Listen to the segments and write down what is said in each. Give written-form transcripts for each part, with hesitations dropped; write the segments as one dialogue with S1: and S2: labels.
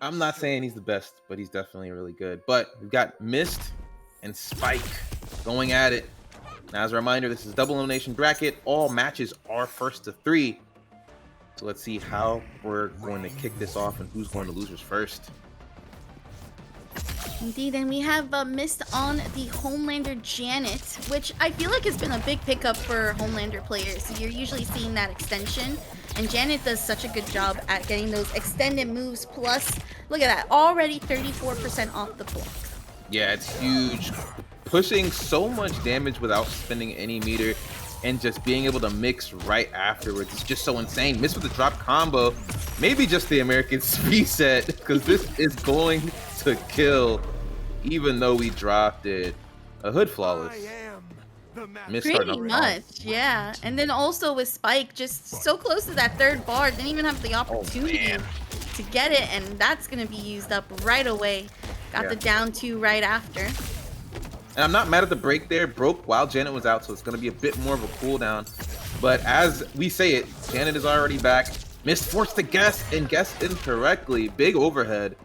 S1: I'm not saying he's the best, but he's definitely really good. But we've got Mist and Spyke going at it. Now, as a reminder, this is double elimination bracket. All matches are first to 3. So let's see how we're going to kick this off and who's going to losers first.
S2: Indeed, and we have Mist on the Homelander Janet, which I feel like has been a big pickup for Homelander players. You're usually seeing that extension, and Janet does such a good job at getting those extended moves. Plus, look at that, already 34% off the block.
S1: Yeah, it's huge. Pushing so much damage without spending any meter and just being able to mix right afterwards. It's just so insane. Mist with the drop combo. Maybe just the American reset, because this is going to kill, even though we dropped it. A hood flawless.
S2: Pretty much, yeah. And then also with Spyke, just so close to that third bar, didn't even have the opportunity to get it, and that's going to be used up right away. Got the down 2 right after.
S1: And I'm not mad at the break there. Broke while Janet was out, so it's going to be a bit more of a cooldown. But as we say it, Janet is already back. Mist forced to guess and guessed incorrectly. Big overhead.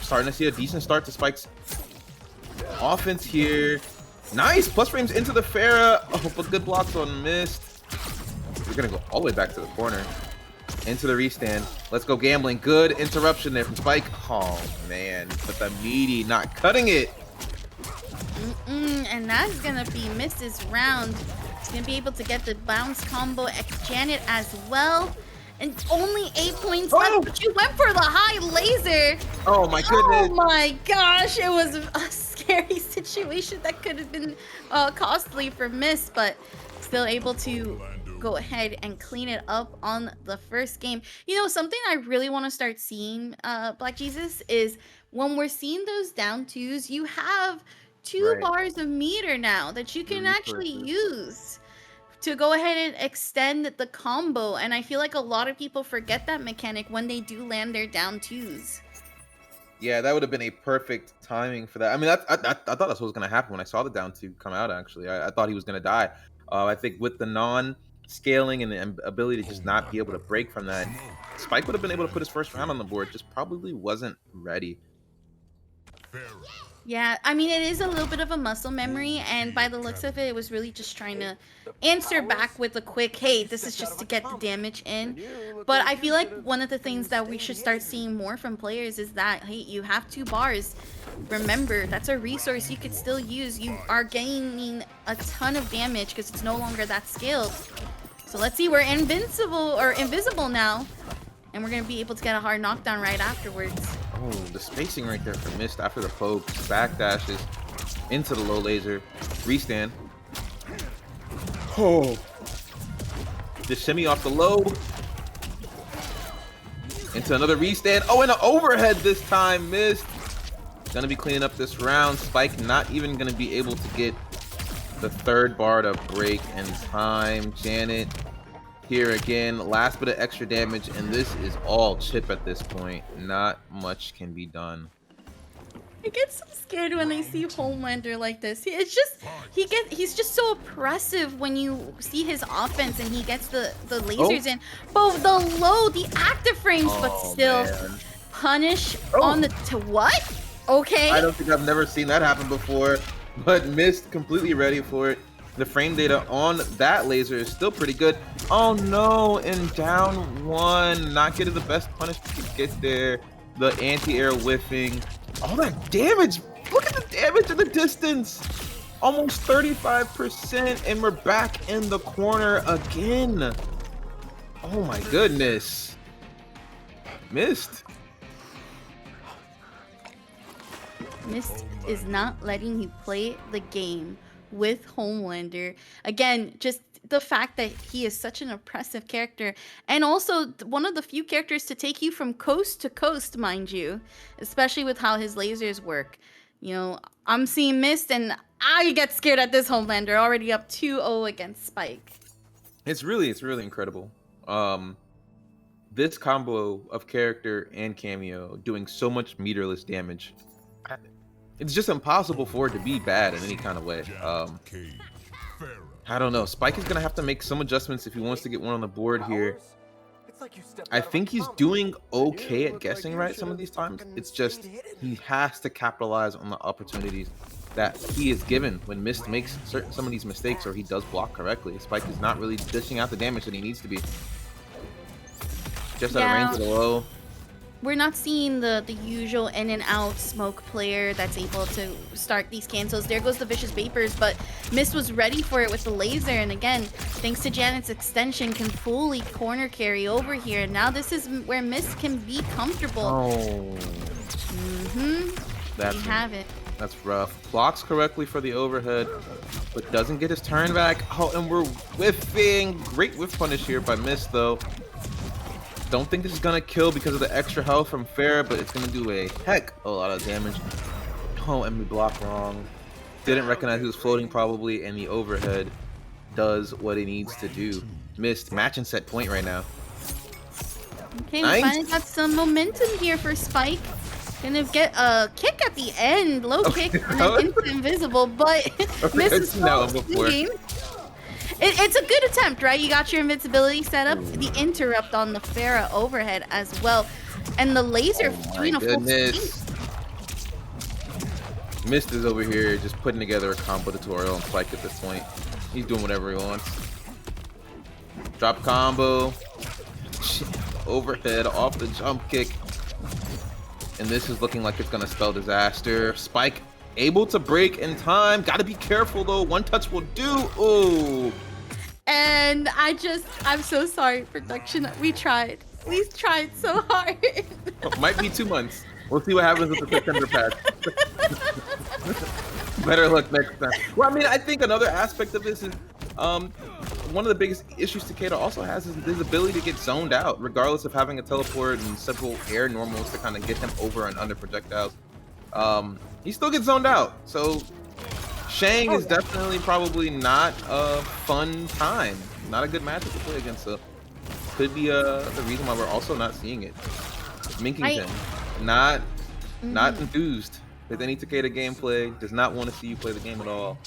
S1: Starting to see a decent start to Spike's offense here. Nice! Plus frames into the Ferra. Oh, but good blocks on Mist. We're going to go all the way back to the corner. Into the restand. Let's go gambling. Good interruption there from Spyke. Oh, man. But the meaty not cutting it.
S2: And that's gonna be Mist's round. He's gonna be able to get the bounce combo X Janet as well. And only 8 points left, but you went for the high laser.
S1: Oh my goodness.
S2: Oh my gosh, it was a scary situation that could have been costly for Mist, but still able to go ahead and clean it up on the first game. You know, something I really want to start seeing, Black Jesus, is when we're seeing those down 2s, you have 2 bars of meter now that you can actually use to go ahead and extend the combo. And I feel like a lot of people forget that mechanic when they do land their down 2s.
S1: Yeah, that would have been a perfect timing for that. I mean, I thought that's what was going to happen when I saw the down 2 come out, actually. I thought he was going to die. I think with the non-scaling and the ability to just not be able to break from that, Spyke would have been able to put his first round on the board, just probably wasn't ready.
S2: Yeah, I mean, it is a little bit of a muscle memory, and by the looks of it, it was really just trying to answer back with a quick, hey, this is just to get the damage in. But I feel like one of the things that we should start seeing more from players is that, hey, you have 2 bars. Remember, that's a resource you could still use. You are gaining a ton of damage because it's no longer that scaled. So let's see, we're invincible or invisible now, and we're going to be able to get a hard knockdown right afterwards.
S1: Oh, the spacing right there for Mist after the poke. Backdashes into the low laser. Restand. Oh. Just shimmy off the low. Into another restand. Oh, and an overhead this time. Mist. Gonna be cleaning up this round. Spyke not even gonna be able to get the 3rd bar to break in time. Janet here again, last bit of extra damage, and this is all chip at this point. Not much can be done.
S2: I get so scared when I see Homelander like this. It's just he's just so oppressive when you see his offense and he gets the lasers in. But the low, the active frames, but still punish on the what? Okay.
S1: I don't think I've never seen that happen before, but Mist completely ready for it. The frame data on that laser is still pretty good. Oh no, and down 1. Not getting the best punish to get there. The anti-air whiffing. All that damage. Look at the damage in the distance. Almost 35%, and we're back in the corner again. Oh my goodness. Mist.
S2: Mist is not letting you play the game with Homelander. Again, just the fact that he is such an oppressive character, and also one of the few characters to take you from coast to coast, mind you, especially with how his lasers work. You know, I'm seeing Mist and I get scared at this Homelander, already up 2-0 against Spyke.
S1: It's really incredible. This combo of character and cameo doing so much meterless damage. It's just impossible for it to be bad in any kind of way. I don't know. Spyke is going to have to make some adjustments if he wants to get one on the board here. I think he's doing okay at guessing right some of these times. It's just he has to capitalize on the opportunities that he is given when Mist makes some of these mistakes or he does block correctly. Spyke is not really dishing out the damage that he needs to be. Just at a range of the low.
S2: We're not seeing the usual in and out smoke player that's able to start these cancels. There goes the vicious vapors, but Mist was ready for it with the laser, and again, thanks to Janet's extension, can fully corner carry over here. Now this is where Mist can be comfortable.
S1: Oh.
S2: We have it.
S1: That's rough. Blocks correctly for the overhead, but doesn't get his turn back. Oh, and we're whiffing. Great whiff punish here by Mist, though. Don't think this is gonna kill because of the extra health from Ferra, but it's gonna do a heck of a lot of damage. Oh, and we blocked wrong. Didn't recognize he was floating probably, and the overhead does what it needs to do. Missed match and set point right now.
S2: Okay, we finally got some momentum here for Spyke. Gonna get a kick at the end, low kick, and then into invisible, but misses game. It's a good attempt, right? You got your invincibility set up, the interrupt on the Ferra overhead as well, and the laser doing a full speed.
S1: Mist is over here just putting together a combo tutorial on Spyke at this point. He's doing whatever he wants. Drop combo, overhead off the jump kick, and this is looking like it's gonna spell disaster. Spyke able to break in time. Gotta be careful though. One touch will do. Ooh.
S2: And I'm so sorry, production. We tried so hard.
S1: Might be 2 months. We'll see what happens with the September patch. Better luck next time. Well, I mean, I think another aspect of this is one of the biggest issues Takeda also has is his ability to get zoned out, regardless of having a teleport and several air normals to kind of get him over and under projectiles. He still gets zoned out. So Shang is definitely probably not a fun time. Not a good matchup to play against. So could be the reason why we're also not seeing it. Minkington, not enthused with any Takeda gameplay. Does not want to see you play the game at all.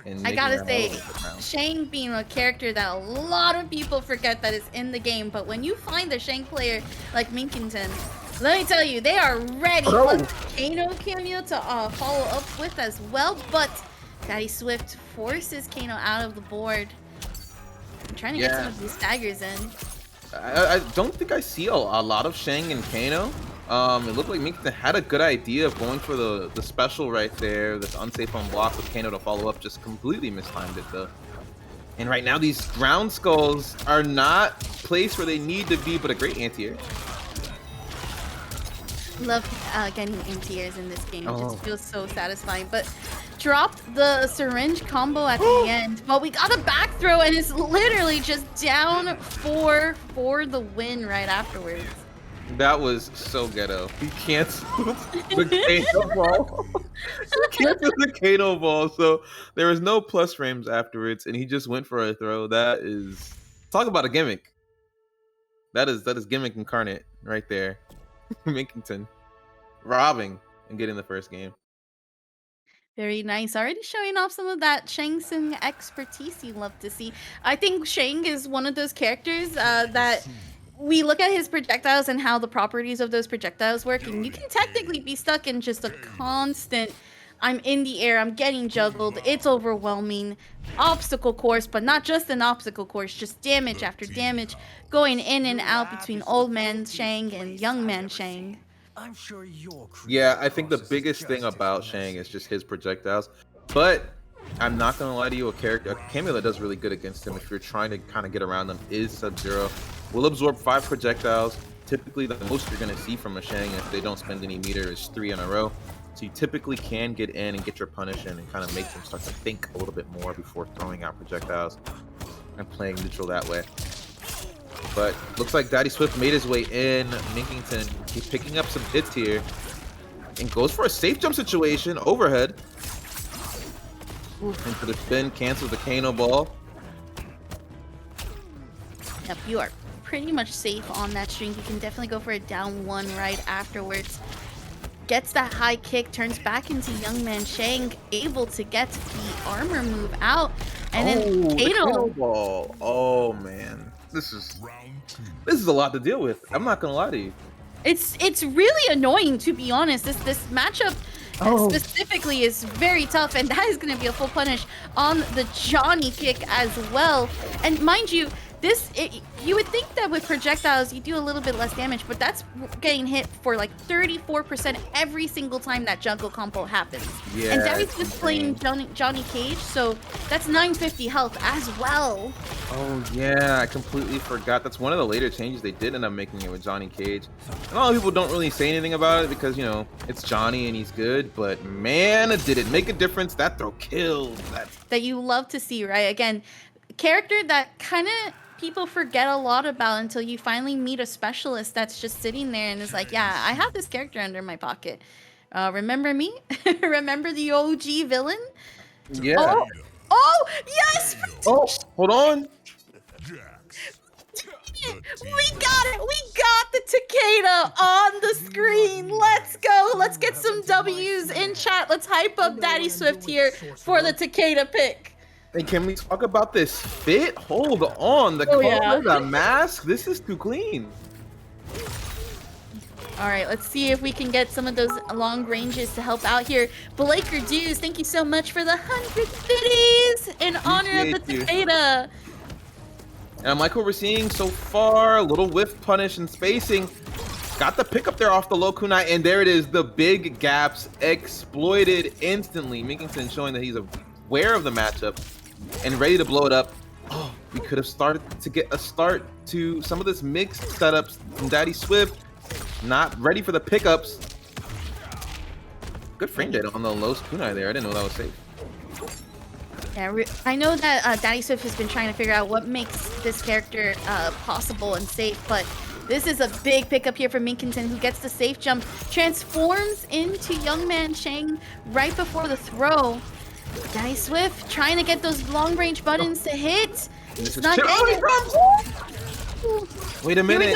S1: And
S2: I gotta say, Shang being a character that a lot of people forget that is in the game, but when you find a Shang player like Minkington, let me tell you, they are ready. Plus Kano cameo to follow up with as well, but DaddySwift forces Kano out of the board. I'm trying to get some of these staggers in.
S1: I don't think I see a lot of Shang and Kano. It looked like Minkington had a good idea of going for the special right there, this unsafe on block with Kano to follow up, just completely mistimed it though. And right now these ground skulls are not placed where they need to be, but a great anti-air.
S2: Love getting anti-airs in this game. It just feels so satisfying. But dropped the syringe combo at the end. But we got a back throw, and it's literally just down 4 for the win right afterwards.
S1: That was so ghetto. He canceled the Kano ball. He canceled the Kano ball, so there was no plus frames afterwards, and he just went for a throw. That is, talk about a gimmick. That is gimmick incarnate right there. Minkington robbing and getting the first game.
S2: Very nice. Already showing off some of that Shang Tsung expertise you love to see. I think Shang is one of those characters that we look at his projectiles and how the properties of those projectiles work, and you can technically be stuck in just a constant, I'm in the air, I'm getting juggled, it's overwhelming obstacle course, but not just an obstacle course, just damage after damage, going in and out between old man Shang and young man Shang.
S1: Yeah, I think the biggest thing about Shang is just his projectiles, but I'm not gonna lie to you, a Khameleon that does really good against him if you're trying to kind of get around them is Sub-Zero. Will absorb 5 projectiles. Typically the most you're gonna see from a Shang if they don't spend any meter is 3 in a row. So you typically can get in and get your punish in and kind of make them start to think a little bit more before throwing out projectiles and playing neutral that way. But looks like DaddySwift made his way in. Minkington, he's picking up some hits here and goes for a safe jump situation. Overhead. Into the spin, cancels the Kano ball.
S2: Yep, you are pretty much safe on that string. You can definitely go for a down 1 right afterwards. Gets that high kick, turns back into young man Shang, able to get the armor move out, and then Kano
S1: ball. Oh man, This is a lot to deal with. I'm not gonna lie to you.
S2: It's really annoying, to be honest. This matchup specifically is very tough, and that is going to be a full punish on the Johnny kick as well. And mind you, you would think that with projectiles you do a little bit less damage, but that's getting hit for like 34% every single time that jungle combo happens.
S1: Yeah,
S2: and DaddySwift playing Johnny Cage, so that's 950 health as well.
S1: Oh yeah, I completely forgot. That's one of the later changes they did end up making it with Johnny Cage. And a lot of people don't really say anything about it because, you know, it's Johnny and he's good, but man, did it make a difference. That throw killed.
S2: That you love to see, right? Again, character that kind of people forget a lot about until you finally meet a specialist that's just sitting there and is like, yeah, I have this character under my pocket. Remember me? Remember the OG villain?
S1: Yeah.
S2: Oh yes!
S1: Oh, hold on.
S2: We got it! We got the Takeda on the screen! Let's go! Let's get some W's in chat. Let's hype up DaddySwift here for the Takeda pick.
S1: Hey, can we talk about this fit? Hold on. The color, the mask, this is too clean.
S2: All right, let's see if we can get some of those long ranges to help out here. Blaker Dudes, thank you so much for the 100 biddies in honor of the Takeda.
S1: And I like what we're seeing so far. A little whiff punish and spacing. Got the pick up there off the low kunai, and there it is. The big gaps exploited instantly. Minkington showing that he's aware of the matchup and ready to blow it up. Oh, we could have started to get a start to some of this mixed setups from DaddySwift. Not ready for the pickups. Good frame data on the low kunai there. I didn't know that was safe.
S2: Yeah, I know that DaddySwift has been trying to figure out what makes this character possible and safe, but this is a big pickup here for Minkington, who gets the safe jump, transforms into young man Shang right before the throw. DaddySwift trying to get those long range buttons to hit. It's not
S1: Wait a minute.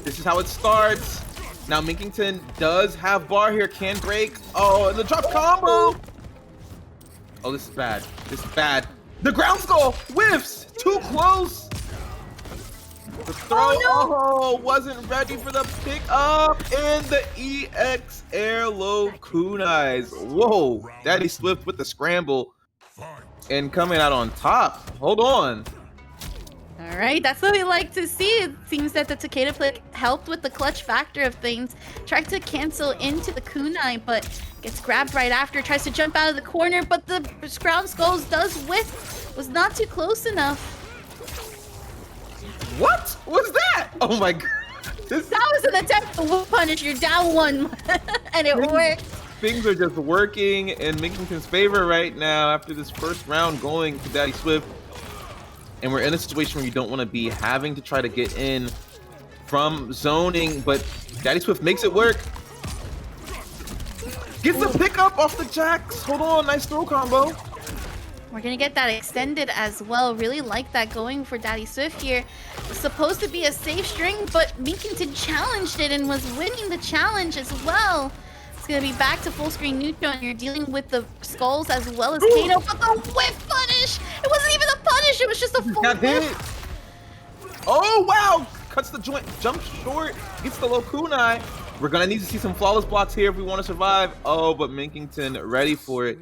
S1: This is how it starts. Now Minkington does have bar here, can break. Oh, and the drop combo. Oh, this is bad. This is bad. The ground skull whiffs. Too close. The throw wasn't ready for the pick up, and the EX air low kunais. Whoa, DaddySwift with the scramble and coming out on top. Hold on.
S2: All right, that's what we like to see. It seems that the Takeda pick helped with the clutch factor of things. Tried to cancel into the kunai, but gets grabbed right after. Tries to jump out of the corner, but the ground skulls does whiff. Was not too close enough.
S1: What was that? Oh my god.
S2: That was an attempt to whip punish. You're down one, and it worked.
S1: Things are just working in Minkington's favor right now after this first round going to DaddySwift. And we're in a situation where you don't want to be having to try to get in from zoning, but DaddySwift makes it work. Gets the pickup off the jacks. Hold on, nice throw combo.
S2: We're gonna get that extended as well. Really like that going for DaddySwift here. It's supposed to be a safe string, but Minkington challenged it and was winning the challenge as well. It's gonna be back to full screen neutral, and you're dealing with the skulls as well as Kano, but the whiff punish! It wasn't even a punish, it was just a full whiff.
S1: Oh wow! Cuts the joint, jumps short, gets the low kunai. We're gonna need to see some flawless blocks here if we want to survive. Oh, but Minkington ready for it.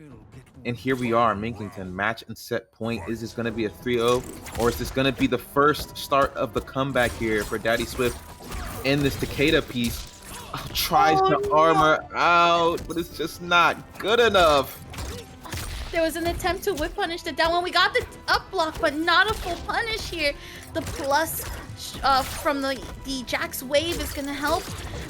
S1: And here we are, Minkington, match and set point. Is this gonna be a 3-0, or is this gonna be the first start of the comeback here for DaddySwift in this Takeda piece? Tries to armor out, but it's just not good enough.
S2: There was an attempt to whip punish the down one. We got the up block, but not a full punish here. The plus from the Jack's wave is gonna help.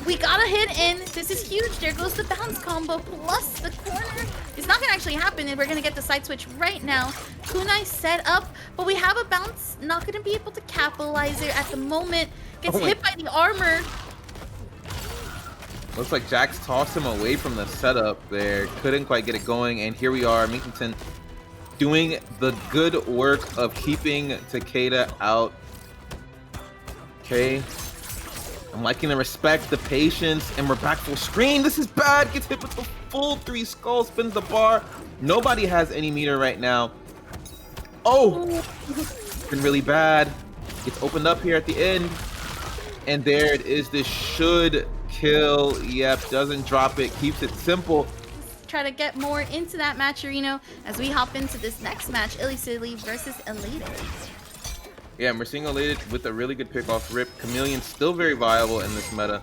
S2: We got a hit in. This is huge. There goes the bounce combo plus the corner. It's not gonna actually happen, and we're gonna get the side switch right now. Kunai set up, but we have a bounce. Not gonna be able to capitalize it at the moment. Gets hit by the armor.
S1: Looks like Jax tossed him away from the setup there. Couldn't quite get it going, and here we are, Minkington doing the good work of keeping Takeda out. Okay. I'm liking the respect, the patience, and we're back full screen. This is bad. Gets hit with the full 3 skulls, spins the bar. Nobody has any meter right now. Oh, it's been really bad. Gets opened up here at the end. And there it is. This should kill. Yep, doesn't drop it. Keeps it simple.
S2: Try to get more into that match, Reno, as we hop into this next match, ILLYSILLY versus Eilated.
S1: Yeah, and we're seeing Eilated with a really good pick off rip. Khameleon still very viable in this meta.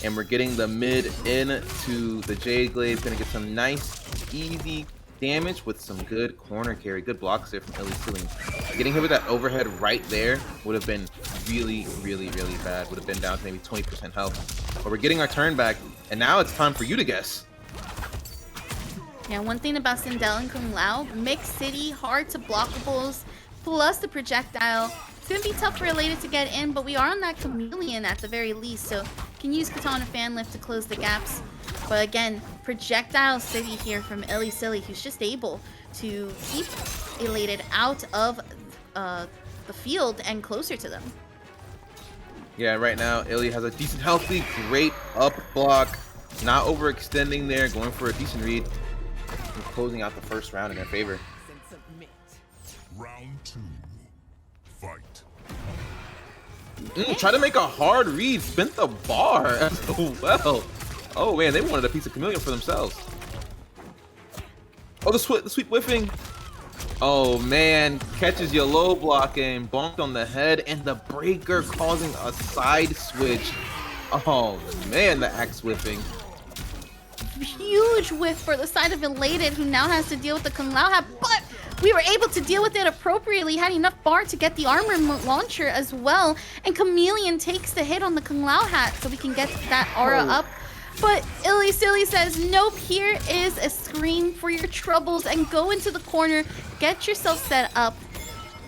S1: And we're getting the mid into the Jade Glaive. Gonna get some nice, easy damage with some good corner carry. Good blocks there from ILLYSILLY. Getting hit with that overhead right there would have been really, really, really bad. Would have been down to maybe 20% health. But we're getting our turn back. And now it's time for you to guess.
S2: Yeah, one thing about Sindel and Kung Lao, mixed city, hard to blockables, plus the projectile. It's going to be tough for Eilated to get in, but we are on that Khameleon at the very least, so can use Katana Fan Lift to close the gaps. But again, projectile city here from ILLYSILLY, who's just able to keep Eilated out of the field and closer to them.
S1: Yeah, right now, Illy has a decent health lead, great up block, not overextending there, going for a decent read. And closing out the first round in their favor.
S3: Round 2. Fight.
S1: Try to make a hard read, spent the bar as well. Oh man, they wanted a piece of Khameleon for themselves. Oh, the sweep whiffing. Oh man, catches your low blocking, bumped on the head, and the breaker causing a side switch. Oh man, the axe whiffing.
S2: Huge whiff for the side of Eilated, who now has to deal with the Kung Lao hat, but we were able to deal with it appropriately, had enough bar to get the armor launcher as well, and Khameleon takes the hit on the Kung Lao hat so we can get that aura up. But ILLYSILLY says, nope, here is a scream for your troubles, and go into the corner, get yourself set up.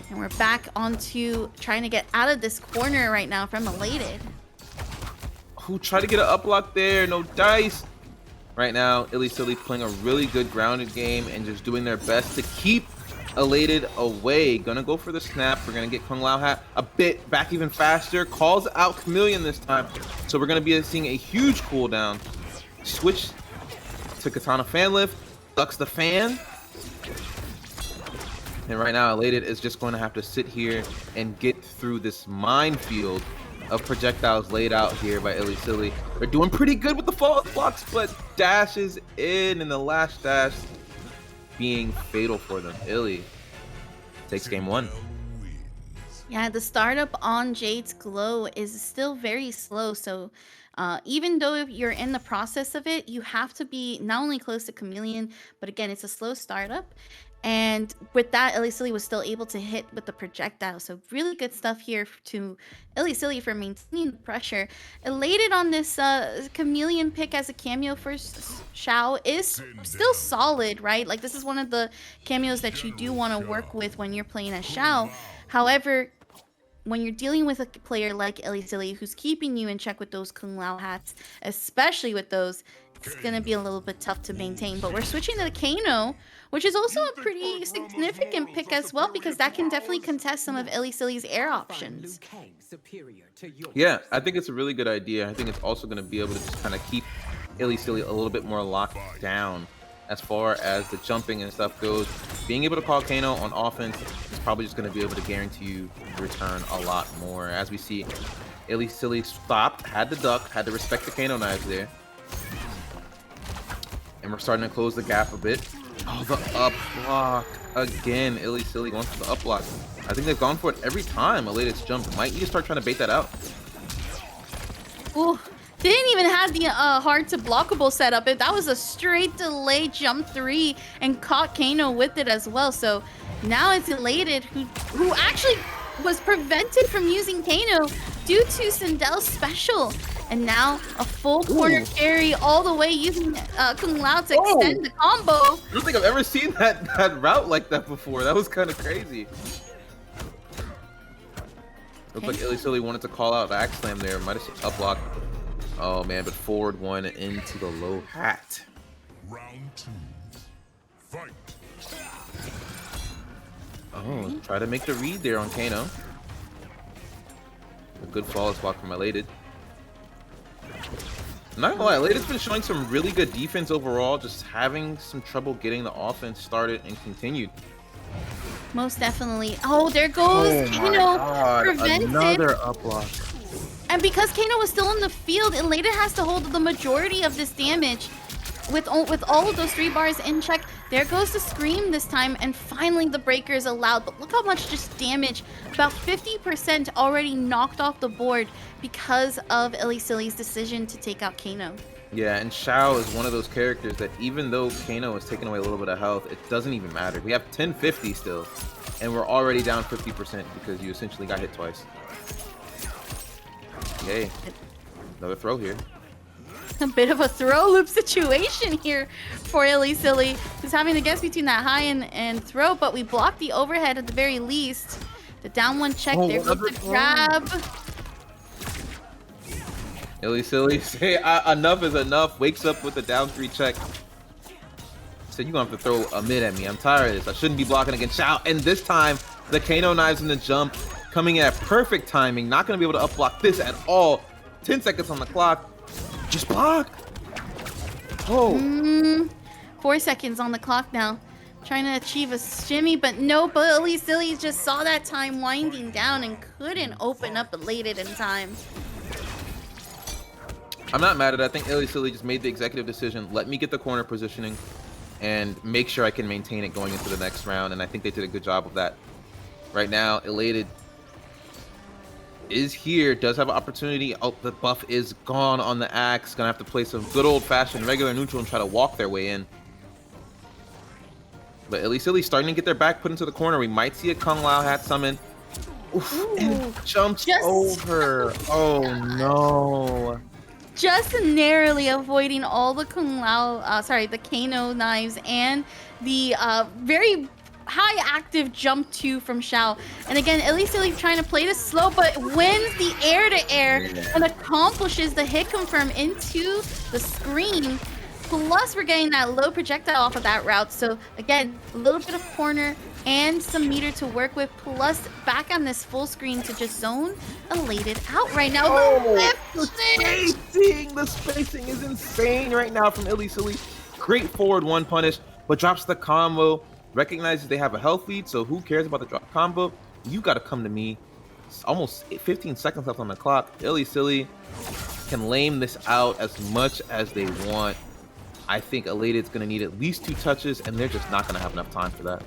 S2: And we're back onto trying to get out of this corner right now from Eilated.
S1: Who tried to get an up block there, no dice. Right now, ILLYSILLY playing a really good grounded game and just doing their best to keep Eilated away. Gonna go for the snap. We're gonna get Kung Lao hat a bit back even faster. Calls out Khameleon this time. So we're gonna be seeing a huge cooldown. Switch to Katana Fan Lift. Ducks the fan. And right now, Eilated is just going to have to sit here and get through this minefield of projectiles laid out here by ILLYSILLY. They're doing pretty good with the fall blocks, but dashes in, and the last dash being fatal for them. Illy takes game 1.
S2: Yeah, the startup on Jade's Glow is still very slow, so even though if you're in the process of it, you have to be not only close to Khameleon, but again, it's a slow startup. And with that, ILLYSILLY was still able to hit with the projectile. So really good stuff here to ILLYSILLY for maintaining the pressure. Eilated on this Khameleon pick as a cameo for Shao is still solid, right? Like, this is one of the cameos that you do want to work with when you're playing as Shao. However, when you're dealing with a player like ILLYSILLY who's keeping you in check with those Kung Lao hats, especially with those, it's going to be a little bit tough to maintain. But we're switching to the Kano, which is also a pretty significant pick as well, because that can definitely contest some of ILLYSILLY's air options.
S1: Yeah, I think it's a really good idea. I think it's also going to be able to just kind of keep ILLYSILLY a little bit more locked down as far as the jumping and stuff goes. Being able to call Kano on offense is probably just going to be able to guarantee you return a lot more. As we see, ILLYSILLY stopped, had to duck, had to respect the Kano knives there. And we're starting to close the gap a bit. Oh, the up block. Again, ILLYSILLY going for the up block. I think they've gone for it every time Eilated's jumped. Might need to start trying to bait that out.
S2: Ooh, didn't even have the hard to blockable setup. That was a straight delay jump 3 and caught Kano with it as well. So now it's Eilated who actually was prevented from using Kano due to Sindel's special. And now a full corner carry all the way using Kung Lao to extend the combo.
S1: I don't think I've ever seen that route like that before. That was kind of crazy. Looks like ILLYSILLY wanted to call out the axe slam there. Might have up block. Oh man, but forward one into the low hat.
S3: Round 2. Fight.
S1: Oh, try to make the read there on Kano. A good flawless block from Eilated. I'm not gonna lie, Eilated's been showing some really good defense overall, just having some trouble getting the offense started and continued.
S2: Most definitely. Oh, there goes Kano. Prevented.
S1: Another up block.
S2: And because Kano was still in the field, Eilated has to hold the majority of this damage. With all of those 3 bars in check, there goes the Scream this time, and finally the breaker is allowed. But look how much just damage. About 50% already knocked off the board because of ILLYSILLY's decision to take out Kano.
S1: Yeah, and Shao is one of those characters that even though Kano is taking away a little bit of health, it doesn't even matter. We have 1050 still, and we're already down 50% because you essentially got hit twice. Yay. Another throw here.
S2: A bit of a throw loop situation here for ILLYSILLY, who's having to guess between that high and throw, but we blocked the overhead at the very least. The down one check, there goes the grab.
S1: ILLYSILLY say enough is enough, wakes up with a down 3 check. Said you're gonna have to throw a mid at me. I'm tired of this. I shouldn't be blocking against Shao. And this time, the Kano knives in the jump coming in at perfect timing. Not gonna be able to up block this at all. 10 seconds on the clock. Just block. Oh.
S2: 4 seconds on the clock now. Trying to achieve a shimmy, but no, but ILLYSILLY just saw that time winding down and couldn't open up Eilated in time.
S1: I'm not mad at it. I think ILLYSILLY just made the executive decision. Let me get the corner positioning and make sure I can maintain it going into the next round. And I think they did a good job of that. Right now, Eilated is here, does have an opportunity. Oh, the buff is gone on the axe. Gonna have to play some good old-fashioned regular neutral and try to walk their way in. But ILLYSILLY starting to get their back put into the corner. We might see a Kung Lao hat summon. Oof, and jumps over. Oh no.
S2: Just narrowly avoiding all the the Kano knives and the very high active jump 2 from Shao. And again, ILLYSILLY trying to play this slow, but wins the air-to-air and accomplishes the hit confirm into the screen. Plus, we're getting that low projectile off of that route. So again, a little bit of corner and some meter to work with. Plus, back on this full screen to just zone Eilated out right now.
S1: The spacing is insane right now from ILLYSILLY. Great forward 1 punish, but drops the combo. Recognizes they have a health lead, so who cares about the drop combo? You got to come to me. It's almost 15 seconds left on the clock. ILLYSILLY can lame this out as much as they want. I think Eilated's going to need at least 2 touches, and they're just not going to have enough time for that.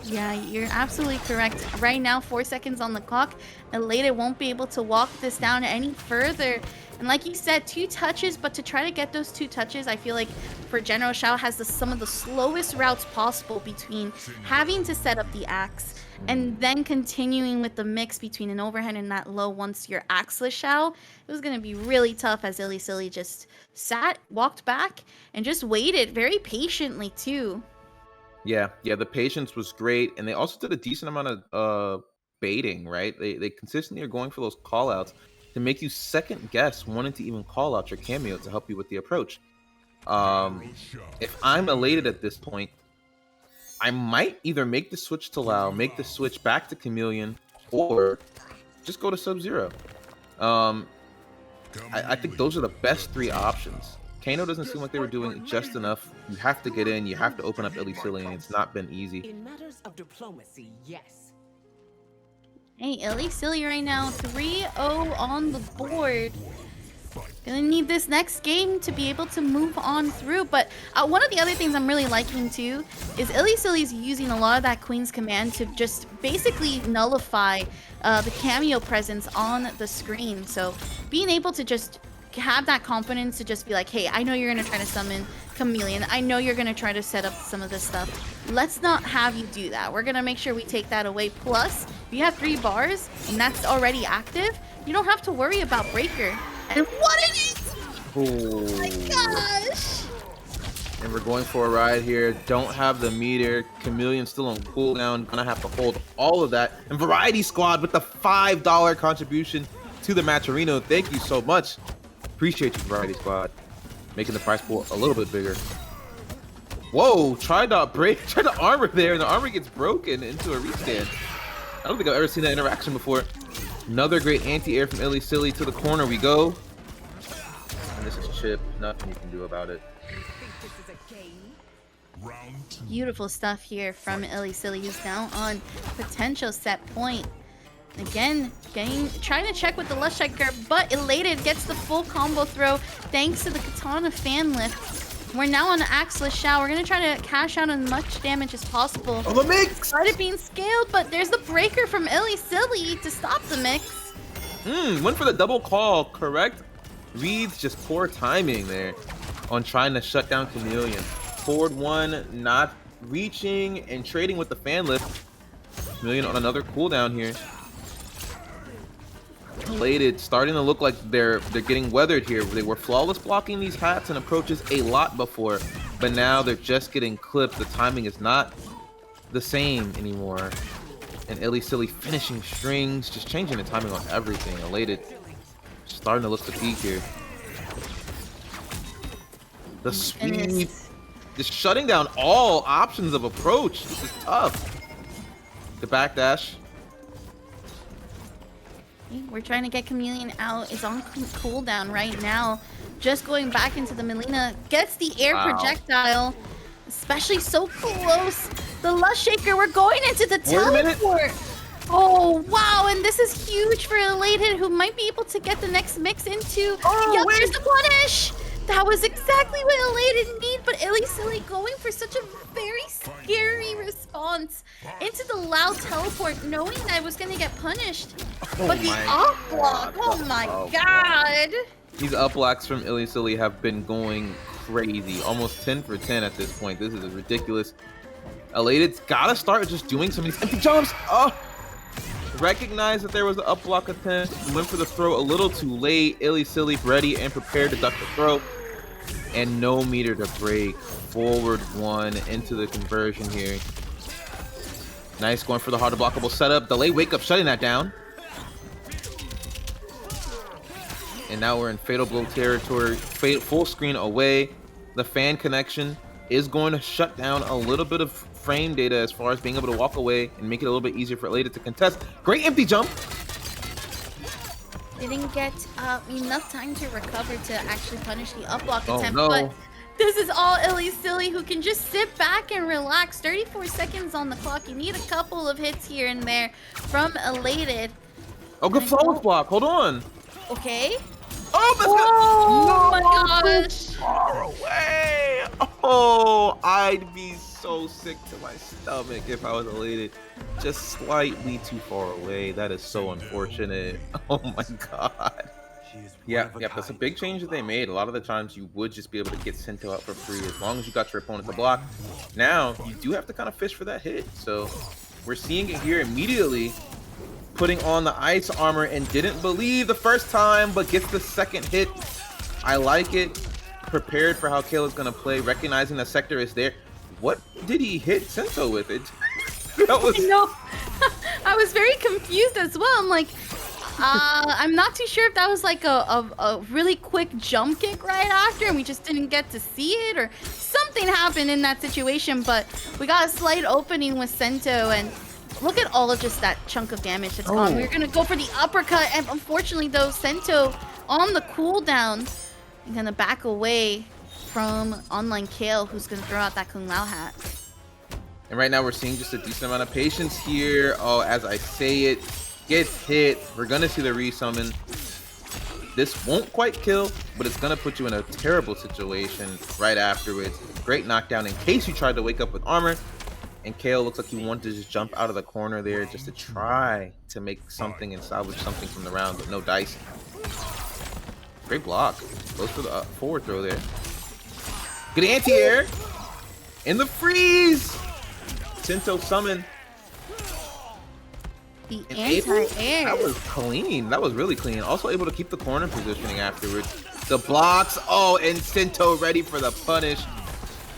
S2: Yeah, you're absolutely correct. Right now, 4 seconds on the clock. Eilated won't be able to walk this down any further. And like you said, 2 touches, but to try to get those 2 touches, I feel like for General Shao has some of the slowest routes possible between having to set up the axe and then continuing with the mix between an overhead and that low once you're axeless Shao. It was going to be really tough as ILLYSILLY just sat, walked back, and just waited very patiently too.
S1: Yeah, the patience was great, and they also did a decent amount of baiting, right? They consistently are going for those call-outs to make you second guess wanting to even call out your cameo to help you with the approach. If I'm Eilated at this point, I might either make the switch to Lao, make the switch back to Khameleon, or just go to Sub-Zero. I think those are the best 3 options. Kano doesn't seem like they were doing just enough. You have to get in, you have to open up ILLYSILLY, and it's not been easy.
S4: In matters of diplomacy, yes.
S2: Hey, ILLYSILLY right now, 3-0 on the board. Gonna need this next game to be able to move on through. But one of the other things I'm really liking too is ILLYSILLY's using a lot of that Queen's Command to just basically nullify the cameo presence on the screen. So being able to just have that confidence to just be like, hey, I know you're gonna try to summon Khameleon. I know you're gonna try to set up some of this stuff. Let's not have you do that. We're gonna make sure we take that away. Plus, if you have 3 bars and that's already active, you don't have to worry about breaker. And what it is! Oh my gosh!
S1: And we're going for a ride here. Don't have the meter. Khameleon still on cooldown. Gonna have to hold all of that. And Variety Squad with the $5 contribution to the Matcherino. Thank you so much. Appreciate you, Variety Squad. Making the prize pool a little bit bigger. Whoa, tried to armor there, and the armor gets broken into a restand. I don't think I've ever seen that interaction before. Another great anti-air from ILLYSILLY. To the corner we go. And this is Chip. Nothing you can do about it.
S3: Round 2.
S2: Beautiful stuff here from ILLYSILLY, who's now on potential set point. Again, trying to check with the Lush Striker, but Eilated gets the full combo throw thanks to the Katana fan lift. We're now on the Axeless Shao. We're gonna try to cash out as much damage as possible.
S1: Oh, the mix!
S2: Despite it being scaled, but there's the breaker from ILLYSILLY to stop the mix.
S1: Went for the double call, correct? Reed's just poor timing there on trying to shut down Khameleon. Forward one, not reaching and trading with the fan lift. Khameleon on another cooldown here. Eilated starting to look like they're getting weathered here. They were flawless blocking these hats and approaches a lot before, but now they're just getting clipped. The timing is not the same anymore. And ILLYSILLY finishing strings, just changing the timing on everything. Eilated starting to look fatigued here. The sweep, just shutting down all options of approach. This is tough. The backdash.
S2: We're trying to get Khameleon out. It's on cooldown right now. Just going back into the Mileena. Gets the air projectile. Especially so close. The Lush Shaker. We're going into the teleport. Oh, wow. And this is huge for Eilated, who might be able to get the next mix into. Yep, there's the punish. That was exactly what Eilated need, but ILLYSILLY going for such a very scary response into the loud teleport, knowing that it was going to get punished. But the up block, oh my god.
S1: These up blocks from ILLYSILLY have been going crazy. Almost 10 for 10 at this point. This is ridiculous. Eilated's got to start just doing some of these empty jumps. Oh! Recognized that there was an up block attempt. Went for the throw a little too late. ILLYSILLY ready and prepared to duck the throw. And no meter to break. Forward one into the conversion here. Nice, going for the harder blockable setup. Delay wake up, shutting that down. And now we're in fatal blow territory. Full screen away. The fan connection is going to shut down a little bit of frame data as far as being able to walk away and make it a little bit easier for Eilated to contest. Great empty jump.
S2: Didn't get enough time to recover to actually punish the up block attempt,
S1: no.
S2: but this is all ILLYSILLY, who can just sit back and relax. 34 seconds on the clock. You need a couple of hits here and there from Eilated.
S1: Oh, good flawless block. Hold on.
S2: Okay.
S1: Oh, that's
S2: oh
S1: good.
S2: my gosh.
S1: Far away. Oh, I'd be so sick to my stomach if I was Eilated. Just slightly too far away. That is so unfortunate. Oh my god. Yeah, that's a big change that they made. A lot of the times you would just be able to get Sindel out for free as long as you got your opponent to block. Now, you do have to kind of fish for that hit. So, we're seeing it here immediately. Putting on the ice armor and didn't believe the first time, but gets the second hit. I like it. Prepared for how Kayla's going to play, recognizing that Sektor is there. What did he hit Sindel with? That was...
S2: No, I was very confused as well. I'm like, I'm not too sure if that was like a really quick jump kick right after and we just didn't get to see it, or something happened in that situation, but we got a slight opening with Sento, and look at all of just that chunk of damage that's gone. We were gonna go for the uppercut, and unfortunately though, Sento on the cooldown, gonna back away from online Kale, who's gonna throw out that Kung Lao hat.
S1: And right now we're seeing just a decent amount of patience here. Oh, as I say it, gets hit. We're gonna see the resummon. This won't quite kill, but it's gonna put you in a terrible situation right afterwards. Great knockdown in case you tried to wake up with armor. And Kale looks like he wanted to just jump out of the corner there just to try to make something and salvage something from the round, but no dice. Great block. Goes for the forward throw there. Good anti-air. In the freeze. Sento summon.
S2: The anti-air.
S1: That was clean. That was really clean. Also able to keep the corner positioning afterwards. The blocks. Oh, and Sento ready for the punish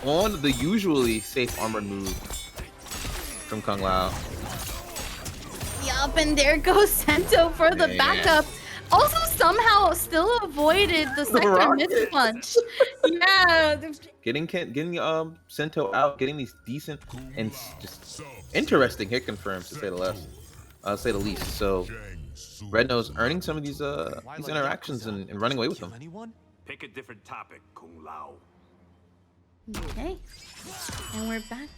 S1: on the usually safe armored move from Kung Lao.
S2: Yup, and there goes Sento for the backup. Also somehow still avoided the Sektor mid punch. Yeah.
S1: Getting Sento out, getting these decent and just interesting hit confirms, to say the least. So Rednose earning some of these interactions and running away with them.
S5: Pick a different topic, Kung Lao.
S2: Okay. And we're back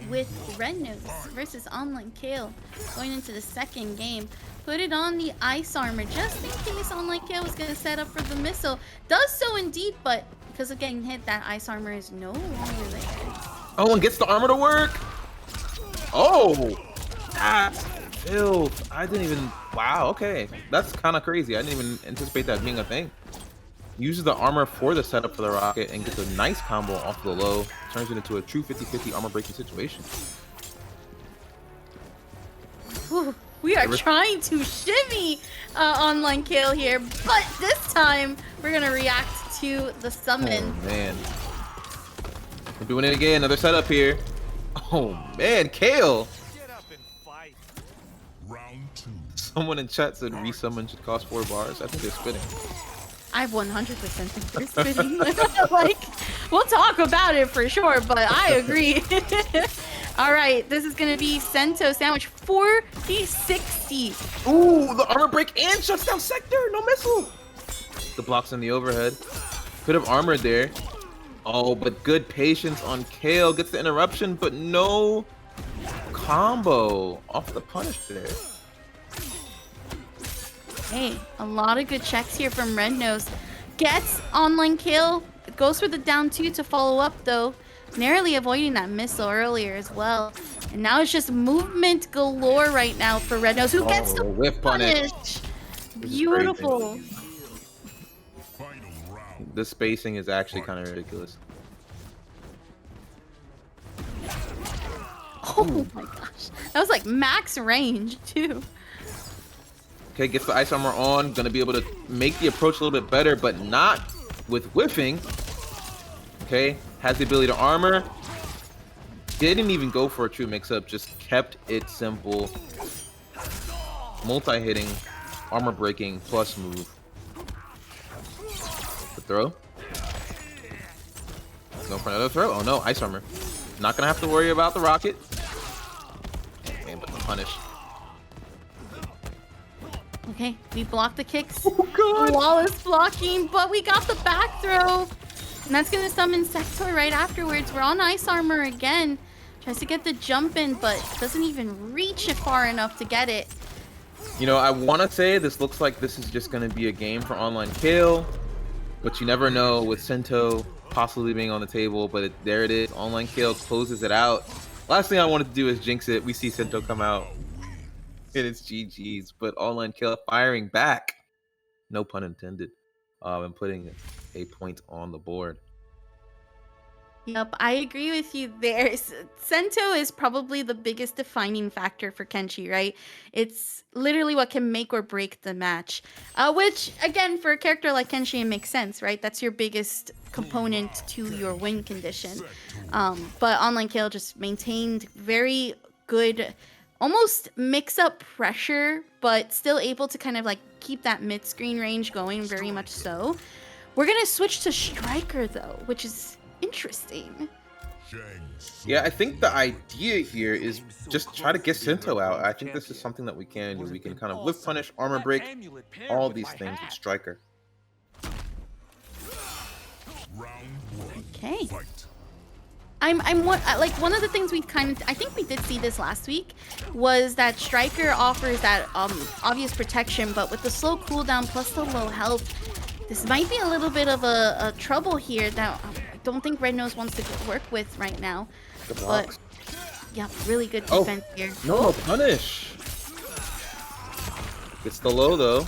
S2: with Rednose versus Online Kale. Going into the second game. Put it on the ice armor just in case Online Kale was going to set up for the missile. Does so indeed, but because of getting hit, that ice armor is no longer there.
S1: Oh, and gets the armor to work. Oh, that's filth. I didn't even. Wow. Okay, that's kind of crazy. I didn't even anticipate that being a thing. Uses the armor for the setup for the rocket and gets a nice combo off the low. Turns it into a true 50-50 armor breaking situation.
S2: Whew, we are trying to shimmy Online Kale here, but this time we're gonna react to the summon.
S1: Oh man, we're doing it again. Another setup here. Oh man, Kale.
S3: Get up and fight. Round 2.
S1: Someone in chat said resummon should cost 4 bars. I think they're spitting.
S2: I 100% think they're spitting. Like, we'll talk about it for sure, but I agree. All right, this is gonna be Sento sandwich 40-60.
S1: Ooh, the armor break and shuts down Sektor. No missile. The blocks in the overhead. Could have armored there. Oh, but good patience on Kale. Gets the interruption, but no combo off the punish there.
S2: Hey, a lot of good checks here from Rednose. Gets Online Kale. Goes for the down 2 to follow up though. Narrowly avoiding that missile earlier as well. And now it's just movement galore right now for Rednose, who gets the
S1: whiff punish.
S2: Beautiful.
S3: Final round.
S1: The spacing is actually kind of ridiculous.
S2: Oh my gosh. That was like max range too.
S1: Okay, gets the ice armor on. Gonna be able to make the approach a little bit better, but not with whiffing. Okay, has the ability to armor. Didn't even go for a true mix-up, just kept it simple. Multi-hitting, armor breaking, plus move. The throw. Go for another throw. Oh no, ice armor. Not gonna have to worry about the rocket. Man, but the punish.
S2: Okay, we blocked the kicks.
S1: Oh god!
S2: Flawless blocking, but we got the back throw. And that's gonna summon Sektor right afterwards. We're on ice armor again. Tries to get the jump in, but doesn't even reach it far enough to get it.
S1: You know, I want to say this looks like this is just going to be a game for Online Kale, but you never know with Sento possibly being on the table, but there it is. Online Kale closes it out. Last thing I wanted to do is jinx it. We see Sento come out, and it's GG's, but Online Kale firing back. No pun intended. And putting a point on the board.
S2: Yep, I agree with you there. Sento is probably the biggest defining factor for Kenshi, right? It's literally what can make or break the match. Which, again, for a character like Kenshi, it makes sense, right? That's your biggest component to your win condition. But Online Kale just maintained very good, almost mix-up pressure, but still able to kind of like keep that mid-screen range going, very much so. We're going to switch to Stryker, though, which is interesting.
S1: Yeah, I think the idea here is just try to get Sento out. I think this is something that we can do. We can kind of whiff punish, armor break, all these things with Stryker.
S2: Okay. One of the things we I think we did see this last week was that Stryker offers that obvious protection, but with the slow cooldown plus the low health, this might be a little bit of a trouble here that I don't think Rednose wants to work with right now. But yeah, really good defense here.
S1: No punish. Gets the low though.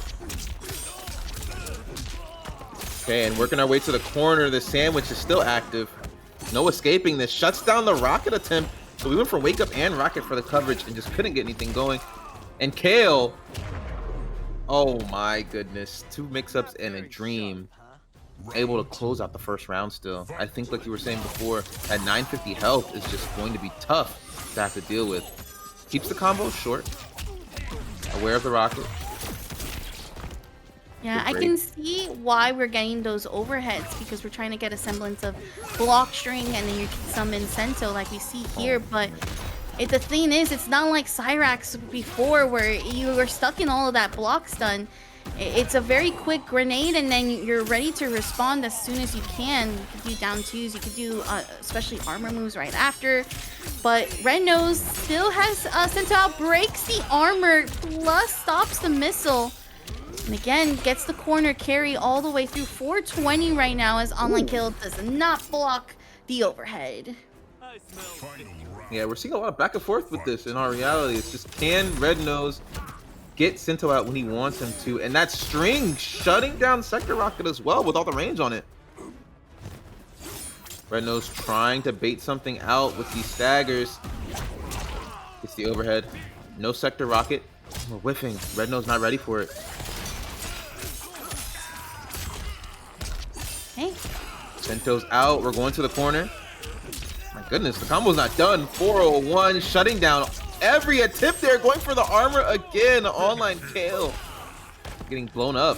S1: Okay, and working our way to the corner. The sandwich is still active. No escaping this. Shuts down the rocket attempt. So we went for wake up and rocket for the coverage and just couldn't get anything going. And Kale. Oh my goodness. 2 mix-ups and a dream. Able to close out the first round still. I think like you were saying before, at 950 health is just going to be tough to have to deal with. Keeps the combo short. Aware of the rocket.
S2: Yeah, I can see why we're getting those overheads, because we're trying to get a semblance of block string and then you can summon Sento like we see here, but the thing is, it's not like Cyrax before where you were stuck in all of that block stun. It's a very quick grenade, and then you're ready to respond as soon as you can. You could do down twos, you could do especially armor moves right after. But Rednose still has Sindel out, breaks the armor, plus stops the missile. And again, gets the corner carry all the way through 420 right now as Online Kill does not block the overhead.
S1: Yeah, we're seeing a lot of back and forth with this in our reality. It's just, can Rednose get Sindel out when he wants him to? And that string shutting down Sektor Rocket as well with all the range on it. Rednose trying to bait something out with these staggers. It's the overhead. No Sektor Rocket. We're whiffing. Rednose not ready for it.
S2: Hey.
S1: Sento's out. We're going to the corner. My goodness, the combo's not done. 401 shutting down every attempt there, going for the armor again. Online Kale getting blown up.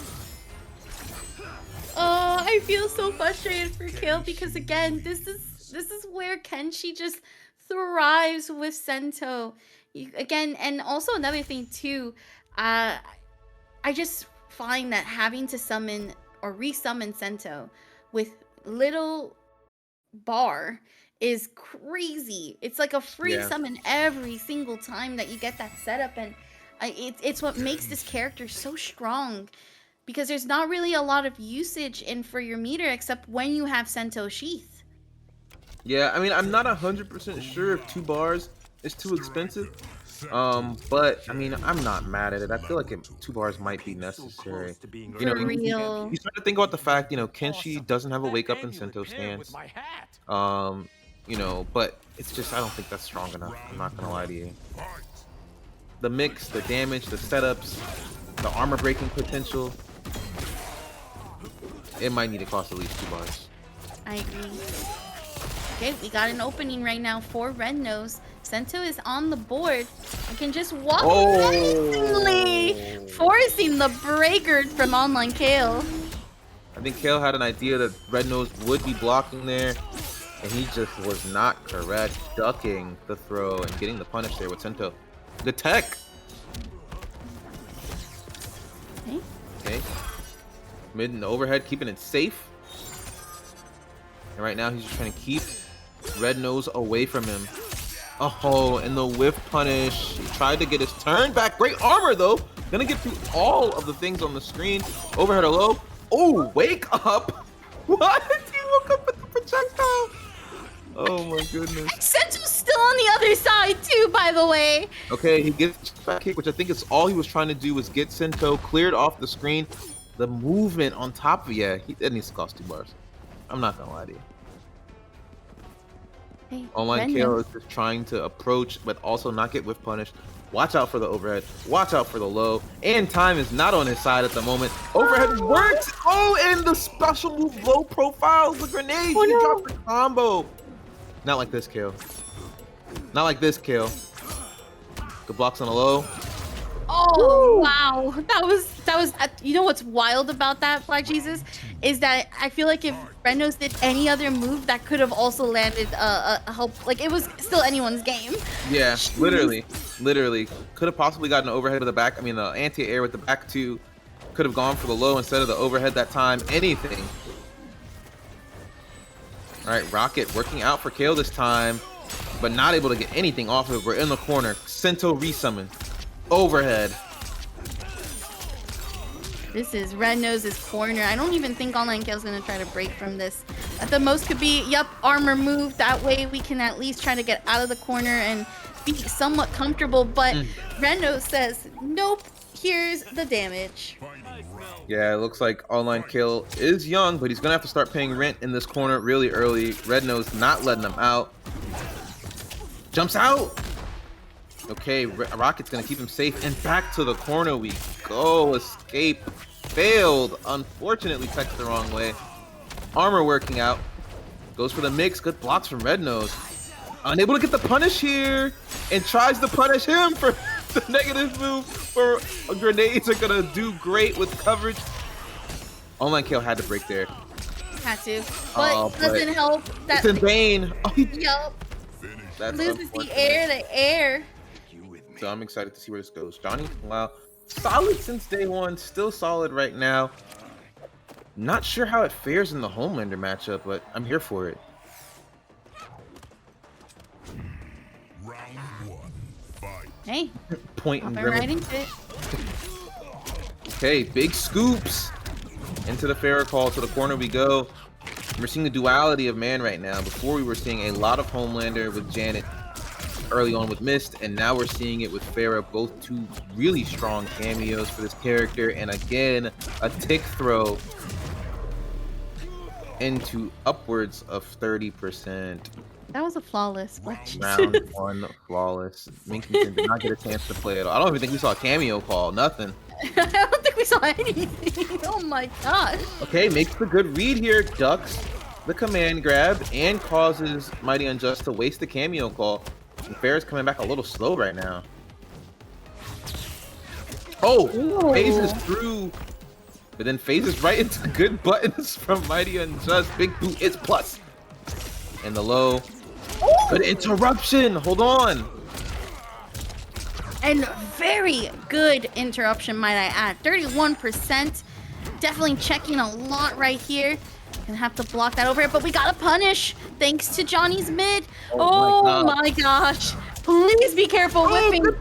S2: Oh, I feel so frustrated for Kale because again, this is where Kenshi just thrives with Sento. Again, and also another thing too, I just find that having to summon or resummon Sento with little bar is crazy. It's like a free summon every single time that you get that setup, and it's what makes this character so strong, because there's not really a lot of usage in for your meter except when you have Sento Sheath.
S1: Yeah, I mean, I'm not 100% sure if 2 bars is too expensive, but I mean, I'm not mad at it. I feel like 2 bars might be necessary. You know, you start to think about the fact, you know, Kenshi doesn't have a wake up in Sento's hands. You know, but it's just, I don't think that's strong enough. I'm not gonna lie to you. The mix, the damage, the setups, the armor breaking potential, it might need to cost at least 2 bars.
S2: I agree. Okay, we got an opening right now for Rednose. Sento is on the board. You can just walk menacingly, forcing the breaker from Online Kale.
S1: I think Kale had an idea that Rednose would be blocking there, and he just was not correct, ducking the throw and getting the punish there with Sento. The tech. Okay. Mid and overhead, keeping it safe. And right now he's just trying to keep Rednose away from him. Oh, and the whiff punish. He tried to get his turn back. Great armor though. Gonna get through all of the things on the screen. Overhead or low. Oh, wake up. What? He woke up with the projectile. Oh my goodness.
S2: Sento's still on the other side too, by the way.
S1: Okay, he gets back kick, which I think is all he was trying to do, was get Sento cleared off the screen. The movement on top of that needs to cost 2 bars. I'm not gonna lie to you.
S2: Hey,
S1: Online Kale is just trying to approach, but also not get whiff punished. Watch out for the overhead. Watch out for the low. And time is not on his side at the moment. Overhead works. Oh, and the special move low profile. The grenade. He dropped the combo. Not like this, Kale. Not like this, Kale. Good blocks on the low.
S2: Oh, wow. That was, you know what's wild about that, Black Jesus? Is that I feel like if Rednose did any other move, that could have also landed a help. Like, it was still anyone's game.
S1: Yeah, literally. Could have possibly gotten an overhead with the back. I mean, the anti-air with the back two. Could have gone for the low instead of the overhead that time. Anything. All right, Rocket working out for Kale this time, but not able to get anything off of it. We're in the corner. Sento resummon. Overhead.
S2: This is Rednose's corner. I don't even think Online Kale's gonna try to break from this. At the most could be, yep, armor move. That way we can at least try to get out of the corner and be somewhat comfortable. But Rednose says, nope, here's the damage.
S1: Yeah, it looks like Online Kill is young, but he's gonna have to start paying rent in this corner really early. Rednose not letting him out. Jumps out. Okay, Rocket's gonna keep him safe, and back to the corner we go. Escape failed. Unfortunately, text the wrong way. Armor working out. Goes for the mix. Good blocks from Rednose. Unable to get the punish here, and tries to punish him for the negative move. For grenades are gonna do great with coverage. Online Kill had to break there.
S2: Had to, but doesn't help.
S1: It's in vain. Oh,
S2: yup.
S1: That's
S2: loses the air.
S1: So I'm excited to see where this goes. Johnny, wow. Solid since day one, still solid right now. Not sure how it fares in the Homelander matchup, but I'm here for it.
S3: Round one, fight.
S2: Hey,
S1: Point and
S2: hopping right into it.
S1: Okay, big scoops into the Ferra call. To the corner we go. We're seeing the duality of man right now. Before we were seeing a lot of Homelander with Janet early on with Mist, and now we're seeing it with Ferra, both two really strong cameos for this character. And again, a tick throw into upwards of 30%.
S2: That was a flawless glitch.
S1: Round one, flawless. Minkington did not get a chance to play it all. I don't even think we saw a cameo call, nothing.
S2: I don't think we saw anything. Oh my gosh.
S1: Okay, makes the good read here, ducks the command grab, and causes MightyUnjust to waste the cameo call. And Ferra's coming back a little slow right now. Oh,
S2: Ooh.
S1: phases through, but then phases right into the good buttons from MightyUnjust. Big boot is plus. And the low. Good interruption. Hold on.
S2: And very good interruption, might I add. 31%. Definitely checking a lot right here. Gonna have to block that over here, but we got a punish thanks to Johnny's mid. Oh my gosh. Please be careful whipping. The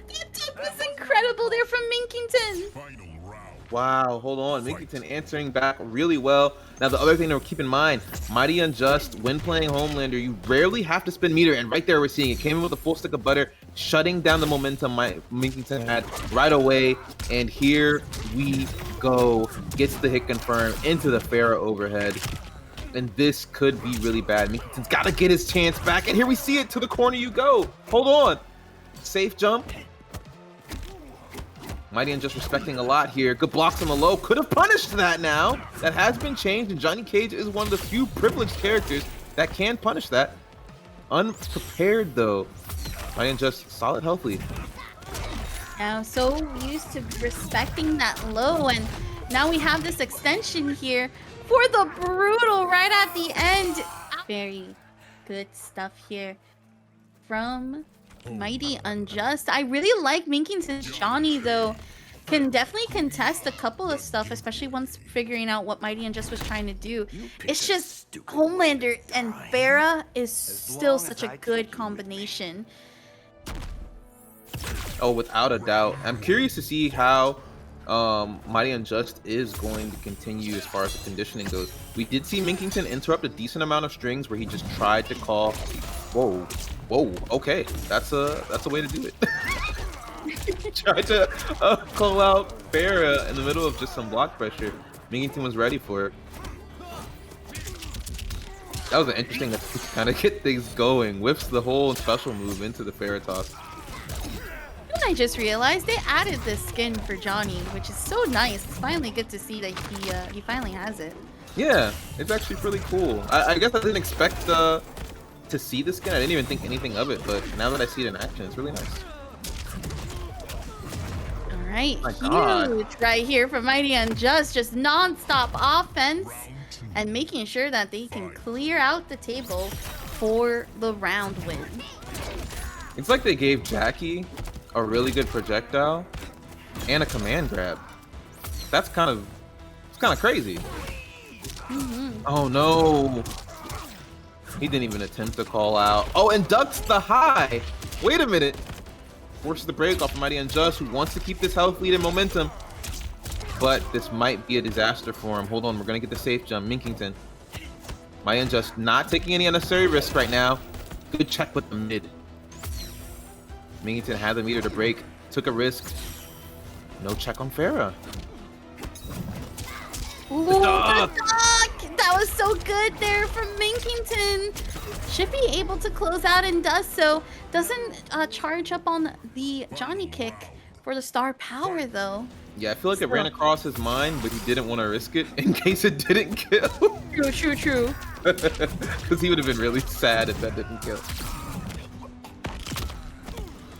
S2: attack was incredible there from Minkington.
S3: Final round.
S1: Wow, hold on. Minkington answering back really well. Now, the other thing to keep in mind, MightyUnjust, when playing Homelander, you rarely have to spin meter, and right there we're seeing it. Came in with a full stick of butter, shutting down the momentum Minkington had right away, and here we go. Gets the hit confirmed into the Ferra overhead, and this could be really bad. Minkington's got to get his chance back, and here we see it. To the corner you go. Hold on. Safe jump. MightyUnjust respecting a lot here. Good blocks on the low. Could have punished that now. That has been changed, and Johnny Cage is one of the few privileged characters that can punish that. Unprepared, though. MightyUnjust solid healthy.
S2: Now, so used to respecting that low, and now we have this extension here for the brutal right at the end. Very good stuff here from MightyUnjust. I really like Minkington's Johnny, though. Can definitely contest a couple of stuff, especially once figuring out what MightyUnjust was trying to do. It's just Homelander and Ferra is still such a good combination.
S1: Oh, without a doubt. I'm curious to see how MightyUnjust is going to continue as far as the conditioning goes. We did see Minkington interrupt a decent amount of strings where he just tried to call. Whoa, okay, that's a way to do it. Tried to call out Ferra in the middle of just some block pressure. Minkington was ready for it. That was an interesting to kind of get things going. Whips the whole special move into the Ferra toss.
S2: And I just realized they added this skin for Johnny, which is so nice. It's finally good to see that he finally has it.
S1: Yeah, it's actually pretty cool. I guess I didn't expect to see the skin. I didn't even think anything of it, but now that I see it in action, it's really nice.
S2: All right,
S1: My God.
S2: huge right here from MightyUnjust, just non-stop offense and making sure that they can clear out the table for the round win.
S1: It's like they gave Jackie a really good projectile and a command grab. That's kind of crazy. Oh no. He didn't even attempt to call out. Oh, and ducks the high. Wait a minute. Forces the break off of MightyUnjust, who wants to keep this health lead and momentum. But this might be a disaster for him. Hold on, we're going to get the safe jump. Minkington. MightyUnjust not taking any unnecessary risks right now. Good check with the mid. Minkington had the meter to break. Took a risk. No check on Ferra.
S2: Ooh, the duck! That was so good there from Minkington. Should be able to close out and does so. Doesn't charge up on the Johnny kick for the star power though.
S1: Yeah, I feel like it ran across his mind, but he didn't want to risk it in case it didn't kill.
S2: True.
S1: Because he would have been really sad if that didn't kill.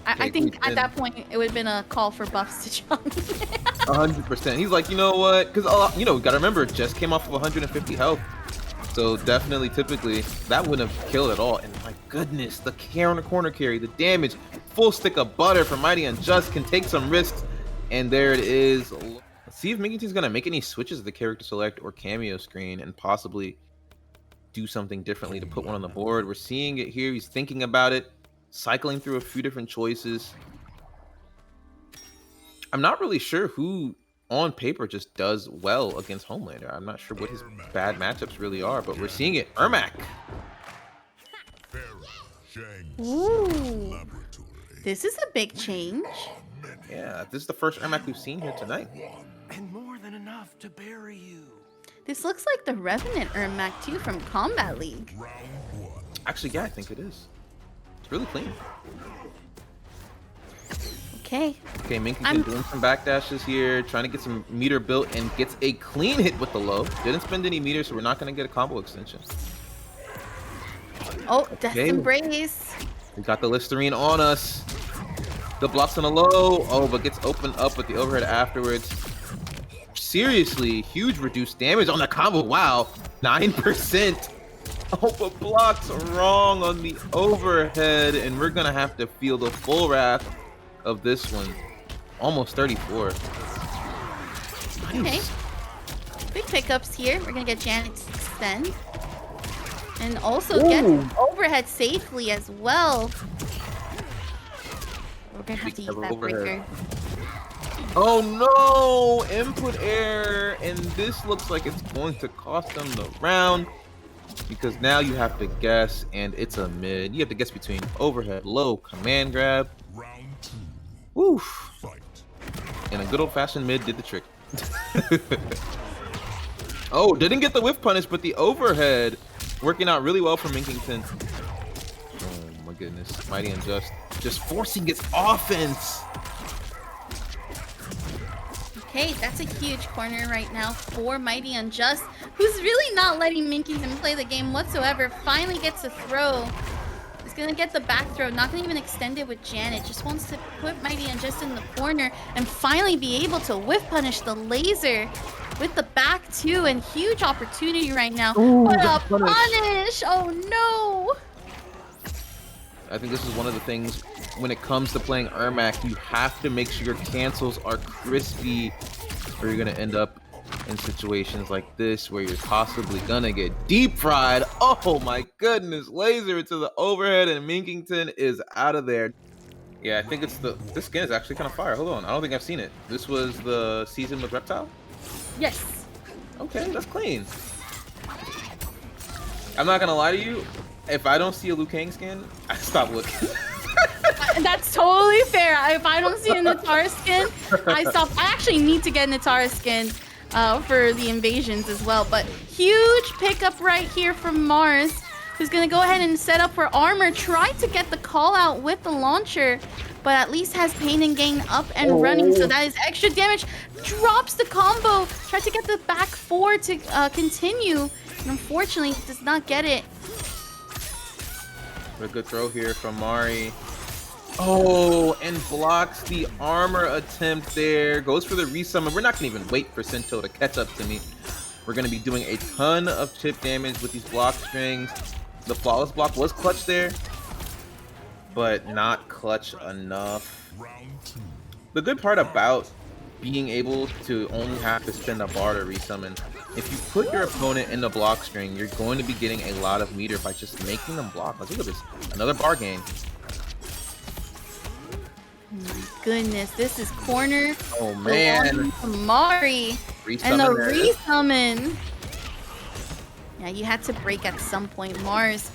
S2: I think at that point it would have been a call for buffs to Johnny.
S1: 100%. He's like, you know what? Because you gotta remember, it just came off of 150 health, so definitely, typically, that wouldn't have killed at all. And my goodness, the corner carry, the damage. full stick of butter from MightyUnjust, can take some risks, and there it is. Let's see if Minkington's gonna make any switches at the character select or cameo screen and possibly do something differently to put one on the board. We're seeing it here. He's thinking about it, cycling through a few different choices. I'm not really sure who on paper just does well against Homelander. I'm not sure what his bad matchups really are, but we're seeing it. Ermac.
S3: Ferra, Shang,
S2: Ooh.
S3: laboratory.
S2: This is a big change.
S1: Yeah, this is the first Ermac we've seen here tonight.
S5: And more than enough to bury you.
S2: This looks like the Revenant Ermac too from Combat League.
S3: Round one.
S1: Actually, yeah, I think it is. It's really clean.
S2: Okay.
S1: Okay, Minkington doing some backdashes here, trying to get some meter built, and gets a clean hit with the low. Didn't spend any meters, so we're not going to get a combo extension.
S2: Oh, Death's
S1: Okay.
S2: Embrace.
S1: We got the Listerine on us. The blocks on the low. Oh, but gets opened up with the overhead afterwards. Seriously, huge reduced damage on the combo. Wow, 9%. Oh, but blocks wrong on the overhead, and we're going to have to feel the full wrath of this one. Almost 34.
S2: Okay.
S1: Nice.
S2: Big pickups here. We're gonna get Janet to extend. And also get overhead safely as well. We're gonna have to use that breaker.
S1: Oh no! Input error, and this looks like it's going to cost them the round because now you have to guess, and it's a mid. You have to guess between overhead, low, command grab.
S3: Round two.
S1: Woof.
S3: Fight.
S1: And a good old-fashioned mid did the trick. Oh, didn't get the whiff punish, but the overhead working out really well for Minkington. Oh my goodness, MightyUnjust just forcing its offense.
S2: Okay, that's a huge corner right now for MightyUnjust, who's really not letting Minkington play the game whatsoever. Finally gets a throw. He's gonna get the back throw, not gonna even extend it with Janet. Just wants to put MightyUnjust in the corner and finally be able to whiff punish the laser with the back too. And huge opportunity right now.
S1: Ooh,
S2: What
S1: the
S2: a punish! Oh no!
S1: I think this is one of the things when it comes to playing Ermac, you have to make sure your cancels are crispy, or you're gonna end up in situations like this where you're possibly gonna get deep fried. Oh my goodness, laser to the overhead, and Minkington is out of there. Yeah, I think it's this skin is actually kind of fire. Hold on, I don't think I've seen it. This was the season with Reptile?
S2: Yes.
S1: Okay, that's clean. I'm not gonna lie to you, if I don't see a Liu Kang skin, I stop looking.
S2: That's totally fair. If I don't see a Nitara skin, I stop. I actually need to get Nitara skin for the invasions as well. But huge pickup right here from Mars, who's gonna go ahead and set up for armor. Tried to get the call out with the launcher, but at least has Pain and Gain up and running. So that is extra damage. Drops the combo. Tried to get the back four to continue. And unfortunately, does not get it.
S1: A good throw here from Mari. Oh, and blocks the armor attempt there. Goes for the resummon. We're not going to even wait for Sindel to catch up to me. We're going to be doing a ton of chip damage with these block strings. The flawless block was clutch there, but not clutch enough.
S3: Round two.
S1: The good part about being able to only have to spend a bar to resummon, if you put your opponent in the block string, you're going to be getting a lot of meter by just making them block. Like, look at this, another bar gain.
S2: My goodness, this is corner.
S1: Oh man,
S2: Mari and the
S1: Resummon there.
S2: resummon. Yeah, you had to break at some point. Mars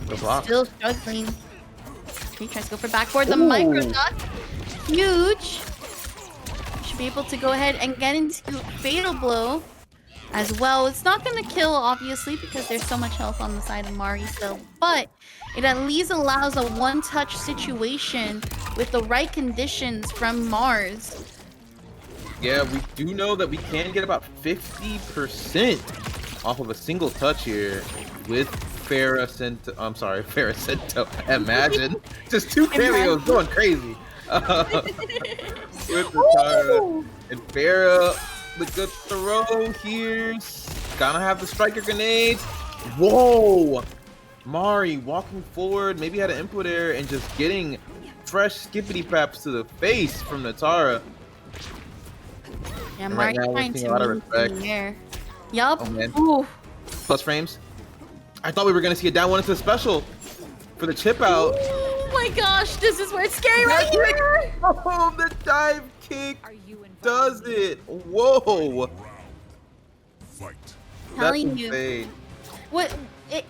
S1: The block.
S2: still struggling. He tries to go for backboard. The micro duck, huge. Should be able to go ahead and get into fatal blow as well. It's not going to kill, obviously, because there's so much health on the side of Mari still, but it at least allows a one-touch situation with the right conditions from Mars.
S1: Yeah, we do know that we can get about 50% off of a single touch here with Ferra Sento. I'm sorry, Ferra Sento. Imagine just two cameos going crazy. With Nitara and Ferra, the good throw here. Gonna have the Stryker grenades. Whoa! Mari walking forward, maybe had an input error and just getting fresh skippity praps to the face from Nitara.
S2: Yeah,
S1: And
S2: Mari
S1: right now, we're
S2: trying
S1: seeing
S2: to
S1: a lot of
S2: move
S1: respect.
S2: in the air. Yup.
S1: Oh, man.
S2: Ooh.
S1: Plus frames. I thought we were gonna see a down one into the special for the chip out.
S2: Oh my gosh, this is where it's scary right here.
S1: Oh, the dive kick does it. Whoa.
S3: Fight.
S1: That's
S2: Telling you.
S1: insane.
S2: What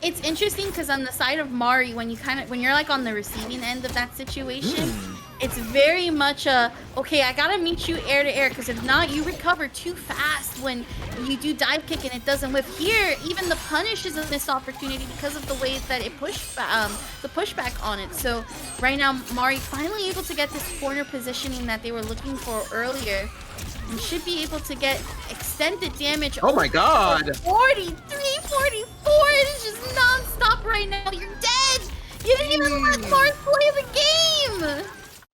S2: it's interesting because on the side of Mari, when you're like on the receiving end of that situation, it's very much a okay, I gotta meet you air to air, because if not, you recover too fast when you do dive kick and it doesn't whip. Here, even the punish is a missed opportunity because of the way that it pushed the pushback on it. So right now, Mari finally able to get this corner positioning that they were looking for earlier. And should be able to get extended damage.
S1: Oh my god!
S2: 43, 44! It's just non-stop right now. You're dead! You didn't even let Mars play the game!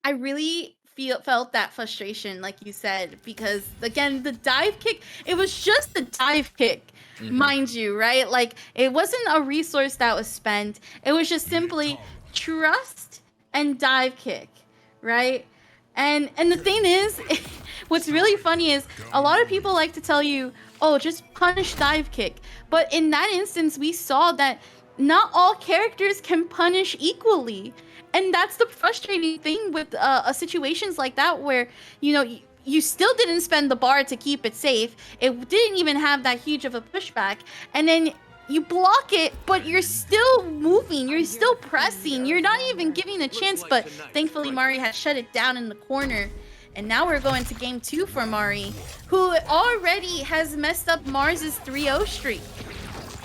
S2: I really felt that frustration, like you said, because again, the dive kick, it was just the dive kick, mind you, right? Like, it wasn't a resource that was spent. It was just simply trust and dive kick, right? And the thing is, what's really funny is a lot of people like to tell you, oh, just punish dive kick. But in that instance, we saw that not all characters can punish equally. And that's the frustrating thing with situations like that where, you know, you still didn't spend the bar to keep it safe. It didn't even have that huge of a pushback. And then you block it, but you're still moving. You're still pressing. You're not even giving a chance. But thankfully, Mari has shut it down in the corner. And now we're going to game 2 for Mari, who already has messed up Mars's 3-0 streak.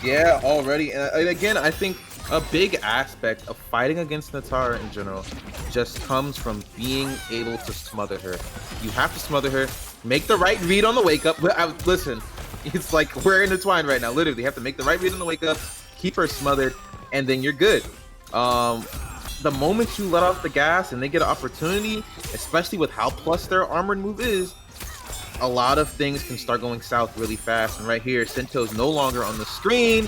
S1: Yeah, already. And again, I think a big aspect of fighting against Nitara in general just comes from being able to smother her. You have to smother her, make the right read on the wake up. Listen, it's like we're intertwined right now. Literally, you have to make the right read on the wake up, keep her smothered, and then you're good. The moment you let off the gas and they get an opportunity, especially with how plus their armored move is, a lot of things can start going south really fast. And right here, Sento's no longer on the screen,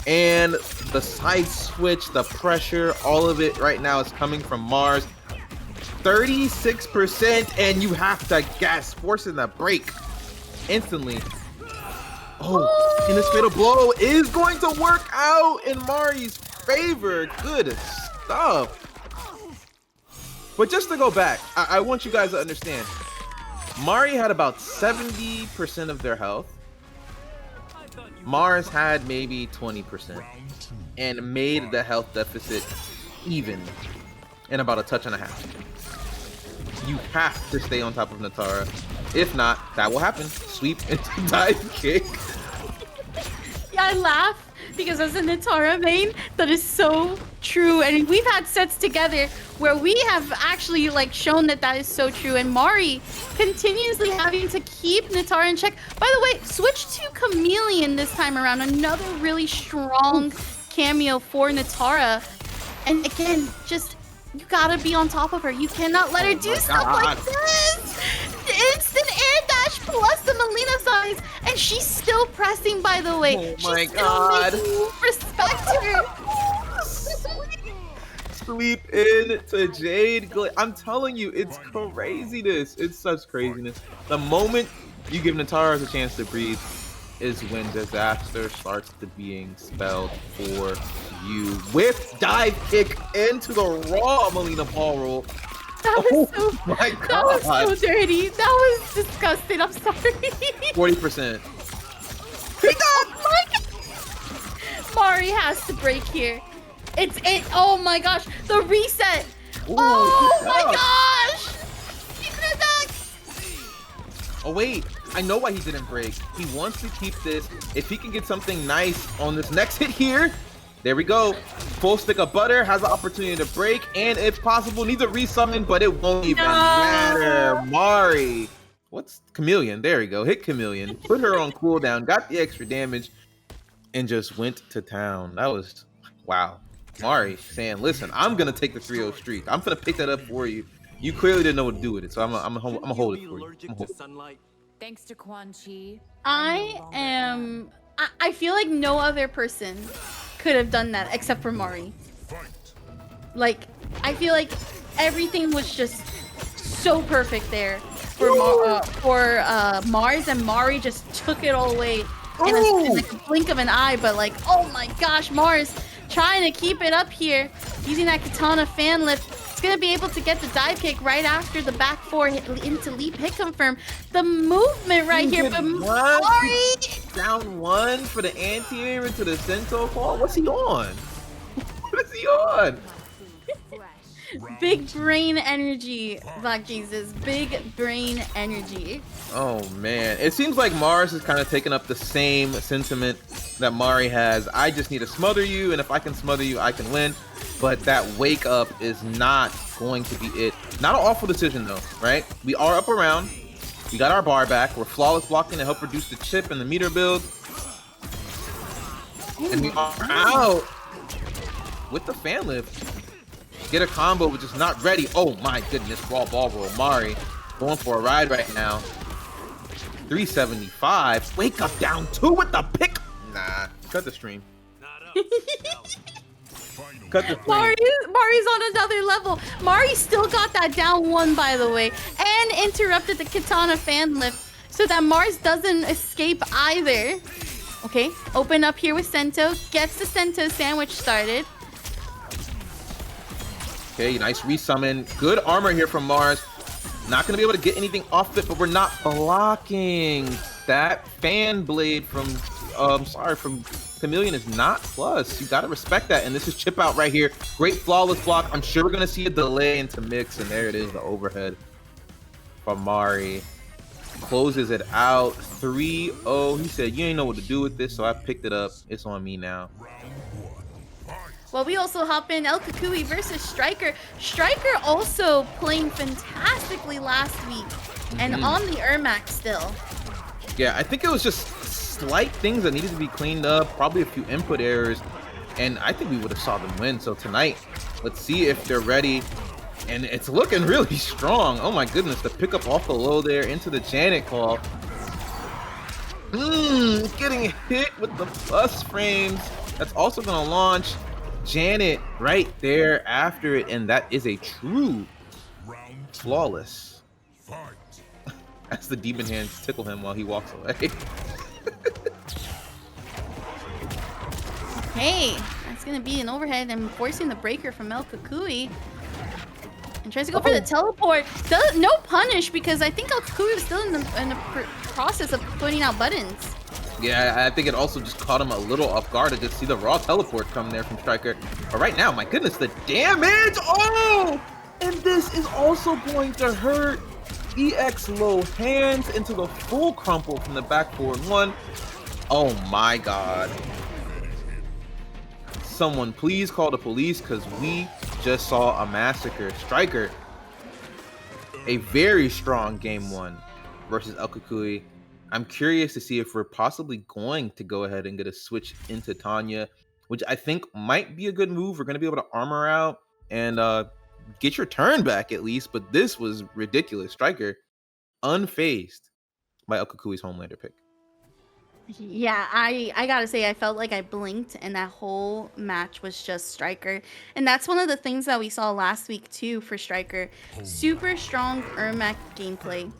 S1: and the side switch, the pressure, all of it right now is coming from Mars. 36%, and you have to gas, forcing that break instantly. Oh, and this fatal blow is going to work out in Mari's favor. Good stuff. But just to go back, I want you guys to understand. Mari had about 70% of their health. Mars had maybe 20% and made the health deficit even in about a touch and a half. You have to stay on top of Nitara. If not, that will happen. Sweep into dive kick.
S2: Yeah, I laugh because as a Nitara main, that is so true. And we've had sets together where we have actually like shown that that is so true. And Mari continuously having to keep Nitara in check. By the way, switch to Khameleon this time around. Another really strong cameo for Nitara. And again, just you gotta be on top of her. You cannot let her do stuff like this. Instant air dash plus the Mileena size, and she's still pressing. By the way,
S1: oh my
S2: she's
S1: god!
S2: Respect her.
S1: Sweep in to Jade. I'm telling you, it's craziness. It's such craziness. The moment you give Nitara a chance to breathe is when disaster starts to being spelled for you. With dive kick into the raw Mileena ball roll.
S2: That was so,
S1: my god.
S2: That was so dirty. That was disgusting. I'm sorry.
S1: 40%.
S2: Oh my god. Mari has to break here. Oh my gosh. The reset.
S1: Ooh,
S2: oh my gosh. Keeping it back.
S1: Oh wait, I know why he didn't break. He wants to keep this. If he can get something nice on this next hit here, there we go. Full stick of butter, has the opportunity to break, and if possible, needs a resummon, but it won't even matter. Mari. What's Khameleon? There we go. Hit Khameleon. Put her on cooldown, got the extra damage, and just went to town. That was, wow. Mari saying, listen, I'm going to take the 3-0 streak. I'm going to pick that up for you. You clearly didn't know what to do with it, so I'm gonna hold it for you.
S4: Thanks to Quan Chi.
S2: I feel like no other person could have done that except for Mari. Like, I feel like Everything was just so perfect there for Mars, and Mari just took it all away in like a blink of an eye. But like, oh my gosh, Mars trying to keep it up here, using that katana fan lift. It's gonna be able to get the dive kick right after the back four hit into leap hit confirm. The movement right here, but Mari
S1: down one for the anti-air into the Sento call. What's he on? What is he on?
S2: Big brain energy, Black Jesus. Big brain energy.
S1: Oh man, it seems like Mars is kind of taking up the same sentiment that Mari has. I just need to smother you, and if I can smother you, I can win. But that wake up is not going to be it. Not an awful decision though, right? We are up around. We got our bar back. We're flawless blocking to help reduce the chip and the meter build. And we are out with the fan lift. Get a combo, which is not ready. Oh my goodness, raw ball roll. Mari going for a ride right now. 375. Wake up down 2 with the pick. Nah, cut the stream. Cut the stream.
S2: Mari's on another level. Mari still got that down 1, by the way, and interrupted the katana fan lift so that Mars doesn't escape either. Okay, open up here with Sento. Gets the Sento sandwich started.
S1: Okay, nice resummon. Good armor here from Mars. Not going to be able to get anything off it, but we're not blocking. That fan blade from Khameleon is not plus. You got to respect that. And this is chip out right here. Great flawless block. I'm sure we're going to see a delay into mix. And there it is, the overhead from Mari. Closes it out. 3-0. He said, you ain't know what to do with this, so I picked it up. It's on me now.
S2: Well, we also hop in El Kukui versus Stryker. Stryker also playing fantastically last week and on the Ermac still.
S1: Yeah, I think it was just slight things that needed to be cleaned up, probably a few input errors, and I think we would have saw them win. So tonight, let's see if they're ready. And it's looking really strong. Oh my goodness, the pickup off the low there into the Janet call. Getting hit with the bus frames. That's also gonna launch Janet right there after it, and that is a true flawless. As the demon hands tickle him while he walks away.
S2: Okay, that's gonna be an overhead and forcing the breaker from El Kukui. And tries to go for the teleport. No punish because I think El Kukui was still in the process of putting out buttons.
S1: Yeah, I think it also just caught him a little off guard to just see the raw teleport come there from Stryker. But right now, my goodness, the damage! Oh! And this is also going to hurt. EX low hands into the full crumple from the back forward 1. Oh my god. Someone please call the police because we just saw a massacre. Stryker, a very strong game 1 versus El Kukui. I'm curious to see if we're possibly going to go ahead and get a switch into Tanya, which I think might be a good move. We're going to be able to armor out and get your turn back at least, but this was ridiculous. Stryker, unfazed by El Kukui's Homelander pick.
S2: Yeah, I gotta say, I felt like I blinked and that whole match was just Stryker. And that's one of the things that we saw last week too for Stryker. Super strong Ermac gameplay.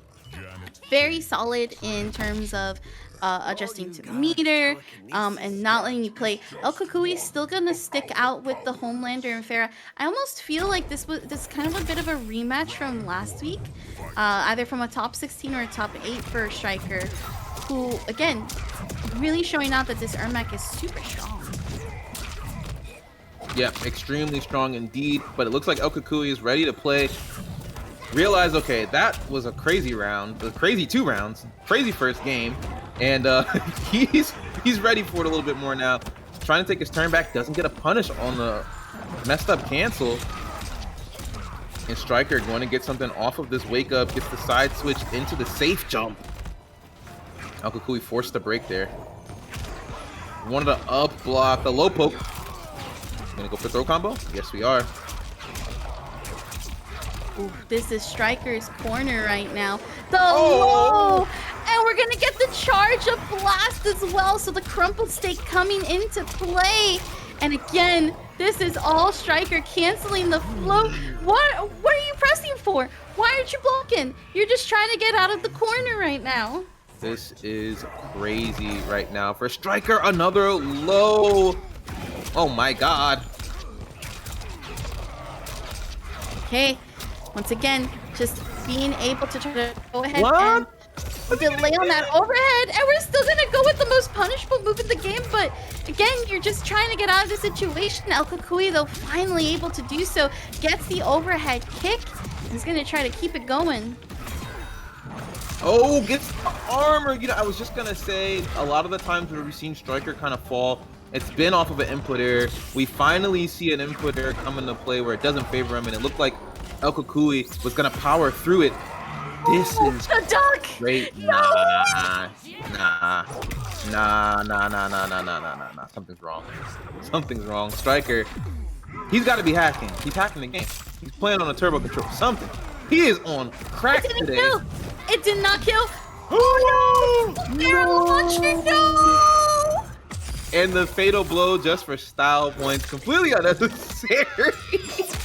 S2: Very solid in terms of adjusting to the meter and not letting you play. El Kukui is still gonna stick out with the Homelander and Ferra. I almost feel like this kind of a bit of a rematch from last week, either from a top 16 or a top 8 for Stryker, who again really showing out that this Ermac is super strong.
S1: Yeah, extremely strong indeed. But it looks like El Kukui is ready to play. Realize, okay, that was a crazy round, a crazy 2 rounds, crazy first game, and he's ready for it a little bit more now. Trying to take his turn back, doesn't get a punish on the messed up cancel. And Stryker going to get something off of this wake up, gets the side switch into the safe jump. El Kukui forced the break there. Wanted to up block the low poke. Gonna go for throw combo? Yes, we are.
S2: Ooh, this is Stryker's corner right now. The low! And we're gonna get the charge of blast as well, so the crumpled state coming into play. And again, this is all Stryker canceling the flow. What are you pressing for? Why aren't you blocking? You're just trying to get out of the corner right now.
S1: This is crazy right now for Stryker. Another low. Oh my god.
S2: Okay, once again, just being able to try to go ahead
S1: What?
S2: and delay on that overhead, and we're still gonna go with the most punishable move in the game, but again, you're just trying to get out of the situation. El Kukui, though, finally able to do so, gets the overhead kick. He's gonna try to keep it going.
S1: Oh, gets the armor. You know, I was just gonna say, a lot of the times where we've seen Stryker kind of fall, it's been off of an input error. We finally see an input error come into play where it doesn't favor him, and it looked like El Kukui was gonna power through it. This is
S2: the duck.
S1: great.
S2: No.
S1: Nah. Something's wrong. Something's wrong. Stryker, he's got to be hacking. He's hacking the game. He's playing on a turbo control. Something. He is on crack
S2: It didn't
S1: today.
S2: kill. It did not kill. Oh no! They're launching. No!
S1: And the fatal blow just for style points. Completely unnecessary. He's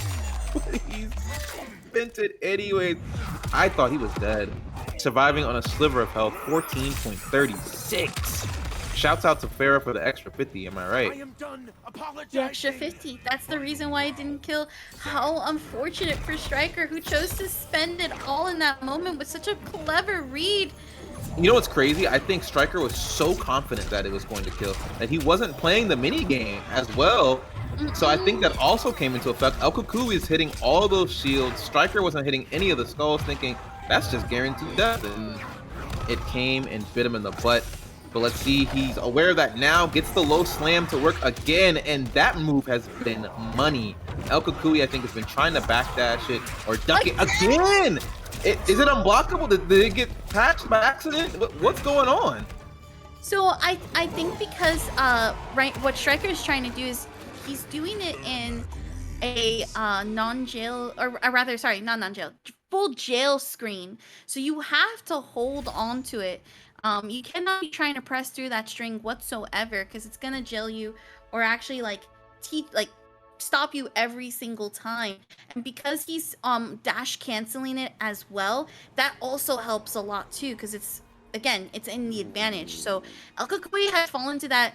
S1: spent it anyways. I thought he was dead. Surviving on a sliver of health, 14.36. Shouts out to Ferra for the extra 50, am I
S5: I
S1: right?
S5: am done apologizing.
S2: The extra 50. That's the reason why it didn't kill. How unfortunate for Stryker, who chose to spend it all in that moment with such a clever read.
S1: You know what's crazy? I think Stryker was so confident that it was going to kill that he wasn't playing the mini game as well. So I think that also came into effect. El Kukui is hitting all those shields. Stryker wasn't hitting any of the skulls, thinking that's just guaranteed death. And it came and bit him in the butt. But let's see, he's aware of that now, gets the low slam to work again, and that move has been money. El Kukui, I think, has been trying to backdash it or duck it again. Is it unblockable? Did it get patched by accident? What's going on?
S2: So I think because right, what Stryker is trying to do is he's doing it in a non-jail, or rather, sorry, not non-jail, full jail screen. So you have to hold on to it. You cannot be trying to press through that string whatsoever, because it's gonna jail you, or actually stop you every single time. And because he's dash canceling it as well, that also helps a lot too, because it's in the advantage. So El Kukui has fallen to that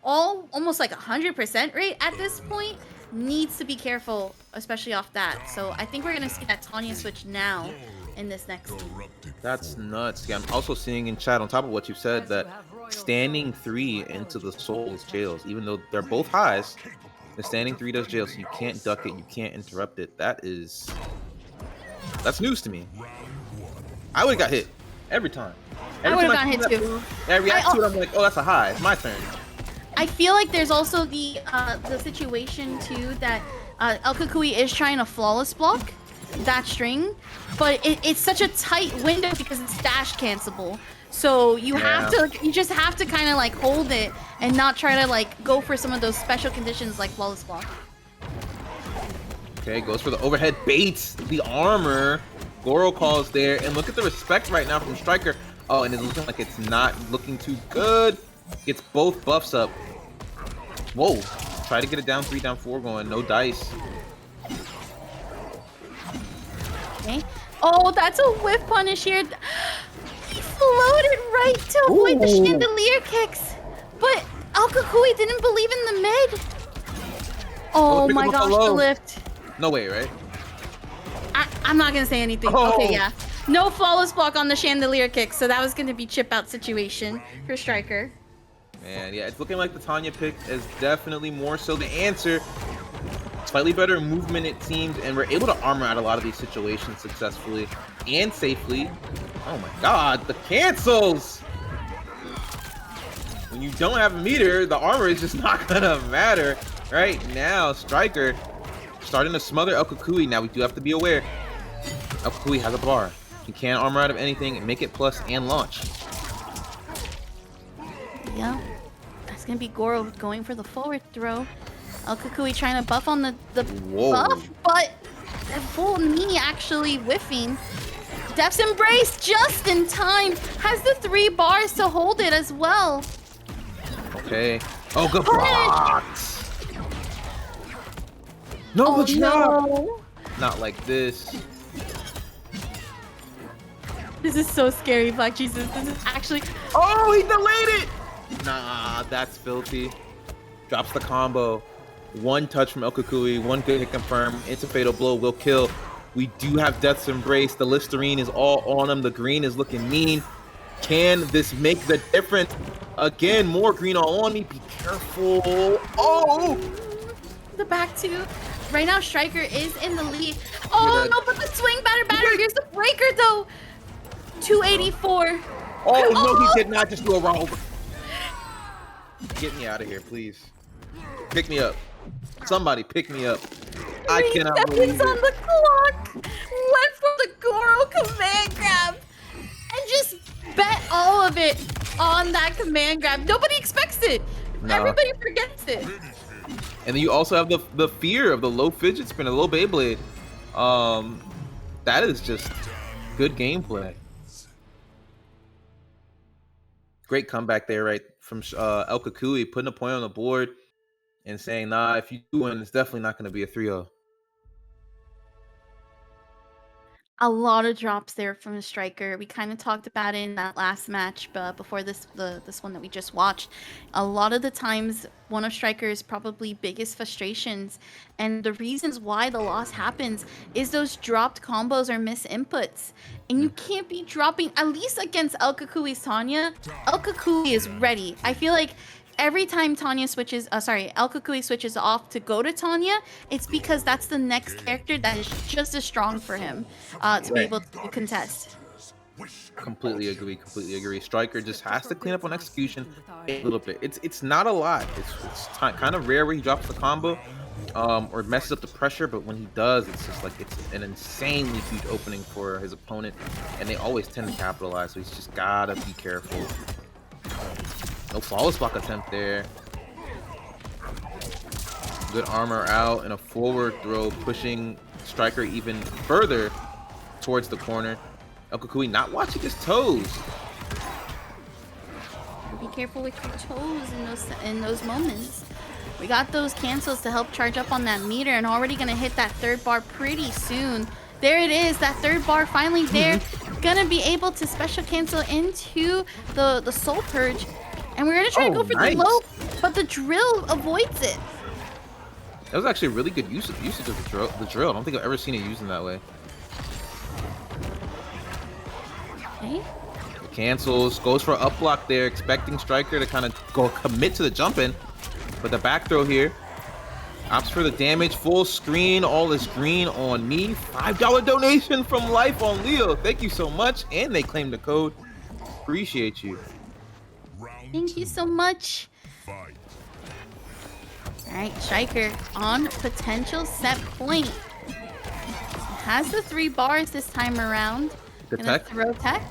S2: almost like 100% rate at this point. Needs to be careful, especially off that. So I think we're gonna see that Tanya switch now in this next game.
S1: That's nuts. Yeah, I'm also seeing in chat, on top of what you said, that standing 3 into the Souls jails, even though they're both highs, the standing 3 does jail, so you can't duck it, you can't interrupt it. That's news to me. I would've got hit every time.
S2: I would've gotten hit too.
S1: I react to it, I'm like, oh, that's a high. It's my turn.
S2: I feel like there's also the situation too that El Kukui is trying to flawless block that string, but it's such a tight window because it's dash cancelable. So you just have to kind of like hold it and not try to like go for some of those special conditions like flawless block.
S1: Okay, goes for the overhead, baits the armor. Goro calls there, and look at the respect right now from Stryker. Oh, and it's looking like it's not looking too good. Gets both buffs up. Whoa, try to get it down 3, down 4 going, no dice.
S2: Okay. Oh, that's a whiff punish here. He floated right to avoid the chandelier kicks. But El Kukui didn't believe in the mid. Oh my gosh, the lift.
S1: No way, right?
S2: I'm not gonna say anything.
S1: Oh.
S2: Okay, yeah. No flawless block on the chandelier kick, so that was gonna be chip out situation for Stryker.
S1: Man, yeah, it's looking like the Tanya pick is definitely more so the answer. Slightly better movement, it seems, and we're able to armor out a lot of these situations successfully and safely. Oh my god, the cancels! When you don't have a meter, the armor is just not gonna matter. Right now, Stryker starting to smother El Kukui. Now we do have to be aware. El Kukui has a bar. He can armor out of anything and make it plus and launch.
S2: Yeah, that's gonna be Goro going for the forward throw. El Kukui trying to buff on the buff, but the full knee actually whiffing. Death's Embrace just in time. Has the 3 bars to hold it as well.
S1: Okay. Oh, good blocks. No,
S2: Oh
S1: the drop.
S2: no!
S1: Not like this.
S2: This is so scary, Black Jesus. This is actually.
S1: Oh, he delayed it. Nah, that's filthy. Drops the combo. One touch from El Kukui, one good hit confirm. It's a fatal blow, will kill. We do have Death's Embrace. The Listerine is all on him. The green is looking mean. Can this make the difference? Again, more green all on me. Be careful. Oh!
S2: The back two. Right now, Stryker is in the lead. Oh no, but the swing batter. Here's the breaker though. 284.
S1: Oh no, he did not just do a roll. Get me out of here, please. Pick me up. Somebody pick me up. I cannot believe
S2: seconds on
S1: it.
S2: the clock. Went for the Goro command grab and just bet all of it on that command grab. Nobody expects it.
S1: No.
S2: Everybody forgets it.
S1: And then you also have the fear of the low fidget spinner, low Beyblade. That is just good gameplay. Great comeback there, right, from El Kukui, putting a point on the board and saying, nah, if you do win, it's definitely not going to be a 3-0.
S2: A lot of drops there from the Stryker. We kind of talked about it in that last match, but before this one that we just watched. A lot of the times, one of Stryker's probably biggest frustrations and the reasons why the loss happens is those dropped combos or missed inputs. And you can't be dropping, at least against El Kukui's Tanya. El Kukui is ready. I feel like every time Tanya switches, El Kukui switches off to go to Tanya, it's because that's the next character that is just as strong for him to be able to contest.
S1: Completely agree. Stryker just has to clean up on execution a little bit. It's not a lot. It's kind of rare where he drops the combo or messes up the pressure, but when he does, it's just like it's an insanely huge opening for his opponent, and they always tend to capitalize, so he's just gotta be careful. No flawless block attempt there. Good armor out and a forward throw, pushing Stryker even further towards the corner. El Kukui not watching his toes.
S2: Be careful with your toes in those moments. We got those cancels to help charge up on that meter, and already gonna hit that third bar pretty soon. There it is, that third bar finally there. Gonna be able to special cancel into the Soul Purge. And we're gonna try to go for the low, but the drill avoids it.
S1: That was actually a really good usage of the drill. I don't think I've ever seen it used in that way.
S2: Okay.
S1: Cancels, goes for an up block there, expecting Stryker to kind of go commit to the jump in. But the back throw here, opts for the damage, full screen, all is green on me. $5 donation from Life on Leo. Thank you so much. And they claim the code. Appreciate you.
S2: Thank you so much. Alright, Stryker on potential set point. Has the 3 bars this time around.
S1: The
S2: Gonna
S1: tech?
S2: throw tech.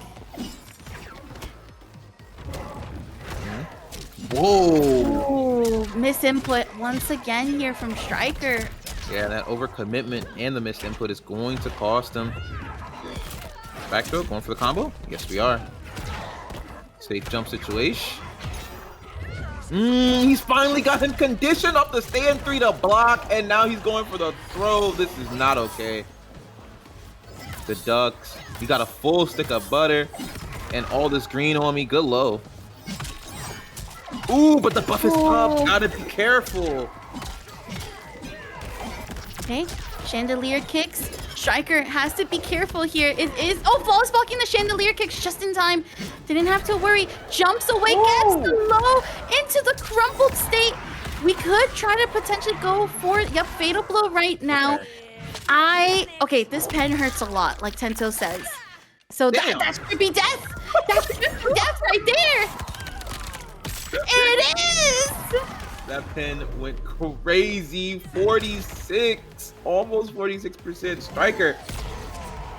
S1: Whoa!
S2: Ooh, misinput once again here from Stryker.
S1: Yeah, that overcommitment and the missed input is going to cost him. Back throw, going for the combo? Yes, we are. Safe jump situation. He's finally got him conditioned up the stand 3 to block, and now he's going for the throw. This is not okay. The ducks. He got a full stick of butter, and all this green on me. Good low. Ooh, but the buff is up. Gotta be careful.
S2: Okay, chandelier kicks. Stryker has to be careful here. It is, flawless blocking the chandelier kicks just in time. Didn't have to worry. Jumps away, gets the low into the crumpled state. We could try to potentially go for, fatal blow right now. Okay, this pen hurts a lot, like Tento says. So that should be death. That should be death right there. It is!
S1: That pin went crazy. 46, almost 46%. Stryker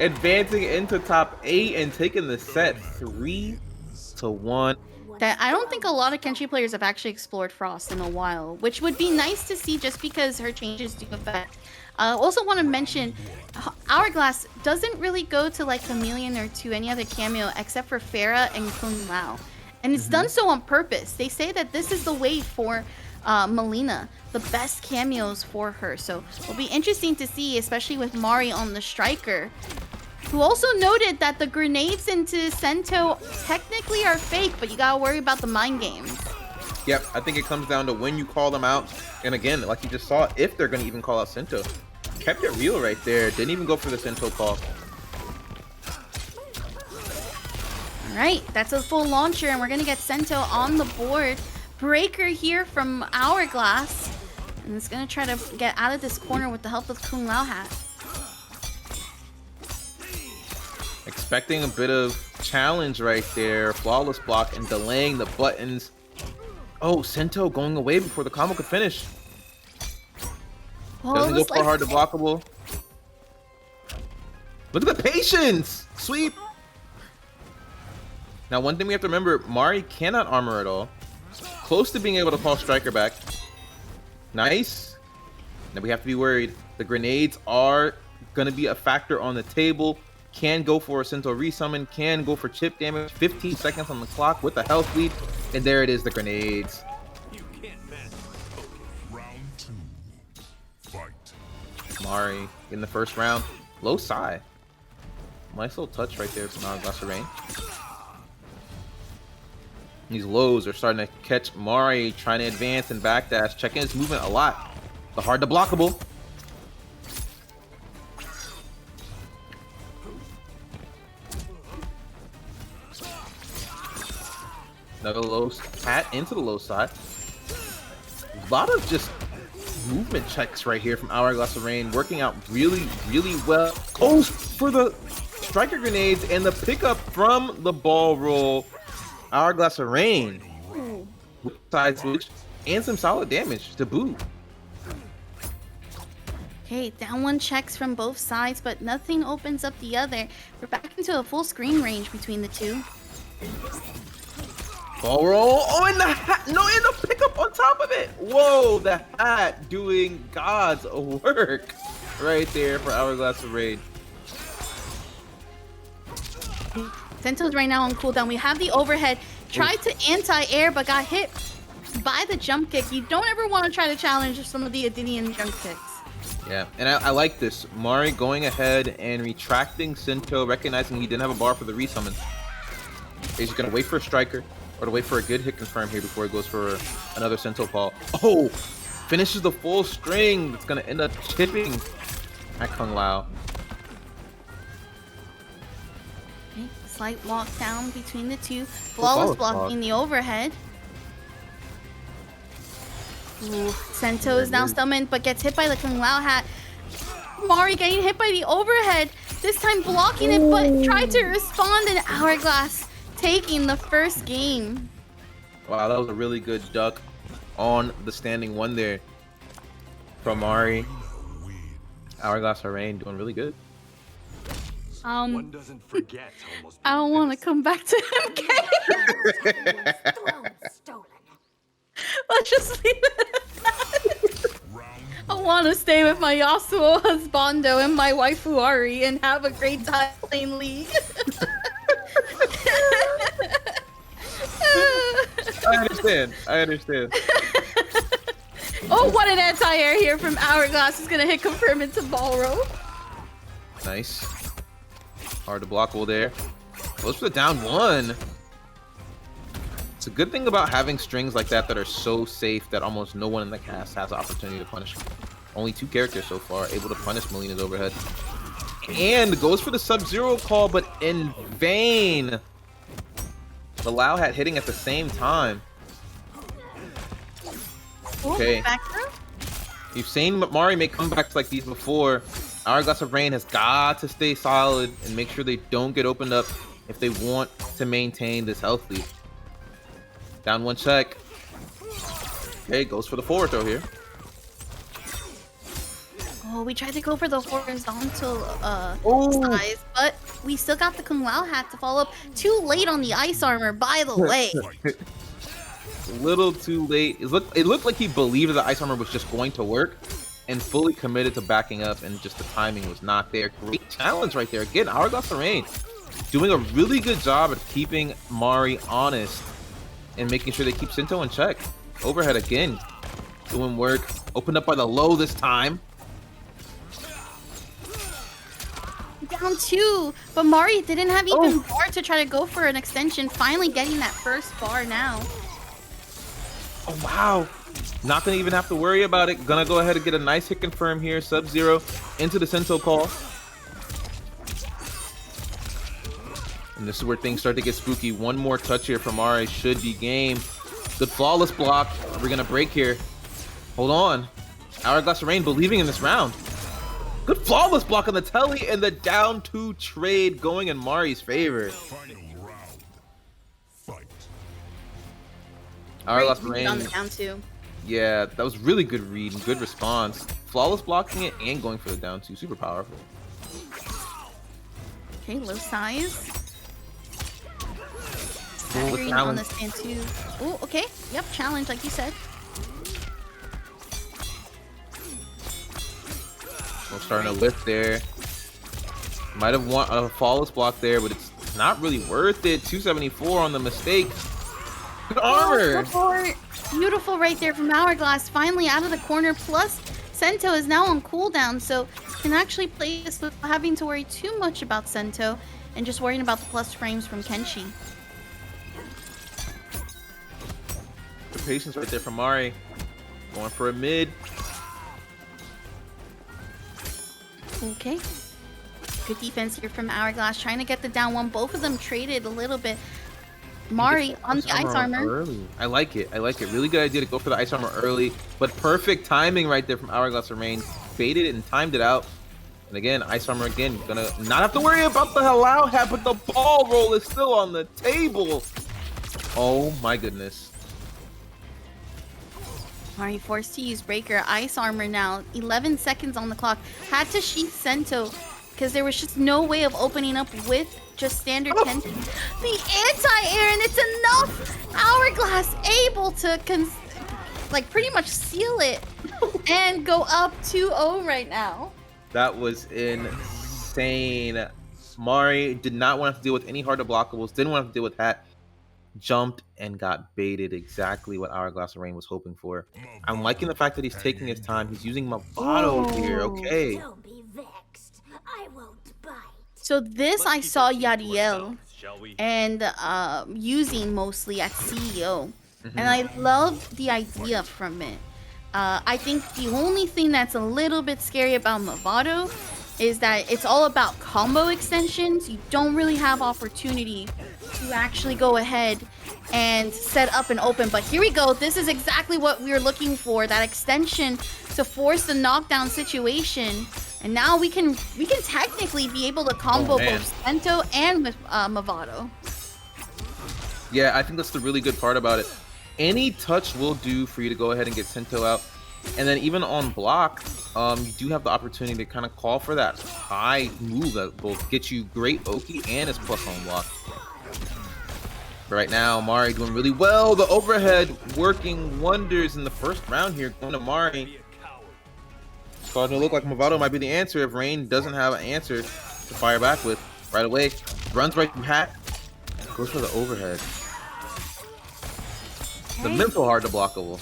S1: advancing into top 8 and taking the set 3-1.
S2: That I don't think a lot of Kenshi players have actually explored Frost in a while, which would be nice to see just because her changes do affect. I also want to mention, Hourglass doesn't really go to like Khameleon or to any other cameo except for Ferra and Kung Lao. And it's done so on purpose. They say that this is the way for Mileena, the best cameos for her. So it'll be interesting to see, especially with Mari on the Stryker, who also noted that the grenades into Sento technically are fake, but you gotta worry about the mind games.
S1: Yep, I think it comes down to when you call them out. And again, like you just saw, if they're going to even call out Sento. Kept it real right there. Didn't even go for the Sento call.
S2: All right, that's a full launcher, and we're going to get Sento on the board. Breaker here from Hourglass. And it's going to try to get out of this corner with the help of Kung Lao Hat.
S1: Expecting a bit of challenge right there. Flawless block and delaying the buttons. Oh, Sento going away before the combo could finish.
S2: Well,
S1: Doesn't go for hard to blockable. Look at the patience! Sweep! Now, one thing we have to remember, Mari cannot armor at all. Close to being able to call Stryker back. Nice. Now we have to be worried. The grenades are going to be a factor on the table. Can go for a Sento resummon. Can go for chip damage. 15 seconds on the clock with the health lead. And there it is, the grenades.
S3: You can't mess. Round 2. Fight.
S1: Mari in the first round. Low side. Nice little touch right there from Hourglass of Rain. These lows are starting to catch Mari trying to advance and backdash. Checking his movement a lot. The hard to blockable. Another low hat into the low side. A lot of just movement checks right here from Hourglass of Rain, working out really, really well. Goes for the Stryker grenades and the pickup from the ball roll. Hourglass of Rain. Side switch and some solid damage to boot.
S2: Okay, down one checks from both sides, but nothing opens up the other. We're back into a full screen range between the two.
S1: Ball roll. Oh, and the hat. No, and the pickup on top of it. Whoa, the hat doing God's work right there for Hourglass of Rain.
S2: Sento's right now on cooldown. We have the overhead. Tried to anti-air, but got hit by the jump kick. You don't ever want to try to challenge some of the Adinian jump kicks.
S1: Yeah, and I like this. Mari going ahead and retracting Sento, recognizing he didn't have a bar for the resummon. He's just going to wait for a Stryker. Or to wait for a good hit confirm here before he goes for another Sento call. Oh! Finishes the full string. It's going to end up chipping at Kung Lao.
S2: Okay, slight walk down between the two. Flawless blocking the overhead. Ooh, Sento is now summoned, but gets hit by the Kung Lao hat. Mari getting hit by the overhead. This time blocking it, but tried to respond in Hourglass. Taking the first game.
S1: Wow, that was a really good duck on the standing one there from Mari. Hourglass of Rain doing really good.
S5: One doesn't forget almost.
S2: I don't want to come back to MK. Let's just leave it at that. I want to stay with my Yasuo husbando and my waifu Ari and have a great time playing League.
S1: I understand.
S2: Oh, what an anti-air here from Hourglass. Is going to hit confirm into ball roll.
S1: Nice. Hard to blockable there. Goes for the down one. It's a good thing about having strings like that are so safe that almost no one in the cast has the opportunity to punish. Only 2 characters so far able to punish Mileena's overhead. And goes for the Sub-Zero call, but in vain. The Lao hat hitting at the same time. Okay. You've seen Mari make comebacks like these before. Hourglass of Rain has got to stay solid and make sure they don't get opened up if they want to maintain this health lead. Down one check. Okay, goes for the forward throw here.
S2: Oh, we tried to go for the horizontal size, but we still got the Kung Lao hat to follow up. Too late on the ice armor, by the way.
S1: A little too late. It looked like he believed the ice armor was just going to work and fully committed to backing up, and just the timing was not there. Great challenge right there. Again, Hourglass of Rain doing a really good job at keeping Mari honest and making sure they keep Sento in check. Overhead again. doing work. Opened up by the low this time.
S2: Down 2, but Mari didn't have even bar to try to go for an extension. Finally getting that first bar now.
S1: Oh, wow. Not gonna even have to worry about it. Gonna go ahead and get a nice hit confirm here. Sub-Zero into the Sento call. And this is where things start to get spooky. One more touch here from Mari should be game. Good flawless block. We're gonna break here. Hold on. Hourglass of Rain believing in this round. Good flawless block on the telly, and the down 2 trade going in Mari's favor.
S3: Final round. Fight.
S1: Hourglass of
S2: Great read on
S1: Rain.
S2: the down 2.
S1: Yeah, that was really good read and good response. Flawless blocking it and going for the down 2. Super powerful.
S2: Okay, low size.
S1: With
S2: Staggering on the stand 2. Oh, okay. Yep, challenge like you said.
S1: We're starting to lift there. Might have won a flawless block there, but it's not really worth it. 274 on the mistake. Good armor.
S2: Oh, beautiful right there from Hourglass. Finally out of the corner. Plus, Sento is now on cooldown, so can actually play this without having to worry too much about Sento and just worrying about the plus frames from Kenshi.
S1: The patience right there from Mari. Going for a mid.
S2: Okay. Good defense here from Hourglass, trying to get the down 1. Both of them traded a little bit. Mari on the ice armor.
S1: Early. I like it. I like it. Really good idea to go for the ice armor early, but perfect timing right there from Hourglass of Rain. Faded it and timed it out. And again, ice armor again. Gonna not have to worry about the halal hat, but the ball roll is still on the table. Oh my goodness.
S2: Mari forced to use Breaker. Ice armor now. 11 seconds on the clock. Had to sheath Sento because there was just no way of opening up with just standard Kenshi. The anti-air, and it's enough. Hourglass able to like pretty much seal it and go up 2-0 right now.
S1: That was insane. Mari did not want to deal with any harder blockables. Didn't want to deal with hat. Jumped and got baited, exactly what Hourglass of Rain was hoping for. I'm liking the fact that he's taking his time. He's using Mavado here, okay.
S6: Don't be vexed. I won't bite.
S2: So this I saw Yadiel
S5: Shall we?
S2: and using mostly at CEO, and I love the idea from it. I think the only thing that's a little bit scary about Mavado is that it's all about combo extensions. You don't really have opportunity to actually go ahead and set up and open. But here we go. This is exactly what we were looking for, that extension to force the knockdown situation. And now we can technically be able to combo both Sento and Mavado.
S1: Yeah, I think that's the really good part about it. Any touch will do for you to go ahead and get Sento out. And then even on block, you do have the opportunity to kind of call for that high move that will get you great Oki and his plus on block. But right now, Mari doing really well. The overhead working wonders in the first round here. Going to Mari. Starting to look like Mavado might be the answer if Rain doesn't have an answer to fire back with right away. Runs right through hat. Goes for the overhead. The mental hard to blockable.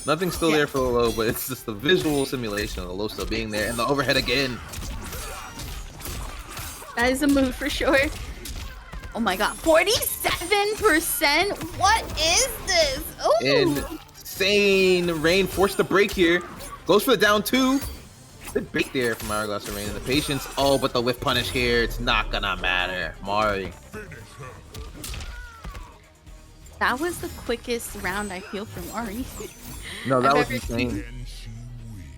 S1: Nothing's still there for the low, but it's just the visual simulation of the low still being there. And the overhead again.
S2: That is a move for sure. Oh my god, 47%? What is this? Ooh.
S1: Insane. Rain forced the break here. Goes for the down 2. Good break there from Hourglass of Rain. And the patience. Oh, but the whiff punish here. It's not gonna matter. Mari.
S2: That was the quickest round I feel from Mari.
S1: No, that was insane.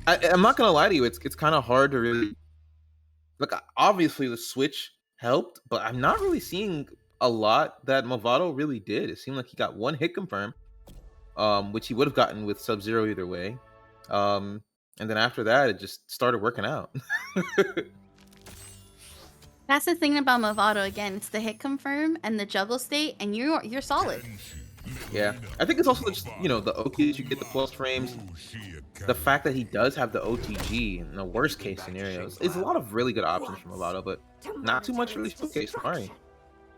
S1: I'm not gonna lie to you. It's kind of hard to really look. Obviously, the switch helped, but I'm not really seeing a lot that Mavado really did. It seemed like he got one hit confirm, which he would have gotten with Sub-Zero either way. And then after that, it just started working out.
S2: That's the thing about Mavado again. It's the hit confirm and the juggle state, and you're solid.
S1: Yeah, I think it's also just, you know, the Oki that you get the plus frames. The fact that he does have the OTG in the worst case scenarios is a lot of really good options from Mavado, but not too much really showcase from Mari.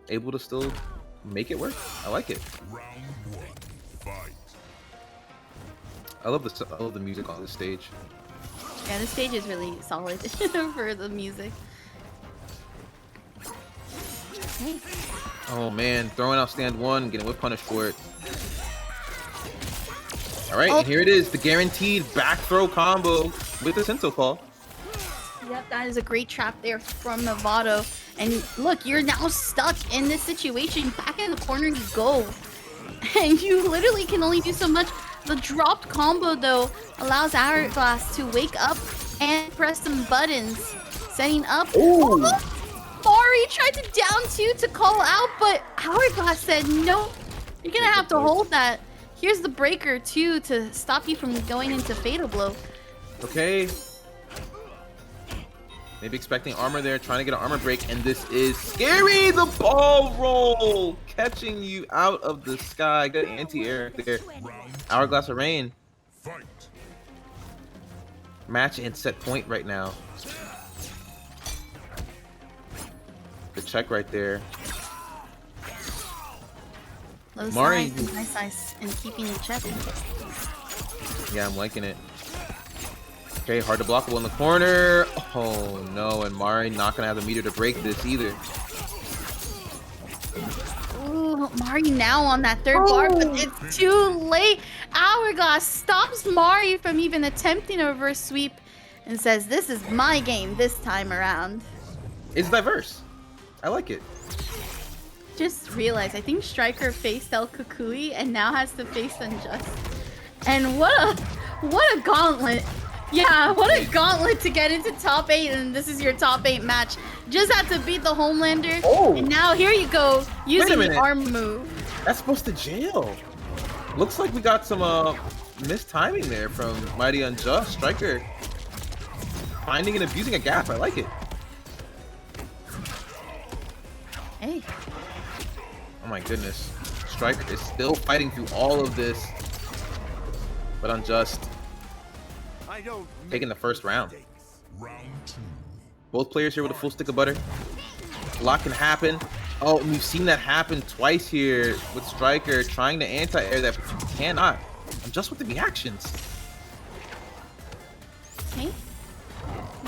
S1: Able to still make it work. I like it.
S3: Round 1, fight.
S1: I love the music on this stage.
S2: Yeah, the stage is really solid for the music. Okay.
S1: Oh man, throwing out stand one, getting whip punished for it. All right, and here it is, the guaranteed back throw combo with the Sindel call.
S2: Yep, that is a great trap there from Mavado. And look, you're now stuck in this situation. Back in the corner you go. And you literally can only do so much. The dropped combo, though, allows Hourglass to wake up and press some buttons. Setting up. Oh, Mari tried to down two to call out, but Hourglass said, no, you're going to have to hold that. Here's the breaker, too, to stop you from going into Fatal Blow.
S1: Okay. Maybe expecting armor there, trying to get an armor break, and this is scary! The ball roll! Catching you out of the sky. Good anti-air there. Hourglass of Rain.
S3: Fight.
S1: Match and set point right now. Good check right there.
S2: Low
S1: Mari.
S2: size and high size and keeping in check.
S1: Yeah, I'm liking it. Okay, hard to blockable in the corner. Oh no, and Mari not gonna have the meter to break this either.
S2: Ooh, Mari now on that third bar, but it's too late. Hourglass stops Mari from even attempting a reverse sweep and says, this is my game this time around.
S1: It's diverse. I like it.
S2: Just realized, I think Stryker faced El Kukui and now has to face Unjust. And what a gauntlet. Yeah, what a gauntlet to get into top 8, and this is your top 8 match. Just had to beat the Homelander, and now here you go, using the arm move.
S1: That's supposed to jail. Looks like we got some missed timing there from MightyUnjust. Stryker finding and abusing a gap. I like it.
S2: Hey.
S1: Oh my goodness. Stryker is still fighting through all of this. But Unjust taking the first round.
S3: Round 2.
S1: Both players here with a full stick of butter. A lot can happen. Oh, and we've seen that happen twice here with Stryker trying to anti-air that, but you cannot. Unjust with the reactions.
S2: Okay.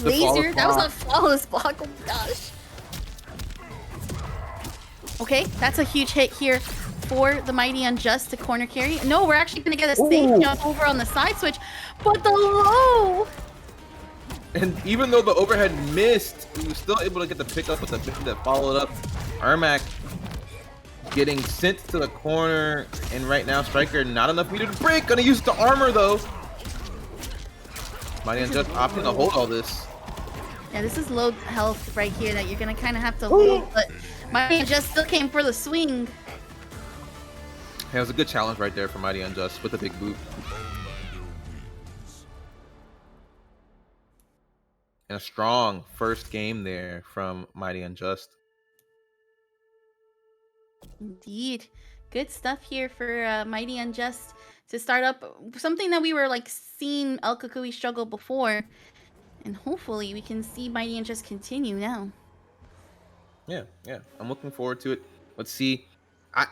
S2: Laser, that was a flawless block. Oh my gosh. Okay, that's a huge hit here for the MightyUnjust to corner carry. No, we're actually gonna get a safe jump over on the side switch, but the low.
S1: And even though the overhead missed, he was still able to get the pickup with the bit that followed up. Ermac getting sent to the corner, and right now Stryker not enough meter to break. Gonna use the armor though. MightyUnjust opting to hold all this.
S2: Yeah, this is low health right here that you're gonna kind of have to hold, but MightyUnjust still came for the swing.
S1: Yeah, it was a good challenge right there for MightyUnjust with a big boot. And a strong first game there from MightyUnjust.
S2: Indeed. Good stuff here for MightyUnjust to start up something that we were like seeing El Kukui struggle before. And hopefully we can see MightyUnjust continue now.
S1: Yeah, I'm looking forward to it. Let's see.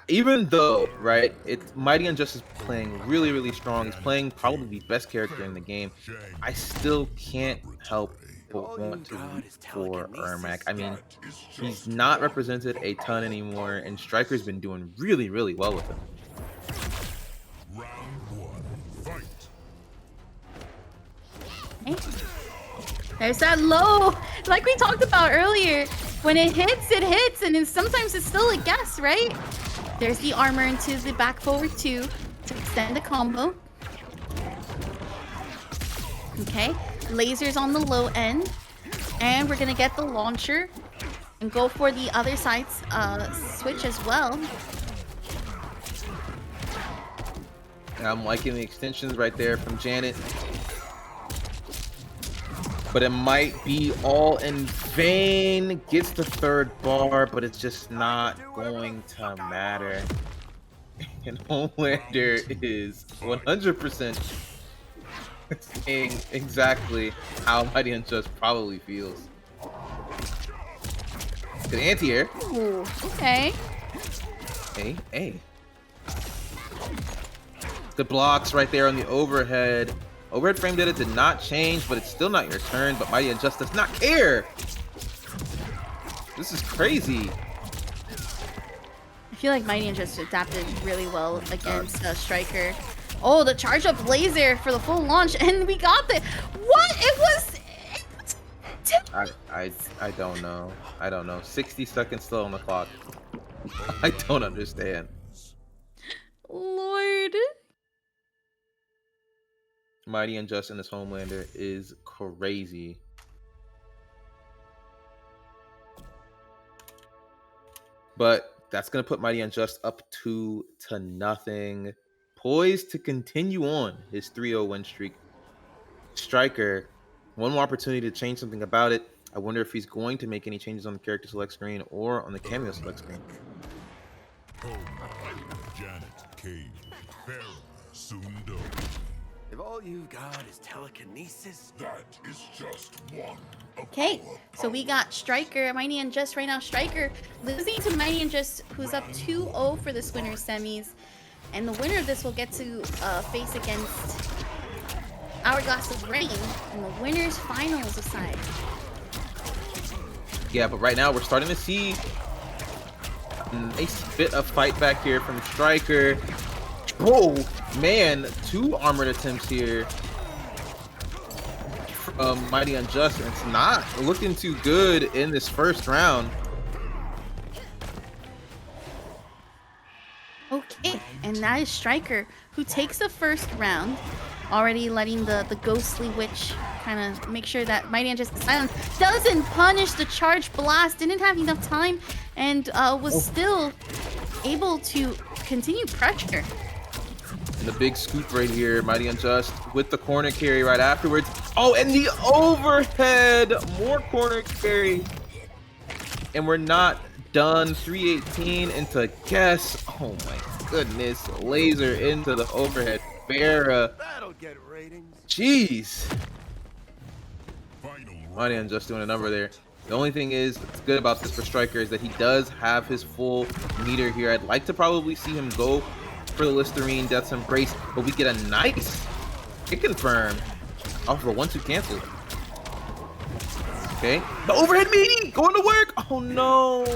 S1: Even though, right, MightyUnjust is playing really, really strong. He's playing probably the best character in the game. I still can't help but want to root for Ermac. I mean, he's not represented a ton anymore, and Stryker's been doing really, really well with him.
S3: Round 1. Fight.
S2: Okay. There's that low, like we talked about earlier. When it hits, and then sometimes it's still a guess, right? There's the armor into the back forward 2 to extend the combo. Okay, lasers on the low end, and we're gonna get the launcher and go for the other side's switch as well.
S1: I'm liking the extensions right there from Janet. But it might be all in vain. Gets the third bar, but it's just not going to matter. And Homelander is 100% saying exactly how MightyUnjust probably feels. Good anti-air.
S2: Ooh, okay.
S1: Hey. The blocks right there on the overhead. Overhead frame did not change, but it's still not your turn. But MightyUnjust does not care. This is crazy.
S2: I feel like MightyUnjust adapted really well against Stryker. Oh, the charge up laser for the full launch, and we got the what? It was.
S1: I don't know. I don't know. 60 seconds still on the clock. I don't understand.
S2: Lord.
S1: MightyUnjust in this Homelander is crazy. But that's gonna put MightyUnjust up 2-0. Poised to continue on his 3-0 win streak. Stryker, one more opportunity to change something about it. I wonder if he's going to make any changes on the character select screen or on the cameo select screen.
S3: Janet, Cave, Ferra, Sindel.
S5: If all you've got is telekinesis,
S3: That is just one of
S2: Okay,
S3: our
S2: so we got Stryker, MightyUnjust right now. Stryker losing to MightyUnjust, who's up 2-0 for this winner's semis. And the winner of this will get to face against Hourglass of Rain in the winner's finals aside.
S1: Yeah, but right now we're starting to see a nice bit of fight back here from Stryker. Oh man, 2 armored attempts here from MightyUnjust, and it's not looking too good in this first round.
S2: Okay, and that is Stryker, who takes the first round, already letting the ghostly witch kind of make sure that MightyUnjust is silent. Doesn't punish the charge blast, didn't have enough time, and was still able to continue pressure.
S1: And the big scoop right here, MightyUnjust with the corner carry right afterwards. Oh, and the overhead, more corner carry. And we're not done. 318 into guess. Oh my goodness. Laser into the overhead. Ferra.
S5: that'll get ratings.
S1: Jeez.
S3: final
S1: MightyUnjust doing a number there. The only thing is, that's good about this for Stryker is that he does have his full meter here. I'd like to probably see him go for the Listerine Death's Embrace, but we get a nice hit confirm off of a 1-2 cancel. Okay, the overhead meaty going to work. Oh no,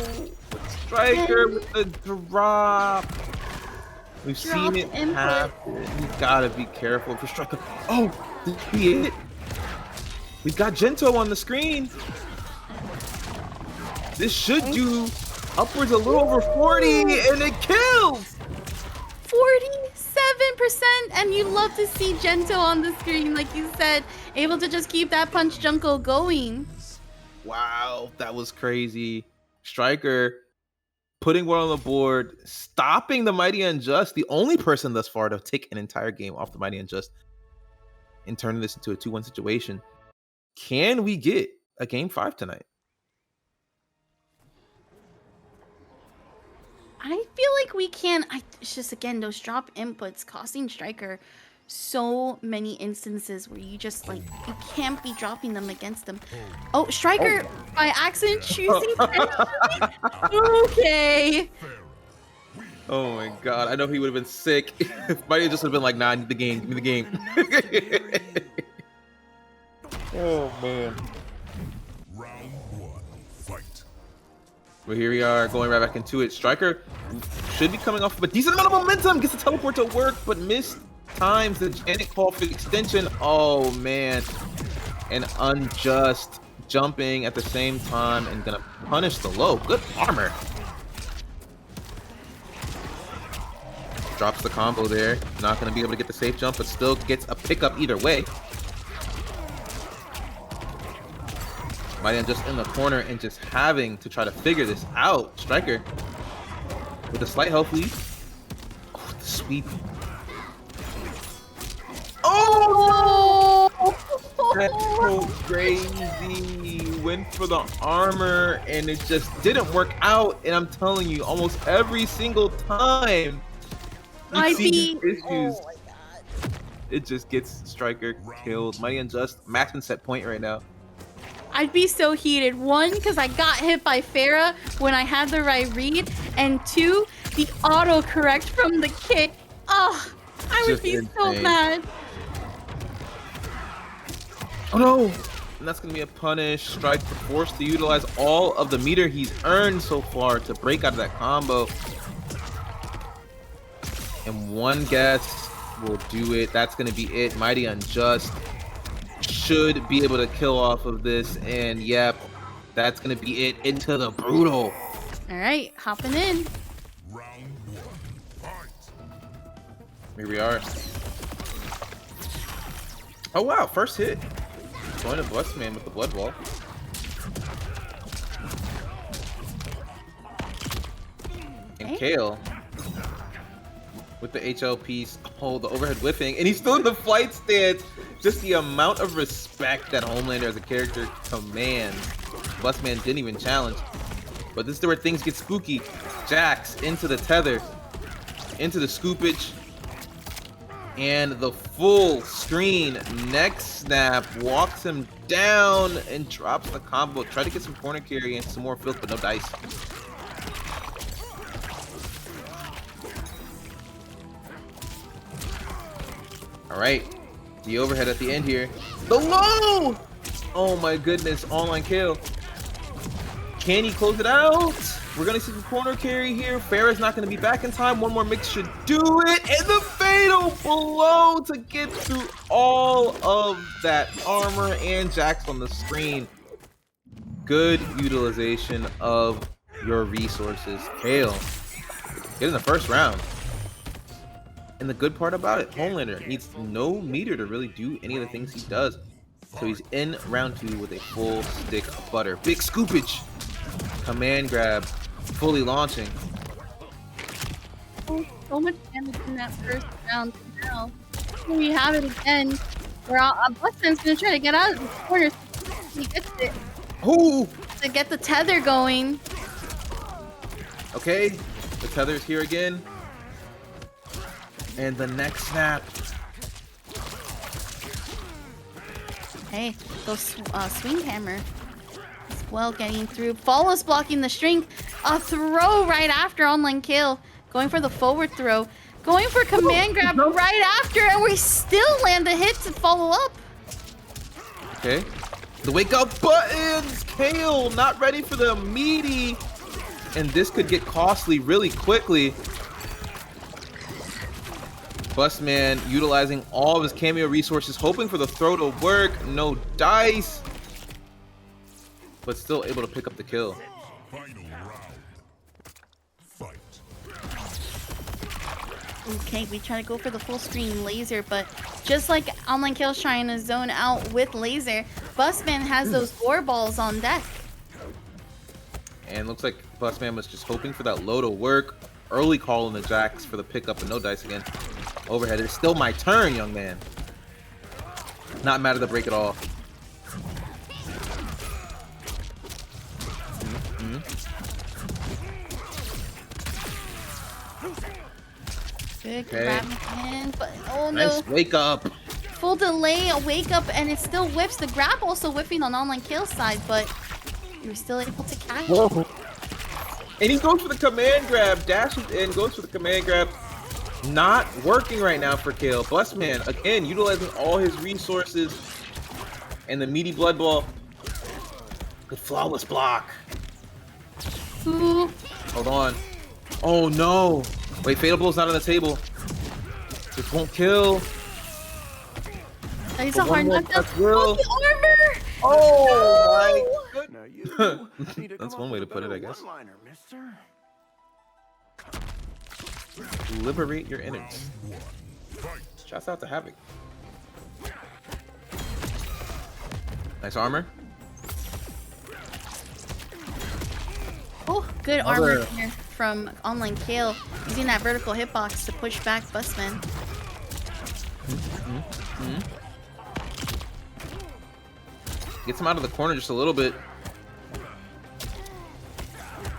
S1: Stryker with the drop. We've seen it happen. You gotta be careful for Stryker. Oh, this be it. We've got Gento on the screen. This should do upwards a little over 40, and it kills.
S2: 47%, and you love to see Gento on the screen, like you said, able to just keep that punch Junko going.
S1: Wow, that was crazy. Stryker putting one on the board, stopping the MightyUnjust, the only person thus far to take an entire game off the MightyUnjust and turning this into a 2-1 situation. Can we get a game 5 tonight?
S2: I feel like we can. It's just, again, those drop inputs costing Stryker so many instances where you just, like, you can't be dropping them against them. Oh, Stryker by accident choosing Okay.
S1: Oh my god, I know he would have been sick if MightyUnjust would have been like, nah, I need the game, give me the game. Oh man.
S3: round 1 fight.
S1: But here we are, going right back into it. Stryker should be coming off of a decent amount of momentum, gets the teleport to work, but missed times the Janet call for the extension. Oh man. And Unjust jumping at the same time and gonna punish the low. Good armor. Drops the combo there. Not gonna be able to get the safe jump, but still gets a pickup either way. MightyUnjust in the corner and just having to try to figure this out. Stryker with a slight health lead. Oh, the sweep. Oh! That's so crazy. Went for the armor and it just didn't work out. And I'm telling you, almost every single time you see these issues,
S2: Oh my god.
S1: it just gets Stryker killed. MightyUnjust maxing set point right now.
S2: I'd be so heated. 1, because I got hit by Ferra when I had the right read, and 2, the autocorrect from the kick. Oh, I would
S1: Just
S2: be so
S1: insane.
S2: mad.
S1: Oh no! And that's gonna be a punish. Stryker forced to utilize all of the meter he's earned so far to break out of that combo. And one guess will do it. That's gonna be it. MightyUnjust should be able to kill off of this. And yep, that's gonna be it. Into the brutal.
S2: All right, hopping in.
S3: Round one, fight.
S1: Here we are. Oh wow, first hit. Going to BustMan with the blood wall. And
S2: Okay.
S1: Kale with the HL piece. Oh, the overhead whiffing. And he's still in the flight stance. Just the amount of respect that Homelander as a character commands. BustMan didn't even challenge. But this is where things get spooky. Jax into the tether. Into the scoopage. And the full screen next snap walks him down and drops the combo. Try to get some corner carry and some more filth, but no dice. All right, the overhead at the end here. The low! Oh my goodness, online kill. Can he close it out? We're gonna see some corner carry here. Ferra's not gonna be back in time. One more mix should do it. And the fatal blow to get through all of that armor and Jax on the screen. Good utilization of your resources. Kale, get in the first round. And the good part about it, Homelander needs no meter to really do any of the things he does. So he's in round 2 with a full stick of butter. Big scoopage. Command grab. Fully launching.
S2: Oh, so much damage in that first round. Now we have it again. Where BustMan's gonna try to get out of the corner. He gets it
S1: Ooh!
S2: to get the tether going.
S1: Okay, the tether's here again. And the next snap.
S2: Hey, go swing hammer. As well, getting through. Follows blocking the string. A throw right after online kill. Going for the forward throw. Going for command grab right after, and we still land the hit to follow up.
S1: Okay. The wake up buttons! Kale not ready for the meaty. And this could get costly really quickly. BustMan utilizing all of his cameo resources, hoping for the throw to work. No dice. But still able to pick up the kill.
S3: Final round, fight.
S2: Okay, we try to go for the full screen laser, but just like online kill's trying to zone out with laser, BustMan has those war balls on deck.
S1: And looks like BustMan was just hoping for that low to work. Early call in the Jax for the pickup and no dice again. Overhead. It's still my turn, young man. Not mad at the break at all.
S2: Good
S1: Okay.
S2: grab in, but oh no.
S1: Nice wake up.
S2: Full delay, a wake up, and it still whips. The grab also whipping on online kill side, but you were still able to catch.
S1: Whoa. And he goes for the command grab, dashes in, goes for the command grab. Not working right now for Kale. BustMan, again, utilizing all his resources. And the meaty blood ball. Good flawless block.
S2: Ooh.
S1: Hold on. Oh no. Wait, fatal blow's not on the table. This won't kill.
S2: That is
S1: But
S2: a
S1: one
S2: hard
S1: more
S2: knockdown.
S1: touch will.
S2: Oh, the armor!
S1: Oh my
S5: Now you need to
S1: That's
S5: come
S1: one
S5: up
S1: way
S5: with
S1: to put
S5: a
S1: it, I
S5: better
S1: guess.
S5: one-liner, mister.
S1: Liberate your innards.
S3: Round one, fight.
S1: Shouts out to Havik. Nice armor.
S2: Oh, good
S1: Another-
S2: armor here from online Kale, using that vertical hitbox to push back BustMan.
S1: Gets him out of the corner just a little bit.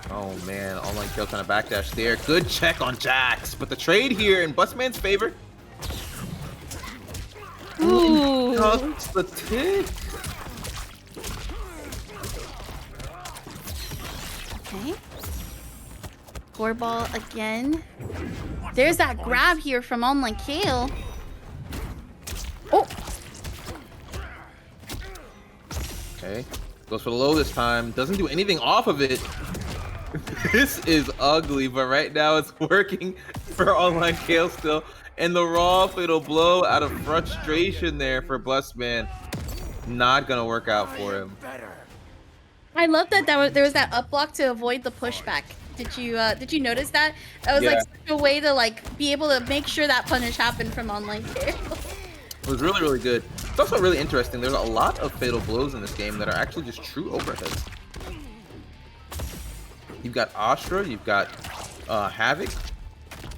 S1: Oh man, online kill kind of backdash there. Good check on Jax, but the trade here in BustMan's favor.
S2: Ooh.
S1: Just the tick.
S2: Okay. Gore ball again. There's that grab here from Online Kale. Oh.
S1: Okay. Goes for the low this time. Doesn't do anything off of it. This is ugly, but right now it's working for Online Kale still. And the raw fatal blow out of frustration there for BustMan. Not gonna work out for him.
S2: I love that there was that up block to avoid the pushback. Did you notice that? That was like such a way to like be able to make sure that punish happened from Online Kale.
S1: It was really, really good. It's also really interesting. There's a lot of fatal blows in this game that are actually just true overheads. You've got Astra, you've got Havik,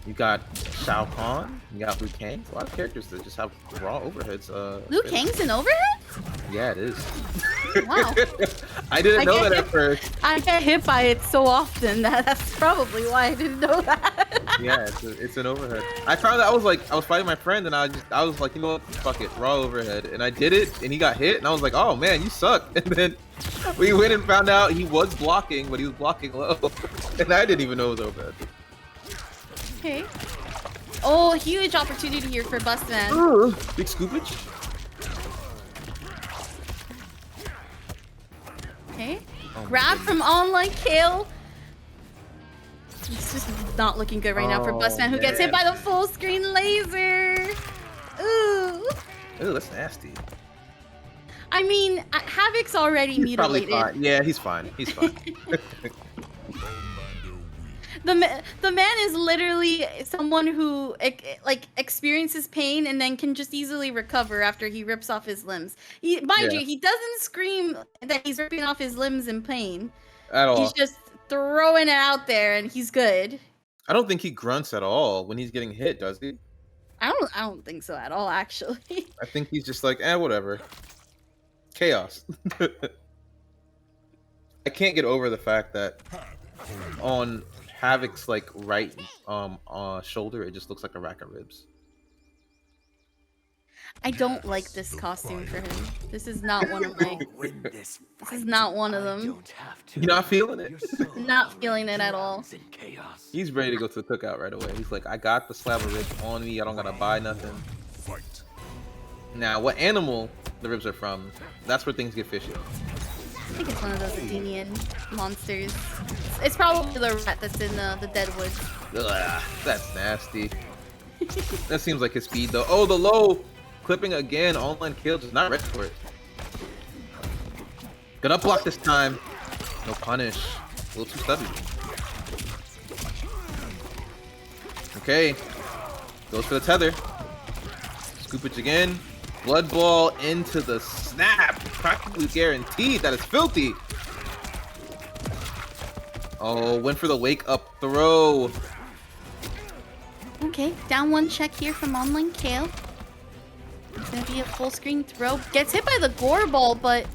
S1: you've got Shao Kahn, you got Liu Kang. A lot of characters that just have raw overheads.
S2: Liu Kang's an overhead?
S1: Yeah, it is.
S2: Wow.
S1: I didn't know that at first.
S2: I get hit by it so often that's probably why I didn't know that.
S1: Yeah, it's an overhead. I found out I was fighting my friend and I was like, you know what, fuck it, raw overhead, and I did it and he got hit and I was like, oh man, you suck. And then we went and found out he was blocking, but he was blocking low, and I didn't even know it was overhead.
S2: Okay. Oh, huge opportunity here for BustMan.
S1: Big scoopage.
S2: Okay. Grab from Online Kale. It's just not looking good right now for BustMan, who gets hit by the full screen laser. Ooh.
S1: Ooh, that's nasty.
S2: I mean, Havik's already mutilated.
S1: Probably fine. Yeah, he's fine. He's fine.
S2: The man is literally someone who like experiences pain and then can just easily recover after he rips off his limbs. Mind you, he doesn't scream that he's ripping off his limbs in pain.
S1: At all.
S2: He's just throwing it out there and he's good.
S1: I don't think he grunts at all when he's getting hit, does he?
S2: I don't think so at all, actually.
S1: I think he's just like, whatever. Chaos. I can't get over the fact that on Havik's like right shoulder, it just looks like a rack of ribs.
S2: I don't like this costume for him. This is not one of my. This is not one of them.
S1: You're not feeling it?
S2: Not feeling it at all.
S1: He's ready to go to the cookout right away. He's like, I got the slab of ribs on me. I don't gotta buy nothing. Now, what animal the ribs are from? That's where things get fishy.
S2: I think it's one of those Athenian monsters. It's probably the rat that's in the Deadwoods.
S1: Ugh, that's nasty. That seems like his speed though. Oh, the low clipping again. Online kill, just not ready for it. Gonna block this time. No punish. A little too stubby. Okay. Goes for the tether. Scoopage again. Blood ball into the snap. Practically guaranteed. That is filthy. Oh, went for the wake up throw.
S2: Okay, down one check here from Online Kale. It's gonna be a full screen throw. Gets hit by the gore ball, but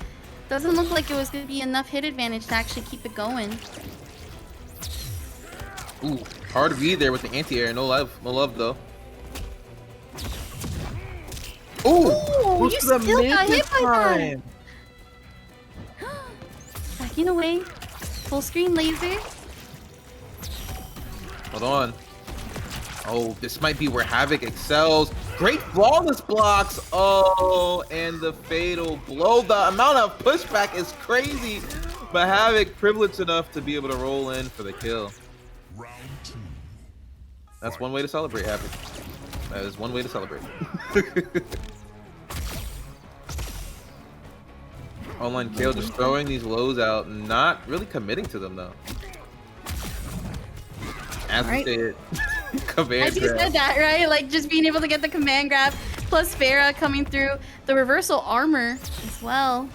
S2: doesn't look like it was gonna be enough hit advantage to actually keep it going.
S1: Ooh, hard read there with the anti-air. No love though.
S2: Ooh, you still got hit by that. Backing away. Full screen laser.
S1: Hold on. Oh, this might be where Havik excels. Great flawless blocks. Oh, and the fatal blow. The amount of pushback is crazy. But Havik privileged enough to be able to roll in for the kill. That's one way to celebrate, Havik. That is one way to celebrate. Online Kale just throwing these lows out, not really committing to them though. As we said, command
S2: As you said that, right? Like just being able to get the command grab, plus Ferra coming through the reversal armor as well.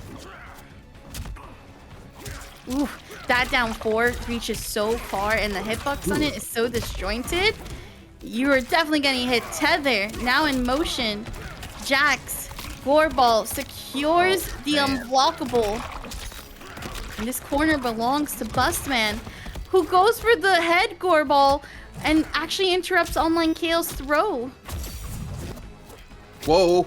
S2: Ooh, that down 4 reaches so far, and the hitbox on it is so disjointed. You are definitely getting hit. Tether now in motion. Jax, Goreball secures the unblockable. And this corner belongs to BustMan, who goes for the head Goreball and actually interrupts Online Kale's throw.
S1: Whoa.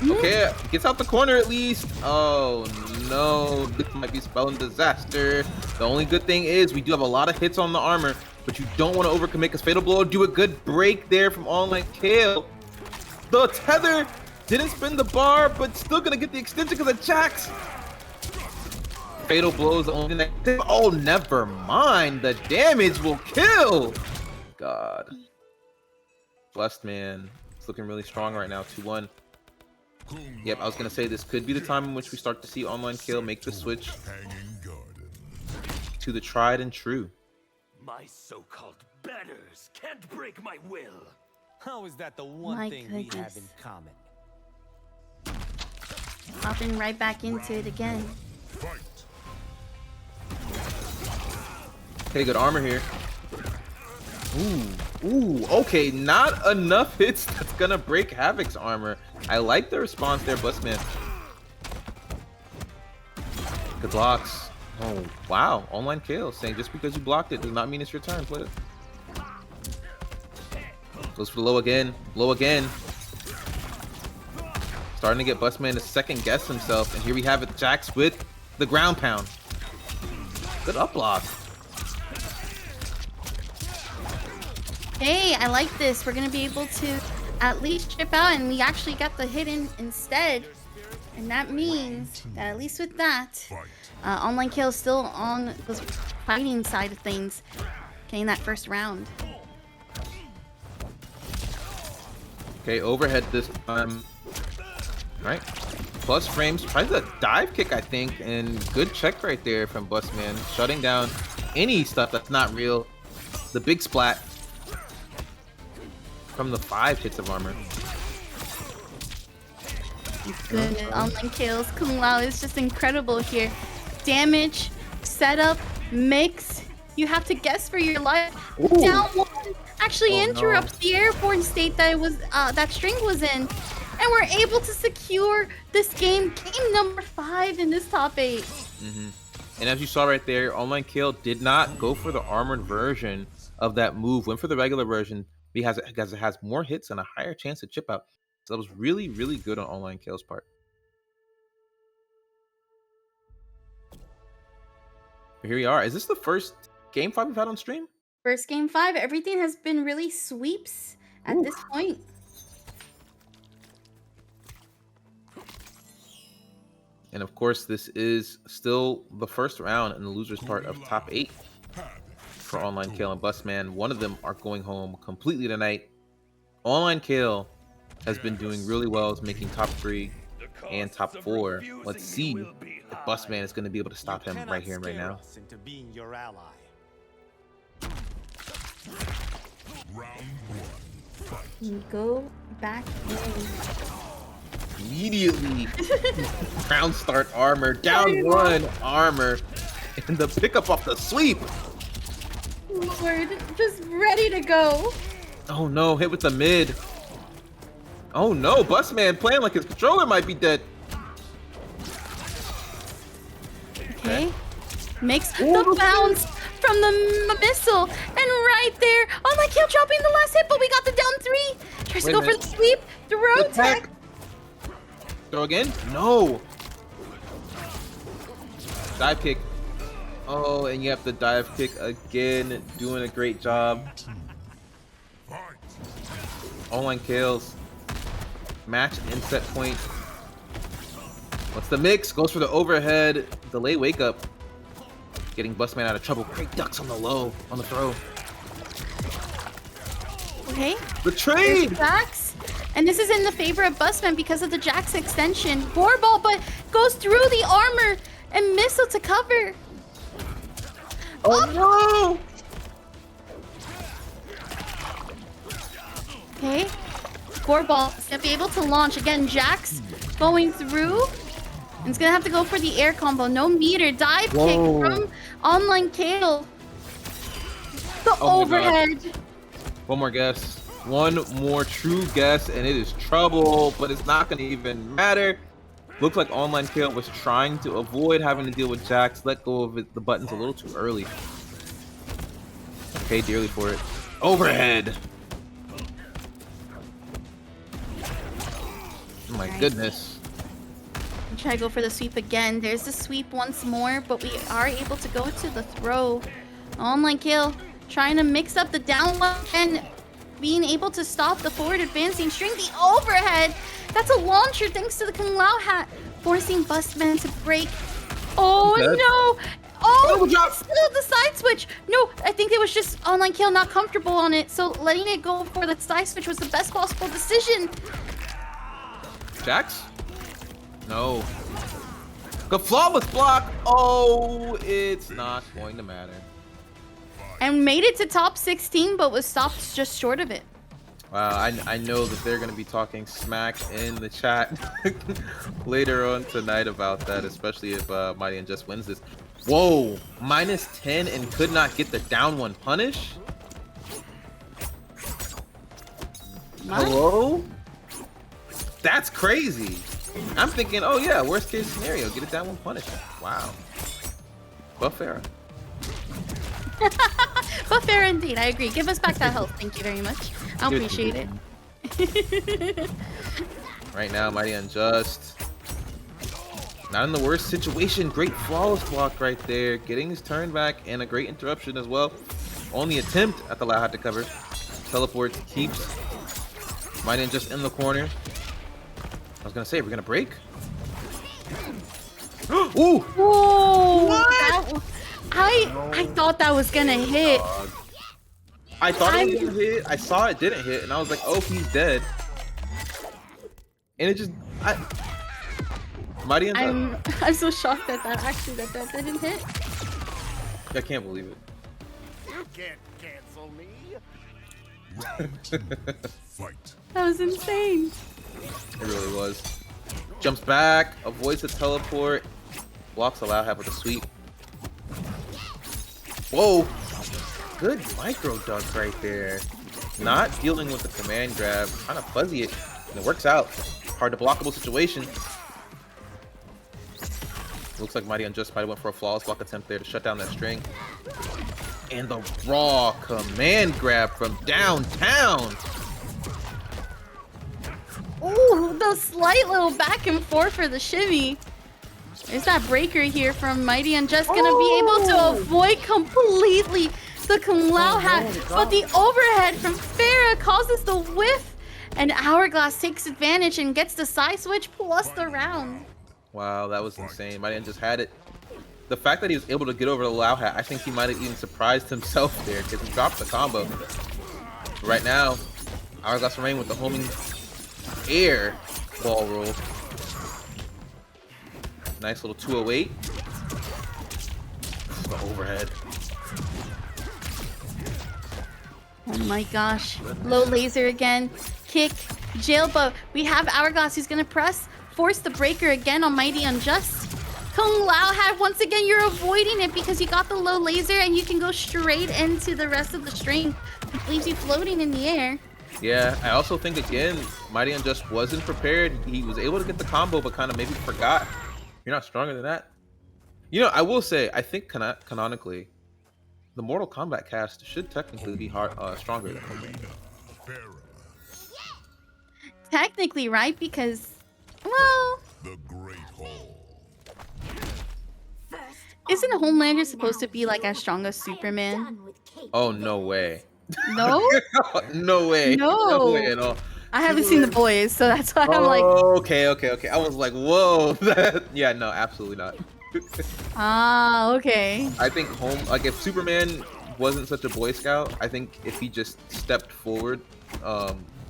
S1: Okay, gets out the corner at least. Oh no, this might be spelling disaster. The only good thing is we do have a lot of hits on the armor. but you don't want to overcommit because Fatal Blow do a good break there from Online Kale. The tether didn't spin the bar, but still gonna get the extension because of Jax. Fatal Blow is the only thing that... Oh, never mind. The damage will kill. God. BustMan. It's looking really strong right now, 2-1. Yep, I was gonna say this could be the time in which we start to see Online Kale make the switch to the tried and true.
S5: My so-called betters can't break my will.
S7: How is that the one
S2: My
S7: thing we have
S2: goodness.
S7: in common?
S2: Hopping right back into it again.
S3: Fight.
S1: Okay, good armor here. Ooh, okay, not enough hits that's gonna break Havik's armor. I like the response there, BustMan. Good blocks. Oh, wow. Online Kale saying just because you blocked it does not mean it's your turn. Play it. Goes for the low again. Low again. Starting to get BustMan to second guess himself. And here we have it, Jax with the ground pound. Good up block.
S2: Hey, I like this. We're gonna be able to at least chip out, and we actually got the hit in instead. And that means that at least with that, Online Kale is still on the fighting side of things, getting that first round.
S1: Okay, overhead this time. Alright. Plus frames. Tries a dive kick, I think, and good check right there from BustMan. Shutting down any stuff that's not real. The big splat from the 5 hits of armor.
S2: Good. Online Kale's Kung Lao is just incredible here. Damage, setup, mix. You have to guess for your life.
S1: Ooh.
S2: Down one actually
S1: Oh,
S2: interrupts the airborne state that it was that string was in, and we're able to secure this game number 5 in this top 8.
S1: And as you saw right there, Online Kale did not go for the armored version of that move. Went for the regular version because it has more hits and a higher chance to chip out. So that was really, really good on Online Kale's part. But here we are. Is this the first game 5 we've had on stream?
S2: First game 5, everything has been really sweeps at this point.
S1: And of course, this is still the first round in the loser's part of top 8 for Online Kale and BustMan. One of them are going home completely tonight. Online Kale has been doing really well, is making top 3 and top 4. Let's see if BustMan is going to be able to stop him right here and right now.
S7: Into being your ally.
S3: Round 1. Fight.
S2: You go back in.
S1: Immediately, round start armor, down 1 armor, and the pickup off the sweep.
S2: Lord, just ready to go.
S1: Oh no, hit with the mid. Oh no, BustMan playing like his controller might be dead.
S2: Okay. Makes the bounce from the missile. And right there, Online Kale dropping the last hit, but we got the down 3. Tries to
S1: Wait a
S2: go for
S1: minute.
S2: the sweep. Throw
S1: Good
S2: tech.
S1: tech. Throw again? No. Dive kick. Oh, and you have the dive kick again. Doing a great job.
S3: Fight.
S1: Online Kale's match and set point. What's the mix? Goes for the overhead. Delay wake up. Getting BustMan out of trouble. Great ducks on the low. On the throw.
S2: Okay.
S1: The trade!
S2: Jax. And this is in the favor of BustMan because of the Jax extension. Ball, but goes through the armor and missile to cover.
S1: Oh no!
S2: Okay. Ball is gonna be able to launch again. Jax going through. And it's gonna have to go for the air combo. No meter. Dive
S1: Whoa.
S2: kick from Online Kale. The
S1: Oh my God.
S2: overhead.
S1: One more guess. One more true guess, and it is trouble, but it's not going to even matter. Looks like Online Kale was trying to avoid having to deal with Jax. Let go of the buttons a little too early. Paid dearly for it. Overhead. Oh my goodness.
S2: Try to go for the sweep again. There's the sweep once more, but we are able to go to the throw. Online Kale trying to mix up the down one and being able to stop the forward advancing string. The overhead, that's a launcher thanks to the Kung Lao hat, forcing BustMan to break. Oh no! Oh, still the side switch. No, I think it was just online kill, not comfortable on it. So letting it go for the side switch was the best possible decision.
S1: Jax? No. The flawless block. Oh, it's not going to matter.
S2: And made it to top 16, but was stopped just short of it.
S1: Wow, I know that they're going to be talking smack in the chat later on tonight about that, especially if MightyUnjust wins this. Whoa, -10 and could not get the down one punish? Hello? That's crazy. I'm thinking, oh yeah, worst case scenario, get it down one punish. Wow. Buff Ferra.
S2: But fair indeed, I agree. Give us back that health. Thank you very much. I appreciate it.
S1: Right now, MightyUnjust. Not in the worst situation. Great flawless block right there. Getting his turn back and a great interruption as well. On the attempt at the low hat to cover. Teleport keeps MightyUnjust in the corner. I was gonna say, we're gonna break. Ooh!
S2: Whoa!
S1: What?
S2: I thought that was gonna hit.
S1: I thought it was gonna hit. I saw it didn't hit, and I was like, oh, he's dead. And it just, MightyUnjust.
S2: I'm so shocked that that didn't hit.
S1: I can't believe it.
S5: You can't cancel me.
S3: Fight.
S2: That was insane.
S1: It really was. Jumps back, avoids the teleport, blocks the loud hat with a sweep. Whoa! Good micro duck right there. Not dealing with the command grab, trying to fuzzy it, and it works out. Hard to blockable situation. Looks like MightyUnjust might have went for a flawless block attempt there to shut down that string. And the raw command grab from downtown.
S2: Ooh, the slight little back and forth for the shimmy. There's that breaker here from MightyUnjust, gonna be able to avoid completely the Kung Lao hat, but the overhead from Ferra causes the whiff, and Hourglass takes advantage and gets the side switch plus the round.
S1: Wow, that was insane. MightyUnjust had it. The fact that he was able to get over the Lao hat, I think he might have even surprised himself there because he dropped the combo. Right now, Hourglass remain with the homing air ball roll. Nice little 208. The overhead.
S2: Oh my gosh. Low laser again. Kick. Jail, but we have Hourglass who's gonna force the breaker again on MightyUnjust. Kung Lao hat, once again, you're avoiding it because you got the low laser and you can go straight into the rest of the string. It leaves you floating in the air.
S1: Yeah, I also think, again, MightyUnjust wasn't prepared. He was able to get the combo, but kind of maybe forgot. You're not stronger than that. You know, I will say, I think canonically, the Mortal Kombat cast should technically be stronger than Homelander.
S2: Technically, right? Because, well...
S3: The Great Hall.
S2: Isn't Homelander supposed to be like as strong as Superman?
S1: Oh, no way.
S2: No?
S1: No way. No way at all.
S2: I haven't seen The Boys, so that's why I'm like...
S1: Okay. I was like, whoa. Yeah, no, absolutely not.
S2: Ah, okay.
S1: I think if Superman wasn't such a Boy Scout, I think if he just stepped forward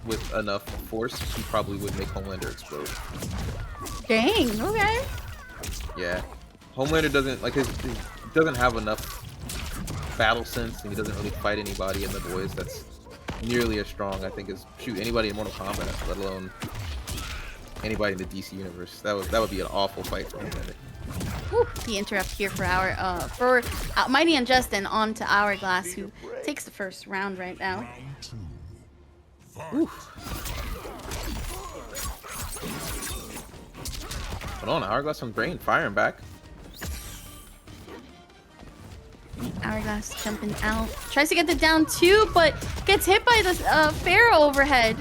S1: with enough force, he probably would make Homelander explode.
S2: Dang, okay.
S1: Yeah. Homelander doesn't, like, he doesn't have enough battle sense, and he doesn't really fight anybody in The Boys that's nearly as strong, I think, as anybody in Mortal Kombat, let alone anybody in the DC universe. That would be an awful fight for Homelander.
S2: Whew, the interrupt here for MightyUnjust and on to Hourglass, who takes the first round right now.
S1: Hold on, Hourglass on Brain firing back.
S2: Hourglass jumping out, tries to get the down two, but gets hit by the Ferra overhead.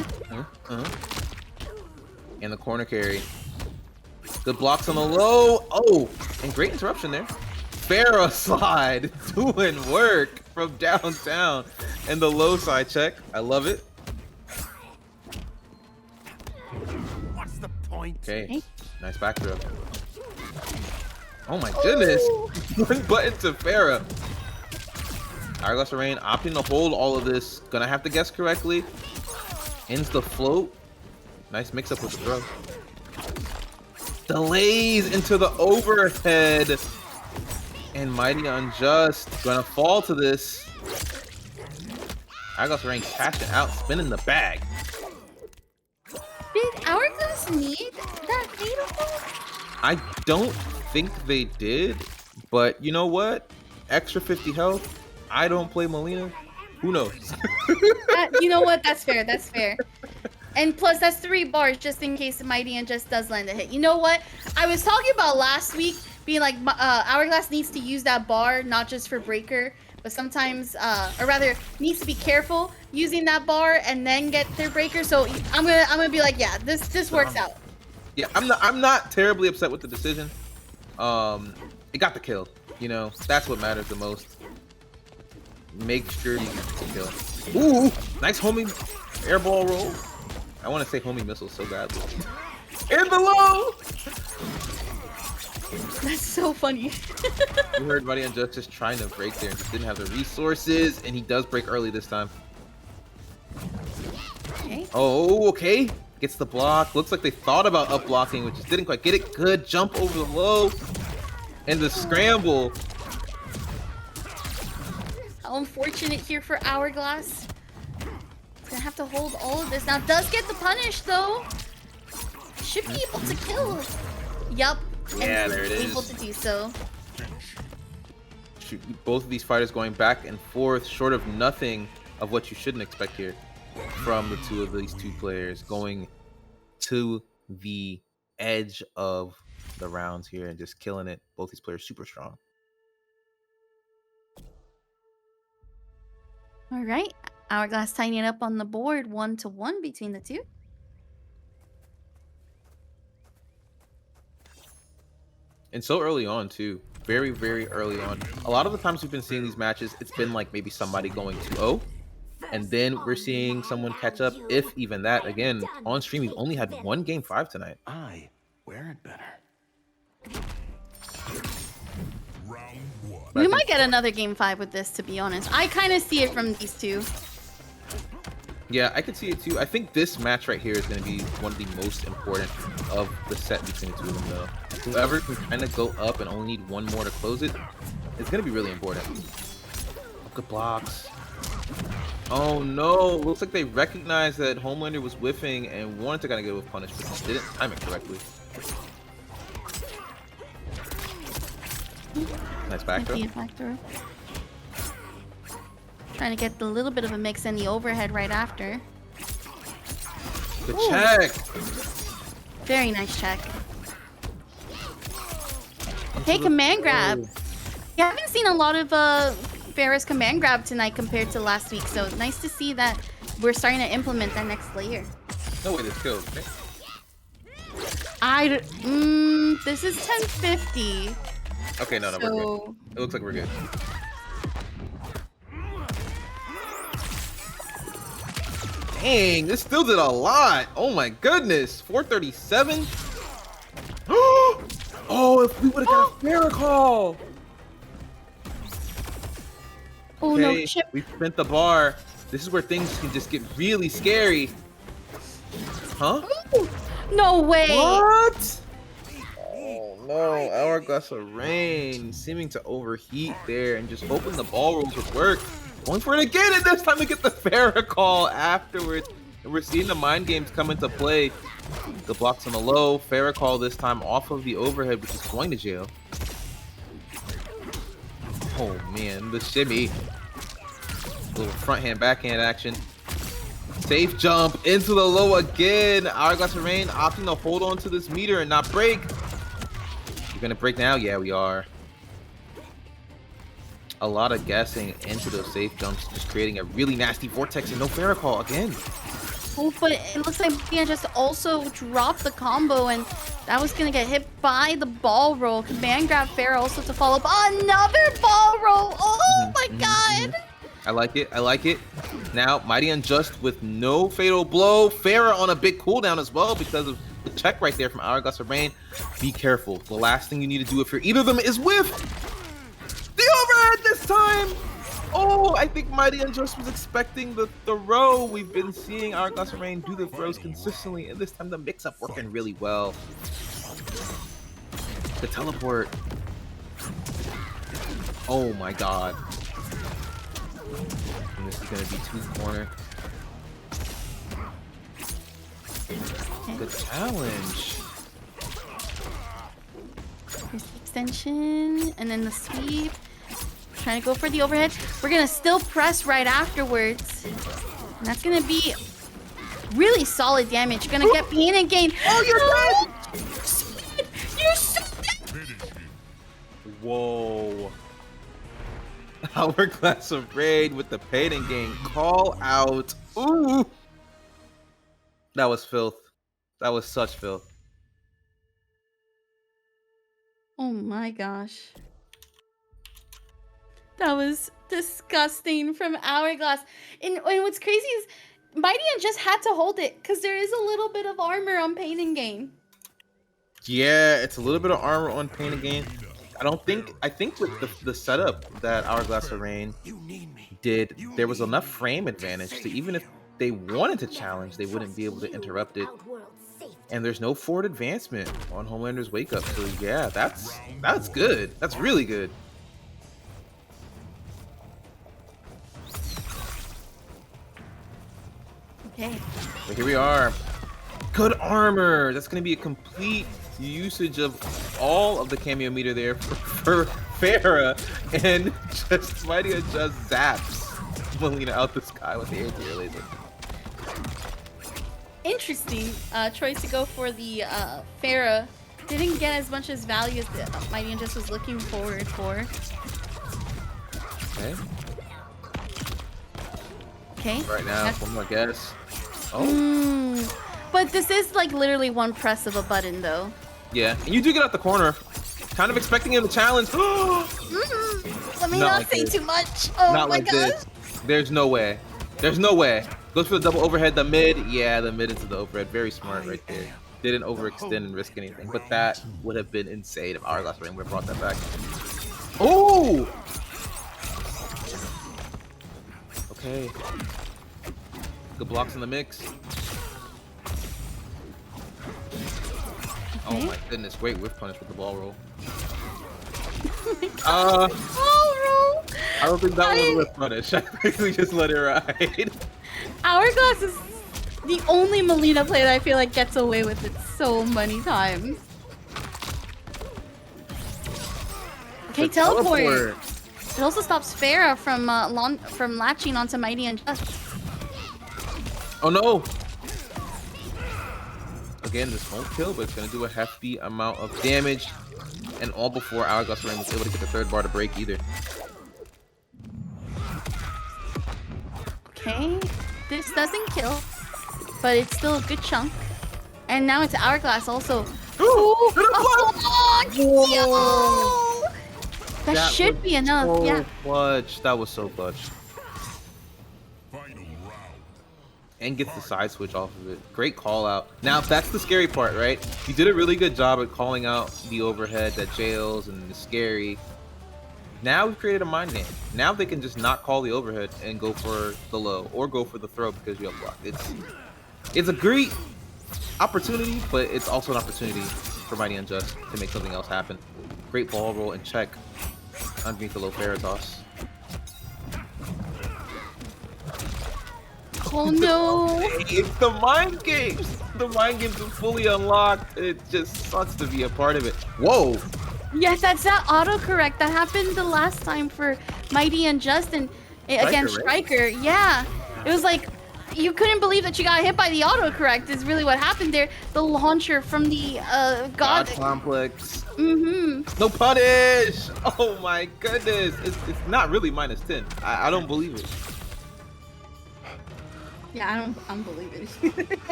S1: And the corner carry. Good blocks on the low. Oh, and great interruption there. Ferra slide doing work. from downtown. And the low side check. I love it.
S5: What's the point?
S1: Okay, nice back throw. Oh my goodness. One button to Ferra. Hourglass of Rain opting to hold all of this. Gonna have to guess correctly. Ends the float. Nice mix up with the throw. Delays into the overhead. And MightyUnjust gonna fall to this. Hourglass of Rain cashing out, spinning the bag.
S2: Did Hourglass need that fatal?
S1: I don't think they did, but you know what? Extra 50 health. I don't play Mileena. Who knows?
S2: You know what? That's fair. That's fair. And plus, that's 3 bars just in case the MightyUnjust does land a hit. You know what? I was talking about last week being like, Hourglass needs to use that bar, not just for Breaker, but sometimes, or rather, needs to be careful using that bar and then get their Breaker. So I'm gonna be like, yeah, this works out.
S1: Yeah, I'm not terribly upset with the decision. It got the kill. You know, that's what matters the most. Make sure you get the kill. Ooh, nice homie airball roll. I want to say homie missile so badly. In the low.
S2: That's so funny.
S1: You heard MightyUnjust just trying to break there and just didn't have the resources, and he does break early this time.
S2: Okay.
S1: Oh, okay. Gets the block. Looks like they thought about up blocking, which just didn't quite get it. Good jump over the low. And the scramble.
S2: How unfortunate here for Hourglass. He's gonna have to hold all of this. Now does get the punish though. Should be able to kill. Yup.
S1: Yeah,
S2: and
S1: there it is.
S2: able to do so.
S1: Shoot, both of these fighters going back and forth, short of nothing of what you shouldn't expect here from the two of these two players, going to the edge of the rounds here and just killing it. Both these players super strong.
S2: All right, Hourglass tying it up on the board, 1-1 between the two.
S1: And so early on too, very, very early on. A lot of the times we've been seeing these matches, it's been like maybe somebody going 2-0, and then we're seeing someone catch up, if even that. Again, on stream, we've only had 1 Game 5 tonight.
S5: I wear it better.
S3: Round 1.
S2: We might get another Game 5 with this, to be honest. I kind of see it from these two.
S1: Yeah, I could see it too. I think this match right here is going to be one of the most important of the set between the two of them, though. Whoever can kind of go up and only need 1 more to close it, it's going to be really important. Good blocks. Oh no, looks like they recognized that Homelander was whiffing and wanted to kind of get with punish, but just didn't time it correctly. Nice back throw.
S2: Trying to get the little bit of a mix in the overhead right after.
S1: Good check.
S2: Very nice check. Okay, command grab. Yeah, I haven't seen a lot of Ferra's command grab tonight compared to last week, so it's nice to see that we're starting to implement that next layer.
S1: No way this killed. Okay.
S2: This is 1050.
S1: Okay, no, we're good. It looks like we're good. Dang, this still did a lot. Oh my goodness. 437. Oh, if we would have got a Ferra call.
S2: Oh
S1: Okay,
S2: no, chip.
S1: we spent the bar. This is where things can just get really scary. Huh?
S2: Ooh, no way.
S1: What? Oh no, Hourglass of Rain seeming to overheat there and just hoping the ball rolls would work. Going for it again, and this time we get the Ferra call afterwards. And we're seeing the mind games come into play. The blocks on the low, Ferra call this time off of the overhead, which is going to jail. Oh man, the shimmy. Little front hand, backhand action. Safe jump into the low again. Hourglass of Rain opting to hold on to this meter and not break. You're gonna break now? Yeah, we are. A lot of guessing into those safe jumps, just creating a really nasty vortex and no Ferra call again.
S2: Oh, but it looks like Mia just also dropped the combo, and that was gonna get hit by the ball roll. Command grab Ferra also to follow up another ball roll. Oh my god!
S1: I like it. I like it. Now, Mighty Unjust with no fatal blow. Ferra on a big cooldown as well because of the check right there from Hourglass of Rain. Be careful. The last thing you need to do if you're either of them is whiff the overhead this time. Oh, I think Mighty Unjust was expecting the throw. We've been seeing Hourglass of Rain do the throws consistently, and this time the mix-up working really well. The teleport. Oh my god. And this is gonna be 2-corner. Good challenge.
S2: Here's the extension, and then the sweep. Trying to go for the overhead. We're gonna still press right afterwards. And that's gonna be really solid damage. Gonna get pain and gain.
S1: Oh, you're dead!
S2: You're so dead!
S1: Whoa. Hourglass of Rain with the pain and gain call out. Ooh. That was filth. That was such filth.
S2: Oh my gosh. That was disgusting from Hourglass. And what's crazy is Mighty just had to hold it because there is a little bit of armor on pain and gain.
S1: Yeah, it's a little bit of armor on pain and gain. I think with the setup that Hourglass of Rain did, there was enough frame advantage to even if they wanted to challenge, they wouldn't be able to interrupt it. And there's no forward advancement on Homelander's wake up. So yeah, that's good. That's really good.
S2: Okay.
S1: But here we are. Good armor. That's going to be a complete usage of all of the cameo meter there for Ferra, and just Mighty Unjust zaps Mileena out the sky with the anti-air laser.
S2: Interesting choice to go for the Ferra. Didn't get as much as value as the Mighty Unjust was looking forward for.
S1: Okay.
S2: Okay.
S1: Right now, one more guess. Oh.
S2: But this is like literally one press of a button though.
S1: Yeah, and you do get out the corner. Kind of expecting him to challenge.
S2: Let me not
S1: like
S2: say
S1: this.
S2: too much. Oh
S1: Not
S2: my
S1: like
S2: gosh.
S1: this. There's no way. There's no way. Goes for the double overhead, the mid. Yeah, the mid into the overhead. Very smart right there. Didn't overextend and risk anything, but that would have been insane if Hourglass Rain would have brought that back. Oh! Okay. Good blocks in the mix. Oh my goodness, great whiff punish with the ball roll.
S2: Ball roll!
S1: I don't think that was a whiff punish. I think we just let it ride.
S2: Hourglass is the only Mileena play that I feel like gets away with it so many times. Okay,
S1: The
S2: teleport.
S1: teleport.
S2: It also stops Ferra from latching onto Mighty Unjust.
S1: Oh no! Again, this won't kill, but it's gonna do a hefty amount of damage. And all before Hourglass Rain was able to get the third bar to break either.
S2: Okay, this doesn't kill, but it's still a good chunk. And now it's Hourglass also. Ooh, yo! That should be enough,
S1: so
S2: yeah.
S1: Clutch. That was so clutch. And gets the side switch off of it. Great call out. Now that's the scary part, right? You did a really good job at calling out the overhead that jails and the scary. Now we've created a mind game. Now they can just not call the overhead and go for the low or go for the throw because you have blocked. It's a great opportunity, but it's also an opportunity for Mighty Unjust to make something else happen. Great ball roll and check underneath the low Ferra toss.
S2: Oh no!
S1: It's the mind games! The mind games are fully unlocked. It just sucks to be a part of it. Whoa!
S2: Yes, that's that autocorrect that happened the last time for Mighty Unjust and against Stryker. Right? Yeah. It was like you couldn't believe that you got hit by the autocorrect is really what happened there. The launcher from the God
S1: Complex.
S2: Mm-hmm.
S1: No punish! Oh my goodness. It's not really -10. I don't believe it.
S2: Yeah, I don't believe it.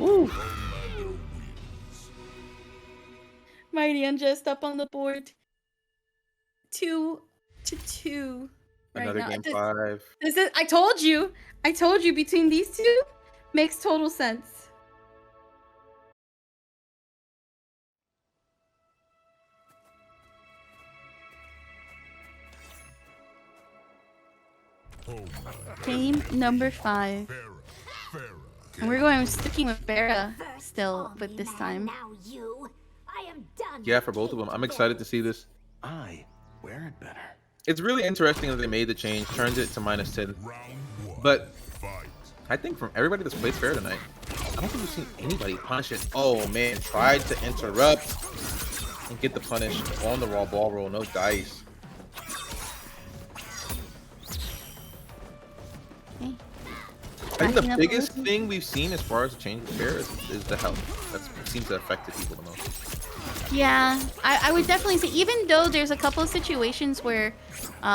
S1: Ooh.
S2: Mighty Unjust up on the board. 2-2.
S1: Another
S2: now.
S1: game 5.
S2: This is. I told you. Between these two, makes total sense. Game number 5. And we're sticking with Ferra still with this time.
S6: Now you. I am done.
S1: Yeah, for both of them. I'm excited to see this.
S5: I wear it better.
S1: It's really interesting that they made the change, turned it to -10. But I think from everybody that's played Ferra tonight, I don't think we've seen anybody punish it. Oh man, tried to interrupt and get the punish on the raw ball roll, no dice.
S2: Okay.
S1: I think the biggest thing we've seen as far as the change with Ferra is the health. That seems to have affected people the most.
S2: Yeah, I would definitely say, even though there's a couple of situations where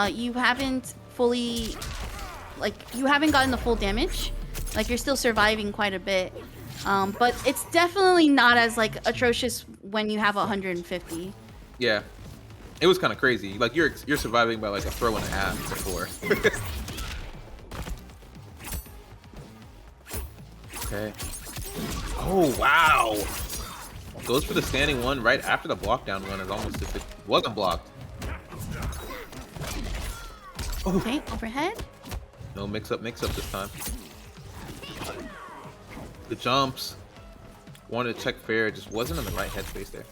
S2: you haven't fully, you haven't gotten the full damage, you're still surviving quite a bit, but it's definitely not as atrocious when you have 150.
S1: Yeah, it was kind of crazy. You're surviving by a throw and a half before. Okay. Oh wow! Goes for the standing one right after the block down one, as almost if it wasn't blocked. Oh.
S2: Okay, overhead.
S1: No mix up this time. The jumps. Wanted to check Ferra, just wasn't in the right headspace there.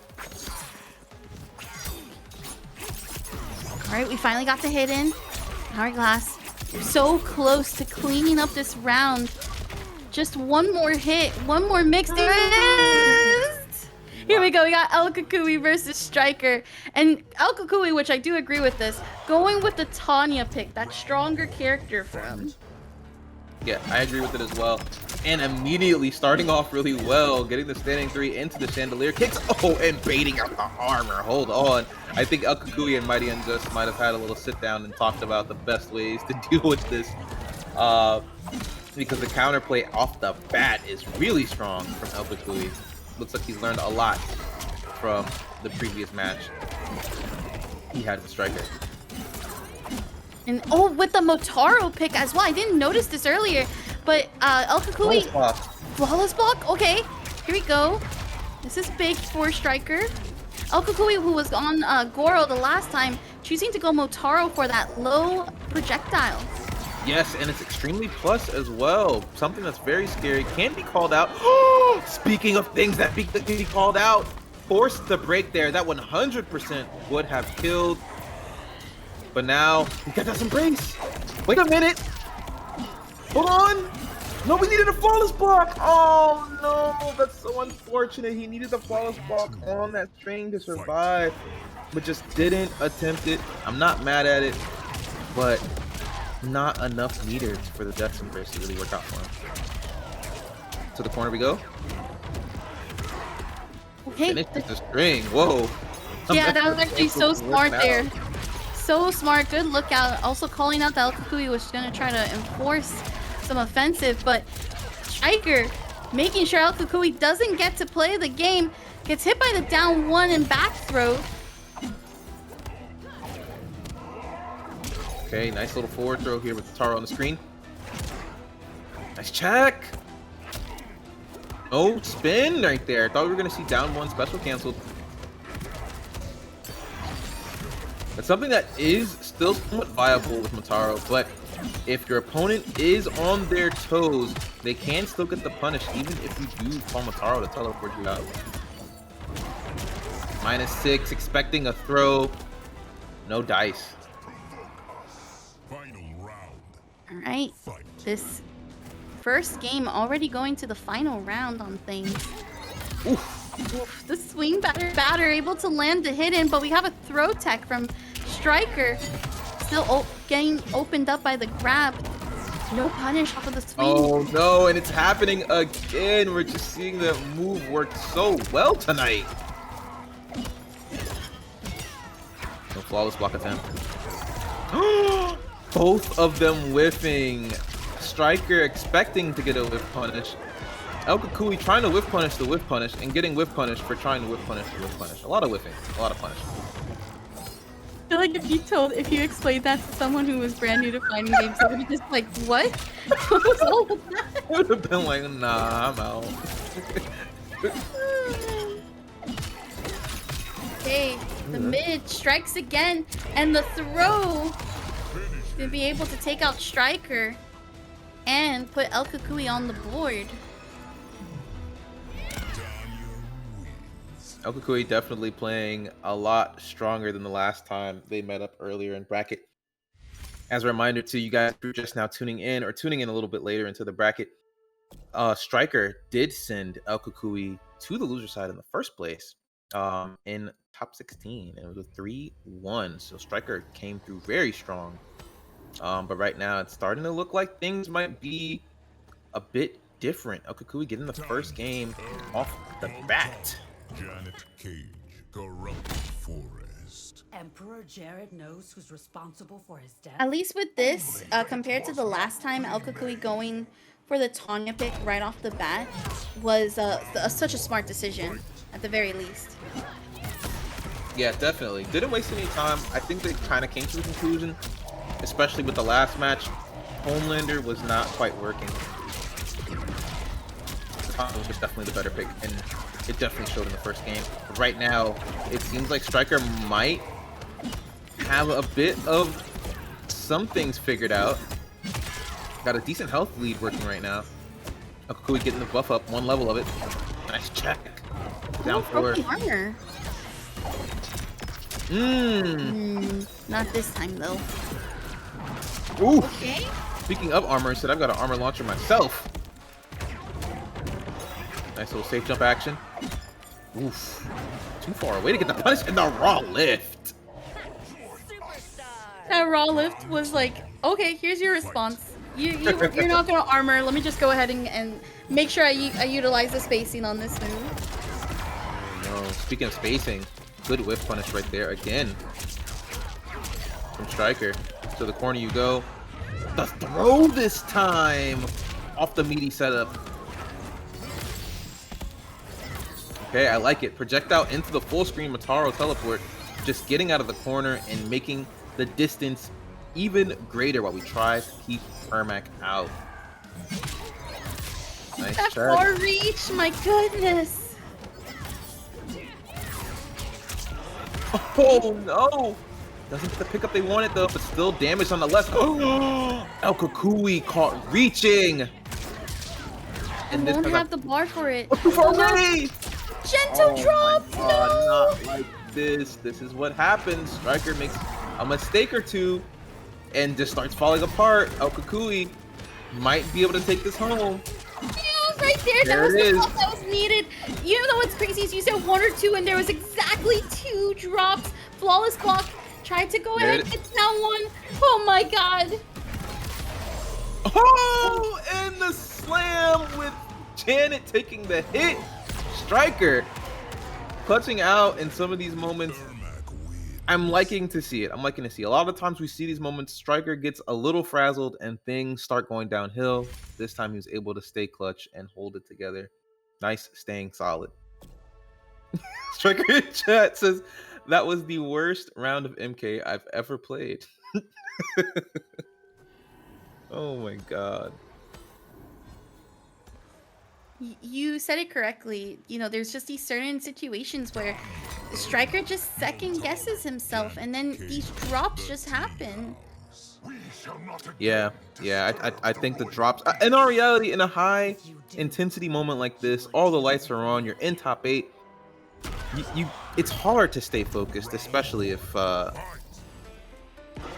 S2: Alright, we finally got the hit in. Hourglass. So close to cleaning up this round. Just one more hit, one more mix. There it is! Here we go. We got El Kukui versus Stryker. And El Kukui, which I do agree with this, going with the Tanya pick, that stronger character for him.
S1: Yeah, I agree with it as well. And immediately starting off really well, getting the standing 3 into the chandelier kicks. Oh, and baiting out the armor. Hold on. I think El Kukui and MightyUnjust might have had a little sit down and talked about the best ways to deal with this. Because the counterplay off the bat is really strong from El Kukui. Looks like he's learned a lot from the previous match he had with Stryker.
S2: And with the Motaro pick as well. I didn't notice this earlier, but El Kukui. Flawless block. Okay, here we go. This is big for Stryker. El Kukui, who was on Goro the last time, choosing to go Motaro for that low projectile.
S1: Yes, and it's extremely plus as well. Something that's very scary. Can be called out. Speaking of things that can be called out, forced the break there. That 100% would have killed. But now, we got that embrace. Wait a minute. Hold on. No, we needed a flawless block. Oh, no. That's so unfortunate. He needed the flawless block on that string to survive, but just didn't attempt it. I'm not mad at it, but not enough meters for the death embrace to really work out for him. To the corner we go.
S2: Okay.
S1: Finish with the string. Whoa.
S2: Yeah, that was actually so smart there. So smart. Good lookout. Also calling out that El Kukui was going to try to enforce some offensive, but Stryker making sure El Kukui doesn't get to play the game. Gets hit by the down 1 and back throw.
S1: Okay, nice little forward throw here with Nitara on the screen. Nice check. No spin right there. Thought we were going to see down 1 special canceled. That's something that is still somewhat viable with Motaro, but if your opponent is on their toes, they can still get the punish, even if you do call Motaro to teleport you out. -6, expecting a throw. No dice.
S2: All right, this first game already going to the final round on things. Oof, the swing batter able to land the hit in, but we have a throw tech from Stryker. Still getting opened up by the grab. No punish off of the swing.
S1: Oh no, and it's happening again. We're just seeing the move work so well tonight. No flawless block attempt. Both of them whiffing. Stryker expecting to get a whiff punish. El Kukui trying to whiff punish the whiff punish and getting whiff punish for trying to whiff punish the whiff punish. A lot of whiffing, a lot of punish.
S2: feel like if you explained that to someone who was brand new to fighting games, they would have just like, what? What was all of that?
S1: I would have been like, nah, I'm out.
S2: Okay, the mid strikes again, and the throw to be able to take out Stryker and put El Kukui on the board.
S1: El Kukui definitely playing a lot stronger than the last time they met up earlier in bracket. As a reminder to you guys who are just now tuning in or tuning in a little bit later into the bracket, Stryker did send El Kukui to the loser side in the first place in top 16, and it was a 3-1. So Stryker came through very strong. But right now it's starting to look like things might be a bit different. El Kukui getting the first game off the bat.
S3: Janet Cage, corrupted forest.
S8: Emperor Jared knows who's responsible for his death.
S2: At least with this, compared to the last time, El Kukui going for the Tanya pick right off the bat was such a smart decision, at the very least.
S1: Yeah, definitely. Didn't waste any time. I think they kind of came to the conclusion, especially with the last match. Homelander was not quite working. Tanya was definitely the better pick, and it definitely showed in the first game. Right now, it seems like Stryker might have a bit of some things figured out. Got a decent health lead working right now. El Kukui getting the buff up, one level of it. Nice check. Down forward.
S2: Armor. Not this time though.
S1: Ooh.
S2: Okay.
S1: Speaking of armor, instead I've got an armor launcher myself. Nice little safe jump action. Oof. Too far away to get the punish and the raw lift.
S2: That raw lift was like, okay, here's your response. You're not gonna armor. Let me just go ahead and make sure I utilize the spacing on this move.
S1: No, speaking of spacing, good whiff punish right there again from Stryker. To the corner you go. The throw this time off the meaty setup. Okay, I like it. Projectile into the full screen Mataro teleport. Just getting out of the corner and making the distance even greater while we try to keep Ermac out. Nice
S2: That
S1: check.
S2: far reach, my goodness.
S1: Oh no! Doesn't get the pickup they wanted though, but still damage on the left. Oh, El Kukui caught reaching.
S2: And won't have the bar for it.
S1: Too far away!
S2: Gentle drop!
S1: No! Not like this. This is what happens. Stryker makes a mistake or two and just starts falling apart. El Kukui might be able to take this home.
S2: Yeah, right there. That was the block that was needed. You know what's crazy is you said 1 or 2 and there was exactly 2 drops. Flawless block. Tried to go ahead and get down 1. Oh my god.
S1: Oh, and the slam with Janet taking the hit. Stryker clutching out in some of these moments. I'm liking to see it. I'm liking to see. A lot of times we see these moments, Stryker gets a little frazzled and things start going downhill. This time he was able to stay clutch and hold it together. Nice staying solid. Stryker in chat says, that was the worst round of MK I've ever played. Oh my god.
S2: You said it correctly. You know, there's just these certain situations where Stryker just second guesses himself and then these drops just happen.
S1: Yeah, I think the drops, in our reality, in a high intensity moment like this, all the lights are on, you're in top 8, it's hard to stay focused, especially if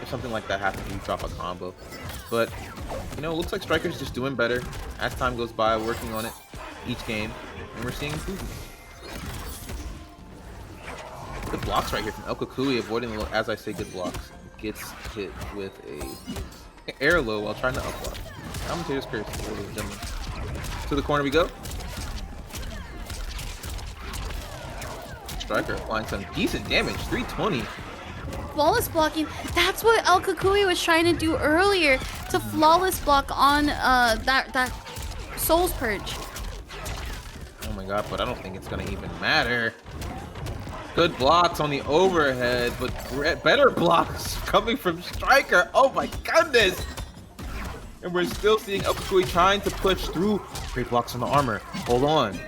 S1: something like that happens, you drop a combo. But, you know, it looks like Stryker's just doing better as time goes by, working on it each game, and we're seeing improvement. Good blocks right here from El Kukui, avoiding the, as I say, good blocks. Gets hit with a air low while trying to up block. Commentators curse, ladies and gentlemen. To the corner we go. Stryker applying some decent damage, 320.
S2: Flawless blocking, that's what El Kukui was trying to do earlier, to flawless block on that Soul's Purge.
S1: Oh my god, but I don't think it's gonna even matter. Good blocks on the overhead, but better blocks coming from Stryker. Oh my goodness! And we're still seeing El Kukui trying to push through. Great blocks on the armor. Hold on.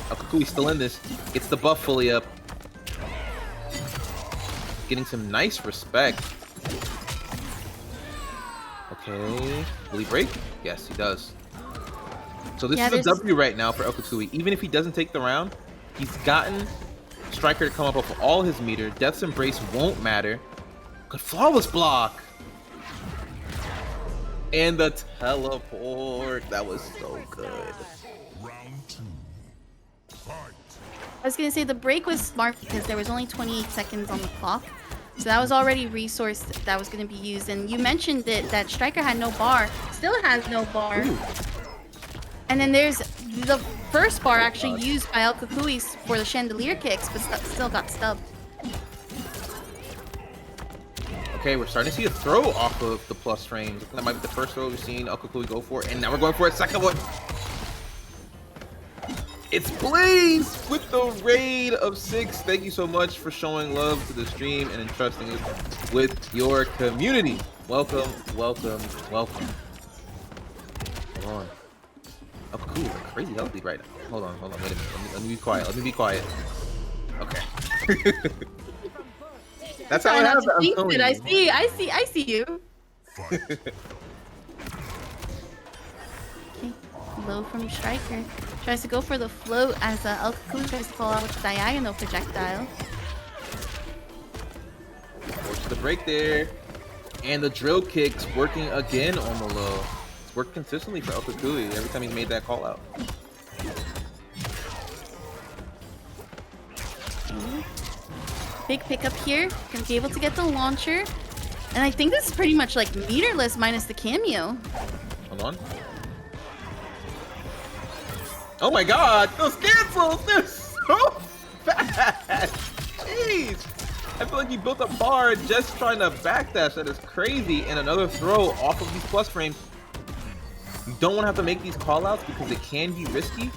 S1: El Kukui still in this. Gets the buff fully up. Getting some nice respect. Okay. Will he break? Yes, he does. So this is a W right now for El Kukui. Even if he doesn't take the round, he's gotten Stryker to come up with all his meter. Death's Embrace won't matter. Good flawless block. And the teleport. That was so good.
S3: Round 2. Fight.
S2: I was gonna say the break was smart because there was only 28 seconds on the clock. So that was already resource that was gonna be used. And you mentioned that Stryker had no bar. Still has no bar.
S1: Ooh.
S2: And then there's the first bar actually used by El Kukui for the chandelier kicks, but still got stubbed.
S1: Okay, we're starting to see a throw off of the plus frames. That might be the first throw we've seen El Kukui go for, and now we're going for a second one. It's Blaze with the raid of 6. Thank you so much for showing love to the stream and entrusting us with your community. Welcome, welcome, welcome. Hold on. El Kukui is a crazy healthy right now. Hold on, wait a minute. Let me be quiet. Let me be quiet. Okay. That's how it happens.
S2: I see you. Okay, low from Stryker. Tries to go for the float as El Kukui tries to call out with the diagonal projectile.
S1: Force the break there. And the drill kicks working again on the low. It's worked consistently for El Kukui every time he's made that call out.
S2: Big pickup here. Gonna be able to get the launcher. And I think this is pretty much like meterless minus the cameo.
S1: Hold on. Oh my god, those cancels! They're so fast! Jeez! I feel like he built a bar just trying to backdash. That is crazy. And another throw off of these plus frames. You don't want to have to make these callouts because it can be risky.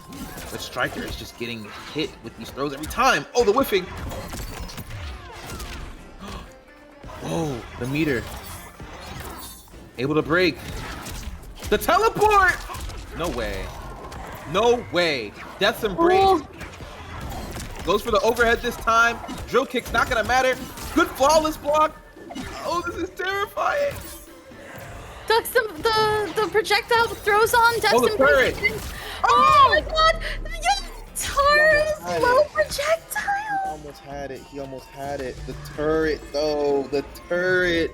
S1: But Stryker is just getting hit with these throws every time. Oh, the whiffing! Oh, the meter. Able to break. The teleport! No way. No way. Death's Embrace. Oh. Goes for the overhead this time. Drill kick's not gonna matter. Good flawless block. Oh, this is terrifying.
S2: Ducks the projectile throws on. Death's
S1: the turret.
S2: Oh my god! Tara's low projectile.
S1: He almost had it. He almost had it. The turret, though. The turret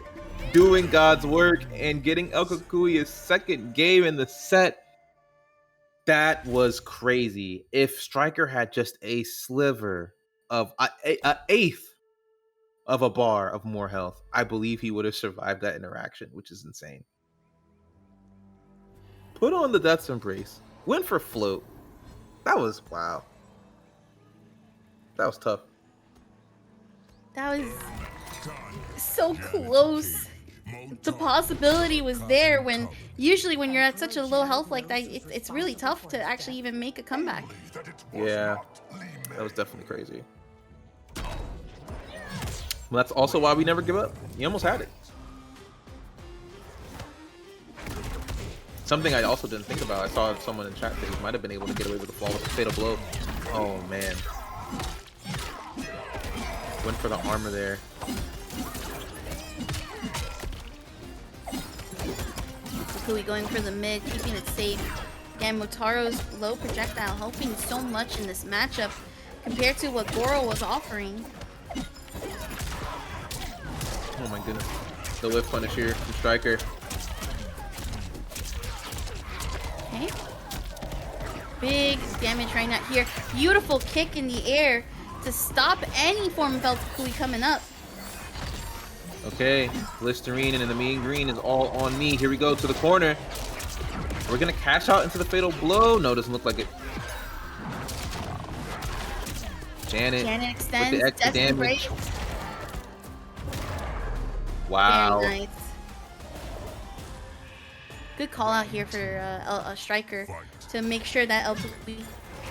S1: doing God's work and getting El Kukui his second game in the set. That was crazy. If Stryker had just a sliver of an eighth of a bar of more health, I believe he would have survived that interaction, which is insane. Put on the Death's Embrace. Went for float. That was wow. That was tough.
S2: That was so close. The possibility was there when usually when you're at such a low health like that, it's really tough to actually even make a comeback.
S1: Yeah, that was definitely crazy. Well, that's also why we never give up. He almost had it. Something I also didn't think about. I saw someone in chat that he might have been able to get away with a flawless fatal blow. Oh man. Went for the armor there.
S2: Kukui going for the mid, keeping it safe. Again, Motaro's low projectile helping so much in this matchup compared to what Goro was offering.
S1: Oh my goodness. The whip punish here from Stryker.
S2: Okay. Big damage right now here. Beautiful kick in the air to stop any form of El Kukui coming up.
S1: Okay, Listerine and the mean green is all on me. Here we go to the corner. We're gonna cash out into the fatal blow. No, doesn't look like it. Janet
S2: extends.
S1: with the extra damage. Wow.
S2: Very nice. Good call out here for Stryker to make sure that El Kukui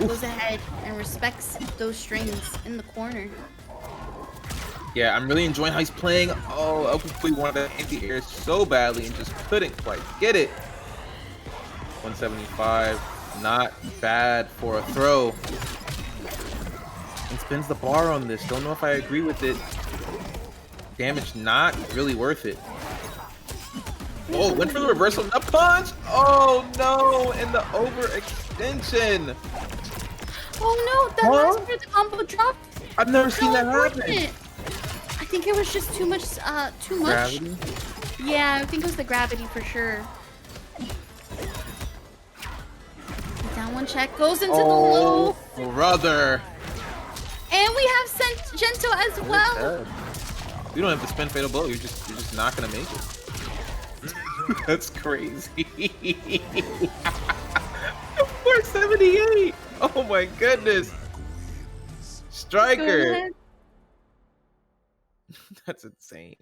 S2: goes ahead and respects those strings in the corner.
S1: Yeah, I'm really enjoying how he's playing. Oh, Elkakui wanted that anti-air so badly and just couldn't quite get it. 175, not bad for a throw. And spins the bar on this. Don't know if I agree with it. Damage not really worth it. Oh, went for the reversal nut punch. Oh no, and the overextension.
S2: Oh no, that last part of the combo dropped.
S1: I've never seen that happen.
S2: I think it was just too much.
S1: Gravity?
S2: Yeah, I think it was the gravity for sure. Down one check, goes into the low.
S1: Brother.
S2: And we have sent Gento as well.
S1: You don't have to spin fatal blow. You're just not gonna make it. That's crazy. 478. Oh my goodness. Stryker. That's insane.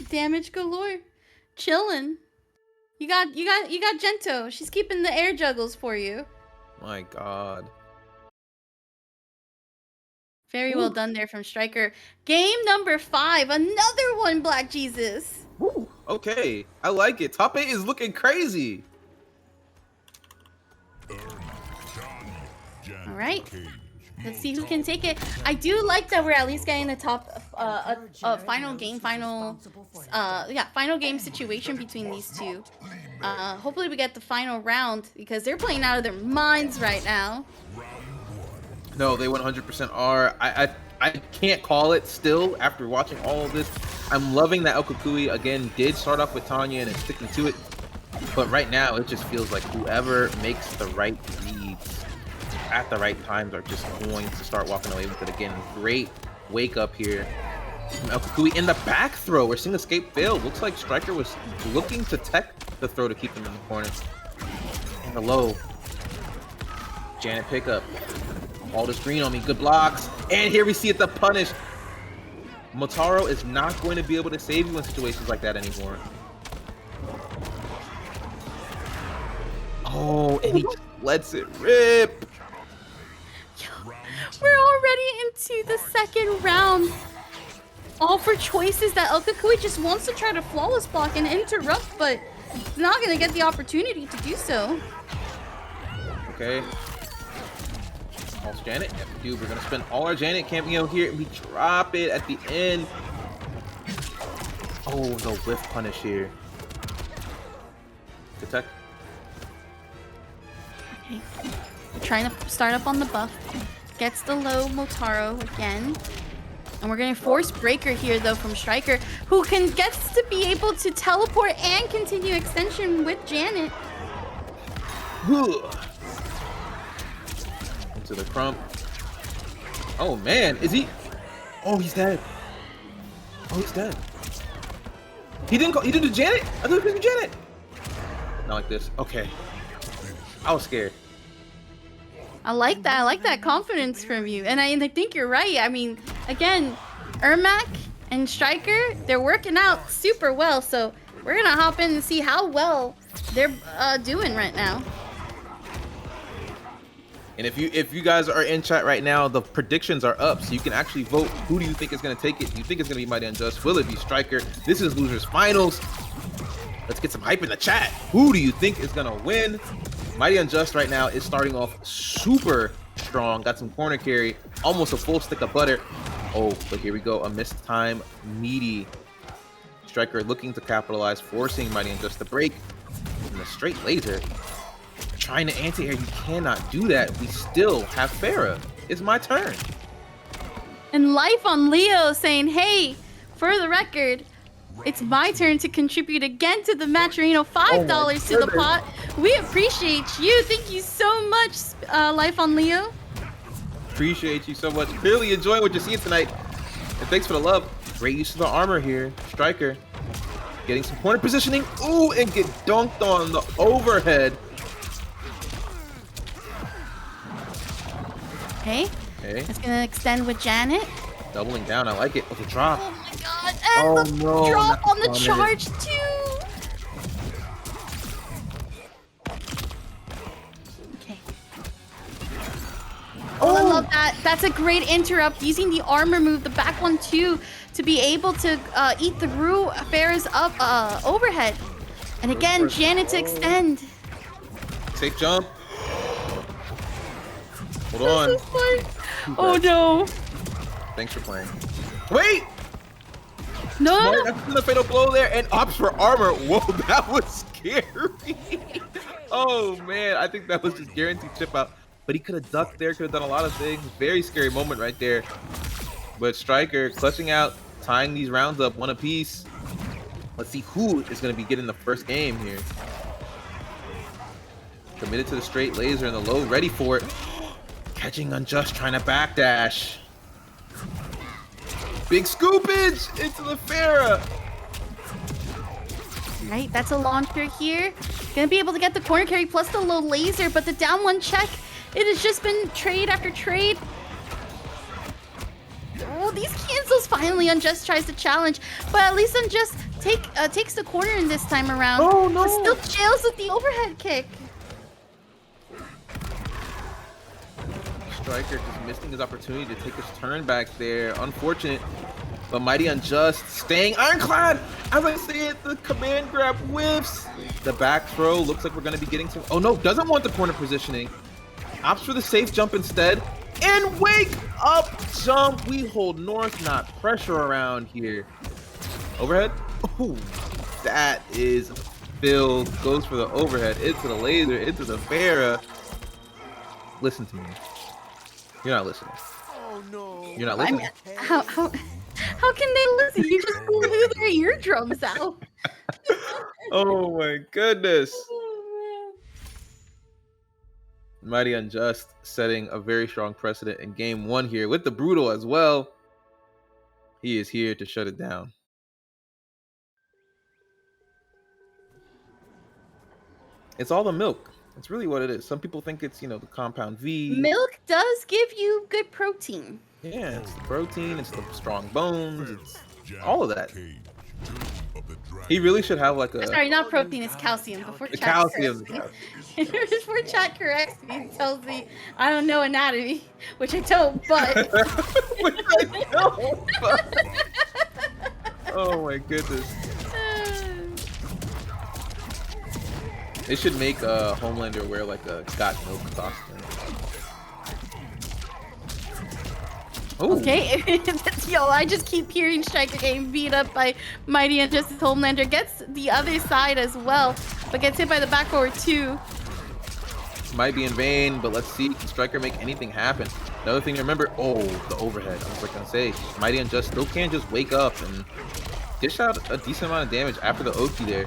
S2: Damage galore. Chillin'. You got Gento. She's keeping the air juggles for you.
S1: My God.
S2: Very well done there from Stryker. Game number 5. Another one, Black Jesus.
S1: Woo. Okay, I like it. Top 8 is looking crazy.
S2: All right. Let's see who can take it. I do like that we're at least getting the top final game situation between these two. Hopefully we get the final round because they're playing out of their minds right now.
S1: No, they 100% are. I can't call it still after watching all of this. I'm loving that Elkakui again did start off with Tanya and is sticking to it. But right now it just feels like whoever makes the right reads at the right times are just going to start walking away with it again. Great wake up here from Elkakui in the back throw. We're seeing escape fail. Looks like Stryker was looking to tech the throw to keep him in the corner. In the low. Janet pickup. All this green on me. Good blocks. And here we see it, the punish. Motaro is not going to be able to save you in situations like that anymore. Oh, and he just lets it rip.
S2: We're already into the second round. All for choices that Elkakui just wants to try to flawless block and interrupt, but he's not going to get the opportunity to do so.
S1: Okay. Pulse Janet. Dude, we're going to spend all our Janet cameo here, and we drop it at the end. Oh, no whiff punish here. Good tech.
S2: Okay. Trying to start up on the buff. Gets the low Motaro again. And we're going to force breaker here, though, from Stryker, who gets to be able to teleport and continue extension with Janet.
S1: Into the crump. Oh, man. Is he? Oh, he's dead. Oh, he's dead. He didn't do Janet? I thought he was Janet. Not like this. Okay. I was scared.
S2: I like that. I like that confidence from you. And I think you're right. I mean, again, Ermac and Stryker, they're working out super well. So we're going to hop in and see how well they're doing right now.
S1: And if you guys are in chat right now, the predictions are up. So you can actually vote. Who do you think is going to take it? Do you think it's going to be MightyUnjust? Will it be Stryker? This is Losers Finals. Let's get some hype in the chat. Who do you think is going to win? MightyUnjust right now is starting off super strong. Got some corner carry, almost a full stick of butter. Oh, but here we go. A missed time, meaty. Stryker looking to capitalize, forcing MightyUnjust to break. And the straight laser. Trying to anti-air, you cannot do that. We still have Ferra. It's my turn.
S2: And Life on Leo saying, hey, for the record, it's my turn to contribute again to the match. $5 to the pot. We appreciate you. Thank you so much, Life on Leo.
S1: Appreciate you so much. Really enjoying what you're seeing tonight. And thanks for the love. Great use of the armor here. Stryker getting some corner positioning. Ooh, and get dunked on the overhead.
S2: Okay. It's going to extend with Janet.
S1: Doubling down. I like it. Oh, the drop.
S2: Oh my god. And the drop on the charge too. Okay. that's a great interrupt, using the armor move, the back one too, to be able to eat through Ferra's up overhead. And again, Janet to extend.
S1: Safe jump. Hold on.
S2: Oh no.
S1: Thanks for playing. Wait!
S2: No, no, no.
S1: That's the fatal blow there, and opts for armor. Whoa, that was scary. Oh man, I think that was just guaranteed chip out. But he could have ducked there, could have done a lot of things. Very scary moment right there. But Stryker clutching out, tying these rounds up one apiece. Let's see who is going to be getting the first game here. Committed to the straight laser in the low, ready for it. Catching Unjust, trying to backdash. Big scoopage into the Ferra.
S2: Right, that's a launcher here. Gonna be able to get the corner carry plus the low laser, but the down one check, it has just been trade after trade. Oh, these cancels finally. Unjust tries to challenge, but at least Unjust takes the corner in this time around.
S1: Oh no!
S2: But still jails with the overhead kick.
S1: Stryker just missing his opportunity to take his turn back there. Unfortunate, but MightyUnjust staying ironclad. As I say it, the command grab whiffs. The back throw looks like we're going to be getting some. Oh no, doesn't want the corner positioning. Opts for the safe jump instead. And wake up jump. We hold north, not pressure around here. Overhead. Oh, that is filled. Goes for the overhead into the laser, into the Ferra. Listen to me. You're not listening.
S5: Oh no.
S1: You're not listening.
S2: How can they listen? You just blew their eardrums out.
S1: Oh my goodness. MightyUnjust setting a very strong precedent in game one here with the brutal as well. He is here to shut it down. It's all the milk. It's really what it is. Some people think it's, you know, the compound V.
S2: Milk does give you good protein.
S1: Yeah, it's the protein, it's the strong bones, it's all of that. He really should have like a...
S2: Sorry, not protein, it's calcium. Before
S1: The
S2: chat
S1: calcium.
S2: corrects me. Before chat corrects me, it tells me I don't know anatomy, which I don't, but...
S1: Which I don't, but... Oh my goodness. They should make Homelander wear like a got milk costume. Ooh.
S2: Okay, yo, I just keep hearing Stryker getting beat up by MightyUnjust as Homelander gets the other side as well, but gets hit by the back forward too.
S1: Might be in vain, but let's see. Can Stryker make anything happen? Another thing to remember, oh, the overhead. I was like gonna say, MightyUnjust still can't just wake up and dish out a decent amount of damage after the Oki there.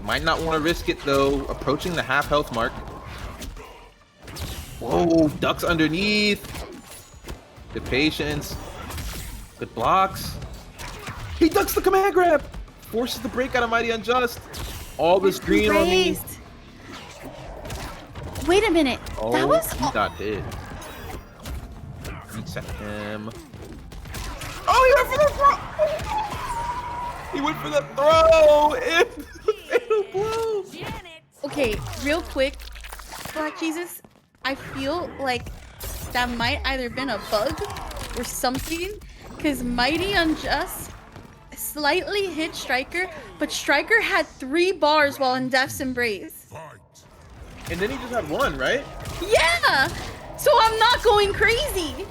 S1: Might not want to risk it though. Approaching the half health mark. Whoa, ducks underneath. Good patience. Good blocks. He ducks the command grab. Forces the break out of MightyUnjust. All this green on me.
S2: Wait a minute.
S1: Oh,
S2: that was...
S1: he got hit. Reset him. Oh, he went for the throw. He went for the throw. Fatal blow.
S2: Okay, real quick, Black Jesus, I feel like that might either been a bug or something, because MightyUnjust slightly hit Stryker, but Stryker had 3 bars while in Death's Embrace.
S1: And then he just had 1, right?
S2: Yeah! So I'm not going crazy.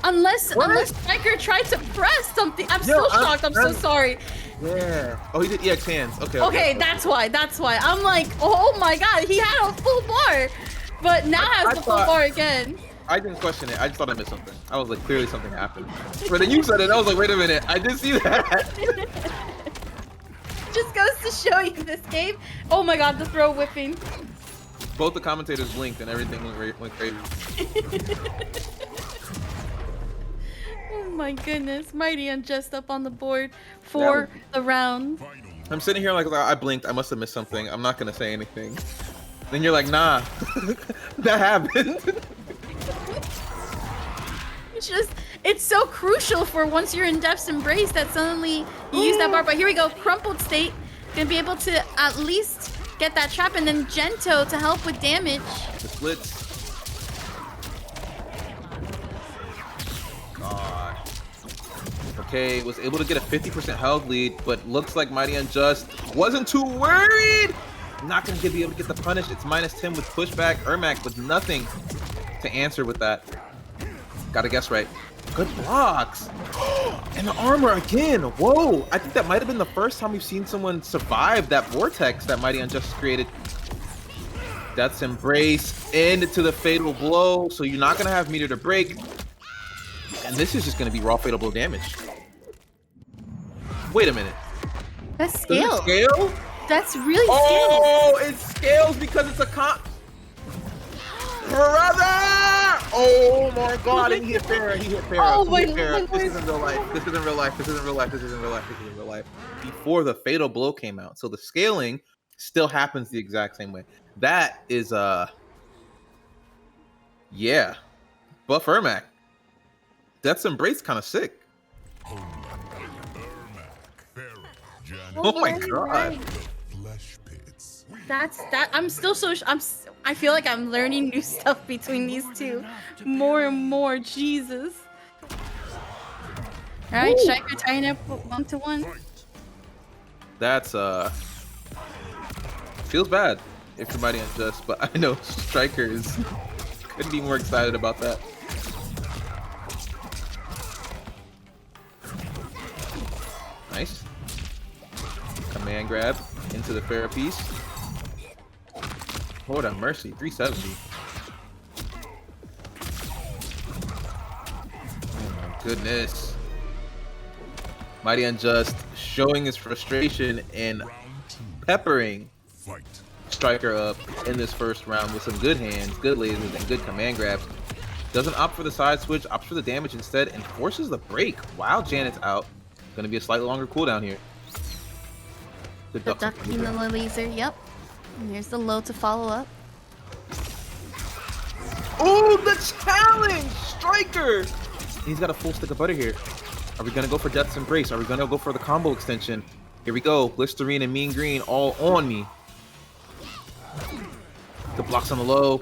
S2: Unless Stryker tried to press something. I'm so shocked. I'm so sorry.
S1: Yeah. Oh, he did EX hands. Okay.
S2: Okay, that's why. I'm like, oh my god, he had a full bar, but now has the full bar again.
S1: I didn't question it. I just thought I missed something. I was like, clearly something happened. But then you said it. I was like, wait a minute. I did see that.
S2: Just goes to show you this game. Oh my god, the throw whipping.
S1: Both the commentators blinked and everything went crazy.
S2: Oh my goodness, MightyUnjust up on the board for the round.
S1: I'm sitting here like, I blinked. I must have missed something. I'm not gonna say anything. Then you're like, nah, that happened.
S2: It's so crucial for once you're in Death's Embrace that suddenly you use that bar. But here we go, crumpled state. Gonna be able to at least get that trap, and then Gento to help with damage.
S1: The splits. God. Okay, was able to get a 50% health lead, but looks like MightyUnjust wasn't too worried. Not gonna be able to get the punish. It's -10 with pushback. Ermac with nothing to answer with that. Gotta guess right. Good blocks. And the armor again. Whoa. I think that might have been the first time we've seen someone survive that vortex that MightyUnjust created. Death's Embrace into the fatal blow. So you're not gonna have meter to break. And this is just gonna be raw fatal blow damage. Wait a minute.
S2: That's
S1: Does
S2: scale.
S1: it scale?
S2: That's really scale.
S1: Oh, it scales because it's a brother! Oh my god, and he hit Ferra, he hit Ferra.
S2: Oh my
S1: Ferra.
S2: God.
S1: This isn't real life. This isn't real life. This isn't real life. This isn't real life. This isn't real life. Before the fatal blow came out. So the scaling still happens the exact same way. That is yeah. Buff Ermac. Death's Embrace kind of sick.
S3: Homelander, Ermac, Ferra, Janet,
S1: Oh my
S2: Right,
S1: god.
S2: right.
S3: Flesh Pits.
S2: That's that. I'm still so. I feel like I'm learning new stuff between these two, more and more. Jesus. All right, Stryker tying up 1-1.
S1: That's feels bad if you're MightyUnjust, but I know Stryker is couldn't be more excited about that. Nice. Command grab into the Ferra piece. Lord have mercy, 370. Oh my goodness. MightyUnjust showing his frustration and peppering
S3: Fight.
S1: Stryker up in this first round with some good hands, good lasers, and good command grabs. Doesn't opt for the side switch, opts for the damage instead, and forces the break while Janet's out. Gonna be a slightly longer cooldown here.
S2: The ducking the laser. Yep. And here's the low to follow up.
S1: Oh, the challenge! Stryker! He's got a full stick of butter here. Are we gonna go for Death's Embrace? Are we gonna go for the combo extension? Here we go. Listerine and Mean Green all on me. The blocks on the low.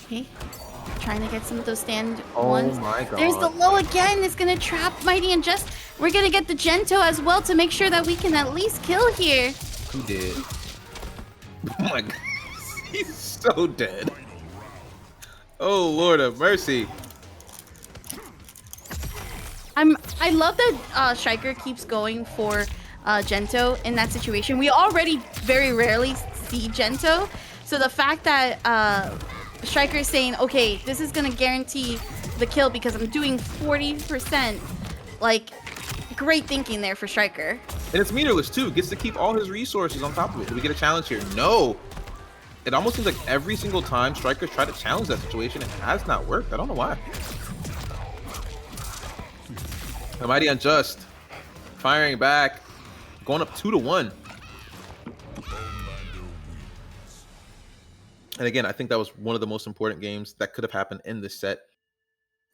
S2: Okay. Trying to get some of those stand
S1: Oh
S2: ones.
S1: my god.
S2: There's the low again. It's gonna trap MightyUnjust. We're gonna get the Gento as well to make sure that we can at least kill here.
S1: He did. Oh my god. He's so dead. Oh Lord of mercy.
S2: I love that Stryker keeps going for Gento in that situation. We already very rarely see Gento, so the fact that Stryker is saying, okay, this is gonna guarantee the kill because I'm doing 40%, like, great thinking there for Stryker.
S1: And it's meterless too. Gets to keep all his resources on top of it. Do we get a challenge here? No. It almost seems like every single time Stryker's tried to challenge that situation, it has not worked. I don't know why. The MightyUnjust firing back, going up 2-1. And again, I think that was one of the most important games that could have happened in this set.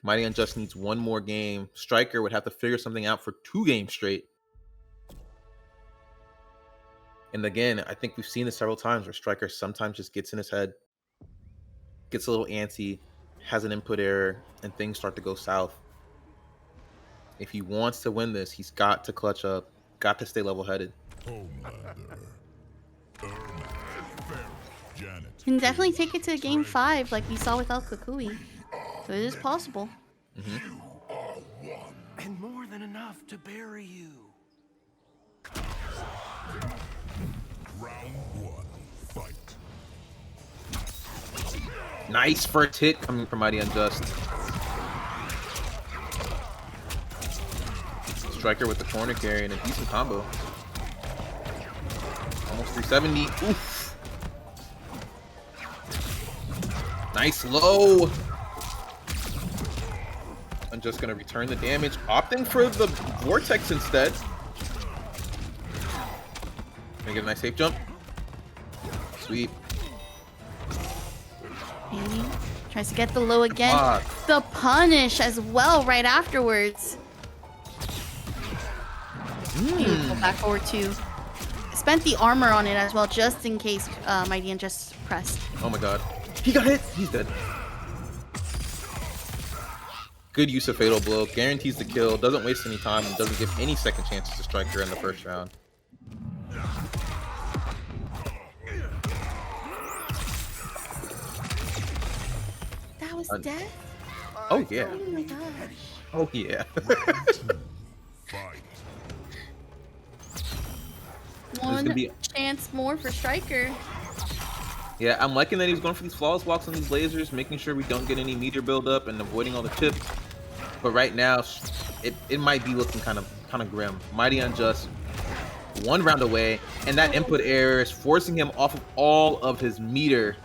S1: MightyUnjust needs one more game. Stryker would have to figure something out for 2 games straight. And again, I think we've seen this several times where Stryker sometimes just gets in his head, gets a little antsy, has an input error, and things start to go south. If he wants to win this, he's got to clutch up, got to stay level-headed.
S3: Homelander, Ermac, Ferra, Janet.
S2: Can definitely take it to game 5 like we saw with El Kukui. So it is possible.
S5: And more than enough to bury you.
S3: Round 1, fight.
S1: Nice first hit coming from MightyUnjust. Stryker with the corner carry and a decent combo. Almost 370. Oof. Nice low. I'm just gonna return the damage, opting for the vortex instead. Gonna get a nice safe jump. Sweet.
S2: Okay. Tries to get the low again.
S1: block.
S2: The punish as well right afterwards. Beautiful back forward 2. spent the armor on it as well, just in case MightyUnjust pressed.
S1: Oh my god. He got hit! He's dead. Good use of Fatal Blow. Guarantees the kill. Doesn't waste any time. And doesn't give any second chances to Stryker in the first round.
S2: That was death?
S1: Oh yeah.
S2: Oh my gosh.
S1: Oh yeah.
S3: Fight.
S2: One chance more for Stryker.
S1: Yeah, I'm liking that he's going for these flawless walks on these lasers, making sure we don't get any meter buildup and avoiding all the chips. But right now, it might be looking kind of grim. MightyUnjust, 1 round away, and that input error is forcing him off of all of his meter.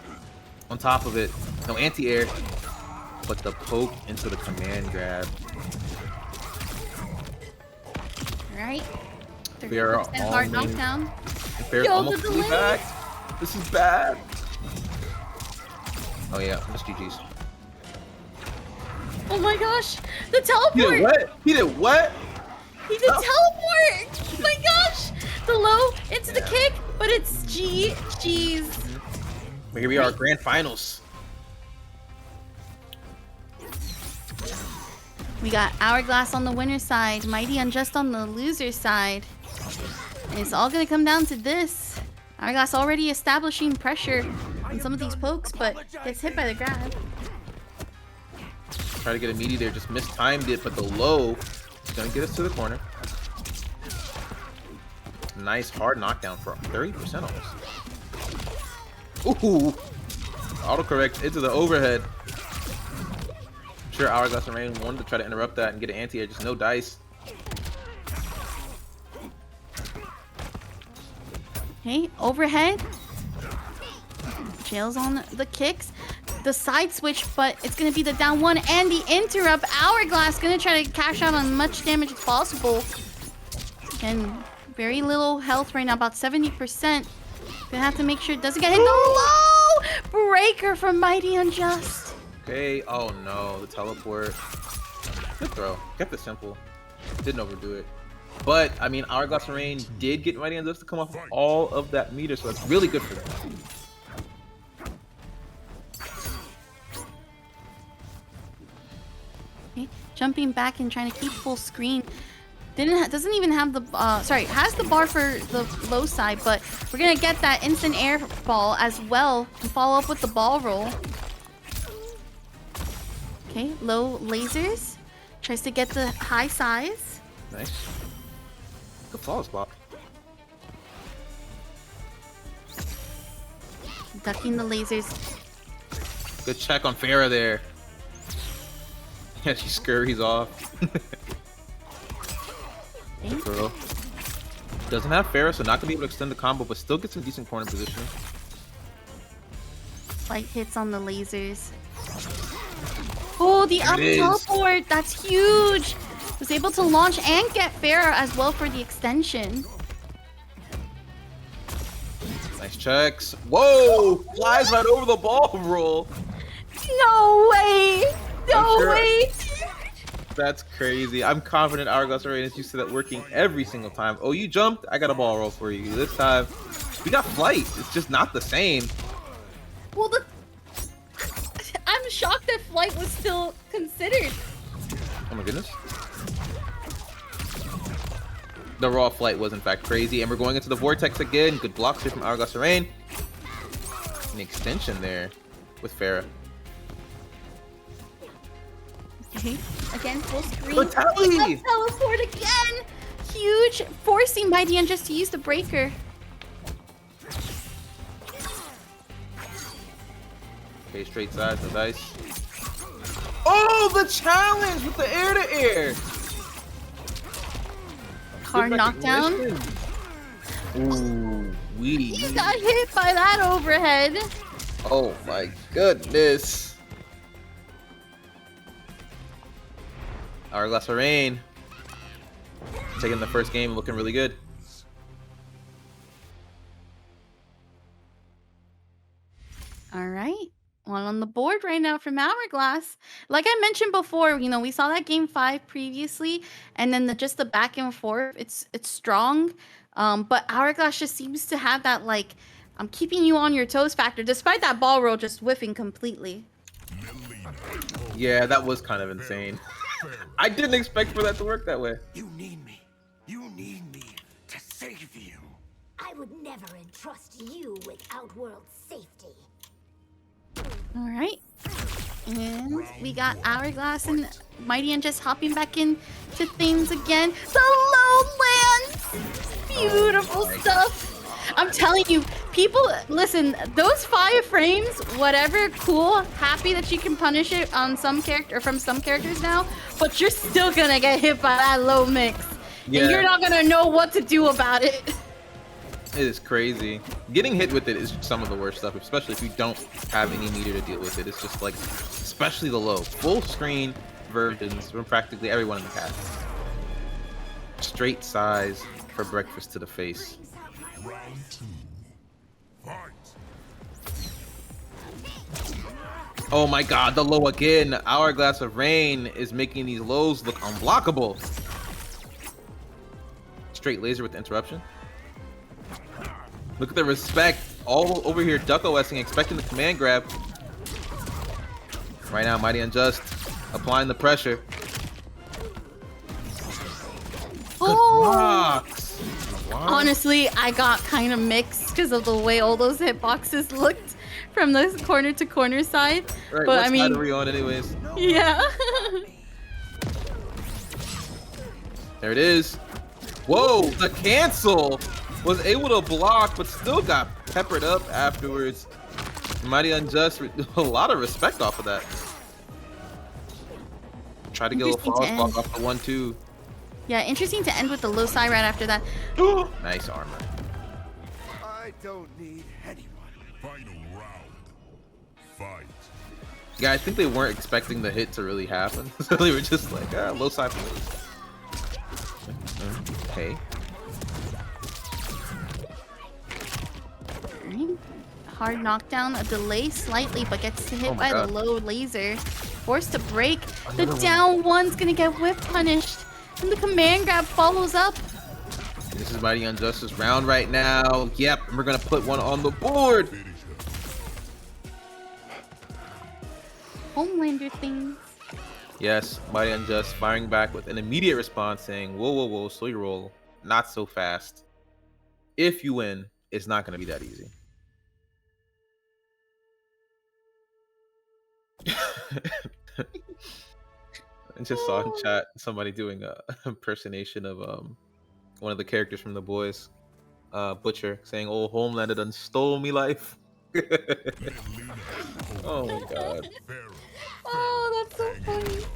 S1: On top of it, no anti-air, but the poke into the command grab.
S2: All right.
S1: Ferra
S2: 30% hard knockdown.
S1: Ferra's
S2: Yo,
S1: almost
S2: the
S1: fully
S2: delay.
S1: back. This is bad. Oh yeah, that's GG's.
S2: Oh my gosh, the
S1: He
S2: teleport!
S1: did what? He did what?
S2: He did teleport! Oh my gosh! The low into the kick, but it's GG's.
S1: But here we are, grand finals.
S2: We got Hourglass on the winner's side, MightyUnjust on the loser's side. And it's all gonna come down to this. Hourglass already establishing pressure on some of these pokes, but gets hit by the grab.
S1: Try to get a meaty there, just mistimed it, but the low is gonna get us to the corner. Nice hard knockdown for 30% almost. Ooh, autocorrect into the overhead. I'm sure Hourglass and Rain wanted to try to interrupt that and get an anti-air, just no dice.
S2: Okay, overhead. Jails on the kicks. The side switch, but it's going to be the down 1 and the interrupt. Hourglass going to try to cash out on as much damage as possible. And very little health right now, about 70%. Gonna have to make sure it doesn't get hit. The low breaker from MightyUnjust.
S1: Okay, oh no, the teleport. Good throw, kept it simple. Didn't overdo it. But, I mean, Hourglass and Rain did get MightyUnjust to come off all of that meter, so that's really good for them.
S2: Okay, jumping back and trying to keep full screen. Doesn't even have the has the bar for the low side, but we're gonna get that instant air ball as well and follow up with the ball roll. Okay, low lasers. Tries to get the high size.
S1: Nice. Good flawless block.
S2: Ducking the lasers.
S1: Good check on Ferra there. Yeah, she scurries off. Good throw. Doesn't have Ferra, so not gonna be able to extend the combo, but still gets some decent corner positioning.
S2: Light hits on the lasers. Oh, the up
S1: There it is.
S2: teleport! That's huge! Was able to launch and get Ferra as well for the extension.
S1: Nice checks. Whoa! Flies right over the ball roll.
S2: No way! No
S1: sure-
S2: way!
S1: That's crazy. I'm confident Hourglass Arena is used to that working every single time. Oh, you jumped? I got a ball roll for you. This time, we got flight. It's just not the same.
S2: Well, I'm shocked that flight was still considered.
S1: Oh my goodness. The raw flight was in fact crazy, and we're going into the vortex again. Good blocks here from Hourglass Rain. An extension there with Ferra.
S2: Okay, again, full screen.
S1: Fatality!
S2: Up teleport again! Huge, forcing MightyUnjust to use the breaker.
S1: Okay, straight sides, no dice. Oh, the challenge with the air-to-air!
S2: Hard knockdown.
S1: Ooh,
S2: He got hit by that overhead.
S1: Oh my goodness. Hourglass Rain taking the first game, looking really good.
S2: All right. One on the board right now from Hourglass. Like I mentioned before, you know, we saw that game 5 previously, and then just the back and forth. It's strong. But Hourglass just seems to have that, like, I'm keeping you on your toes factor, despite that ball roll just whiffing completely.
S1: Yeah, that was kind of insane. I didn't expect for that to work that way.
S5: You need me. You need me to save you.
S6: I would never entrust you with Outworld safety.
S2: All right. And we got Hourglass and MightyUnjust hopping back in to things again. The Lowlands! Beautiful stuff. I'm telling you, people, listen, those 5 frames, whatever, cool, happy that you can punish it on some character, or from some characters now, but you're still gonna get hit by that low mix.
S1: Yeah.
S2: And you're not gonna know what to do about it.
S1: It is crazy. Getting hit with it is some of the worst stuff, especially if you don't have any meter to deal with it. It's just like, especially the low. Full screen versions from practically everyone in the cast. Straight size for breakfast to the face.
S3: Round 2. Fight.
S1: Oh my god, the low again. Hourglass of Rain is making these lows look unblockable. Straight laser with the interruption. Look at the respect. All over here, duck OSing, expecting the command grab. Right now, MightyUnjust applying the pressure.
S2: Oh!
S1: Wow.
S2: Honestly, I got kind of mixed because of the way all those hitboxes looked from the corner to corner side.
S1: Right,
S2: but
S1: what
S2: I mean,
S1: side are we on anyways?
S2: yeah.
S1: There it is. Whoa, the cancel was able to block, but still got peppered up afterwards. MightyUnjust, a lot of respect off of that. Try to get a little false block off the 1-2.
S2: Yeah, interesting to end with the low side right after that.
S1: Nice armor.
S5: I don't need anyone.
S3: Final round. Fight.
S1: Yeah, I think they weren't expecting the hit to really happen. So they were just like, low side. Okay.
S2: Hard knockdown, a delay slightly, but gets hit by the low laser. Forced to break. The down one's gonna get whip punished. And the command grab follows up.
S1: This is MightyUnjust's round right now. Yep, and we're gonna put one on the board.
S2: Homelander things.
S1: Yes, MightyUnjust firing back with an immediate response saying, whoa, whoa, whoa, slow your roll. Not so fast. If you win, it's not gonna be that easy. I just saw in chat somebody doing a impersonation of one of the characters from The Boys, Butcher, saying, "Oh, Homelander done stole me life." Oh my god.
S2: Oh, that's so funny.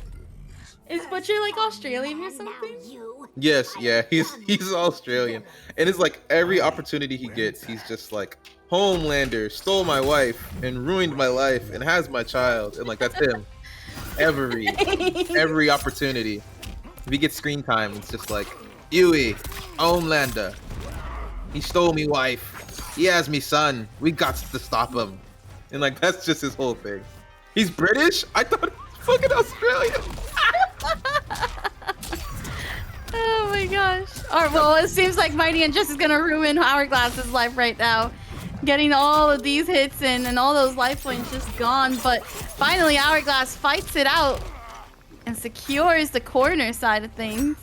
S2: Is Butcher like Australian or something?
S1: Yes, yeah, he's Australian, and it's like every opportunity he gets, he's just like, "Homelander stole my wife and ruined my life and has my child," and like that's him. Every opportunity. If he gets screen time, it's just like, "Yui, Homelander, he stole me wife. He has me son. We got to stop him." And like that's just his whole thing. He's British? I thought he was fucking Australian.
S2: Oh my gosh. Alright, well, it seems like MightyUnjust is gonna ruin Hourglass's life right now. Getting all of these hits in and all those life points just gone. But finally, Hourglass fights it out and secures the corner side of things.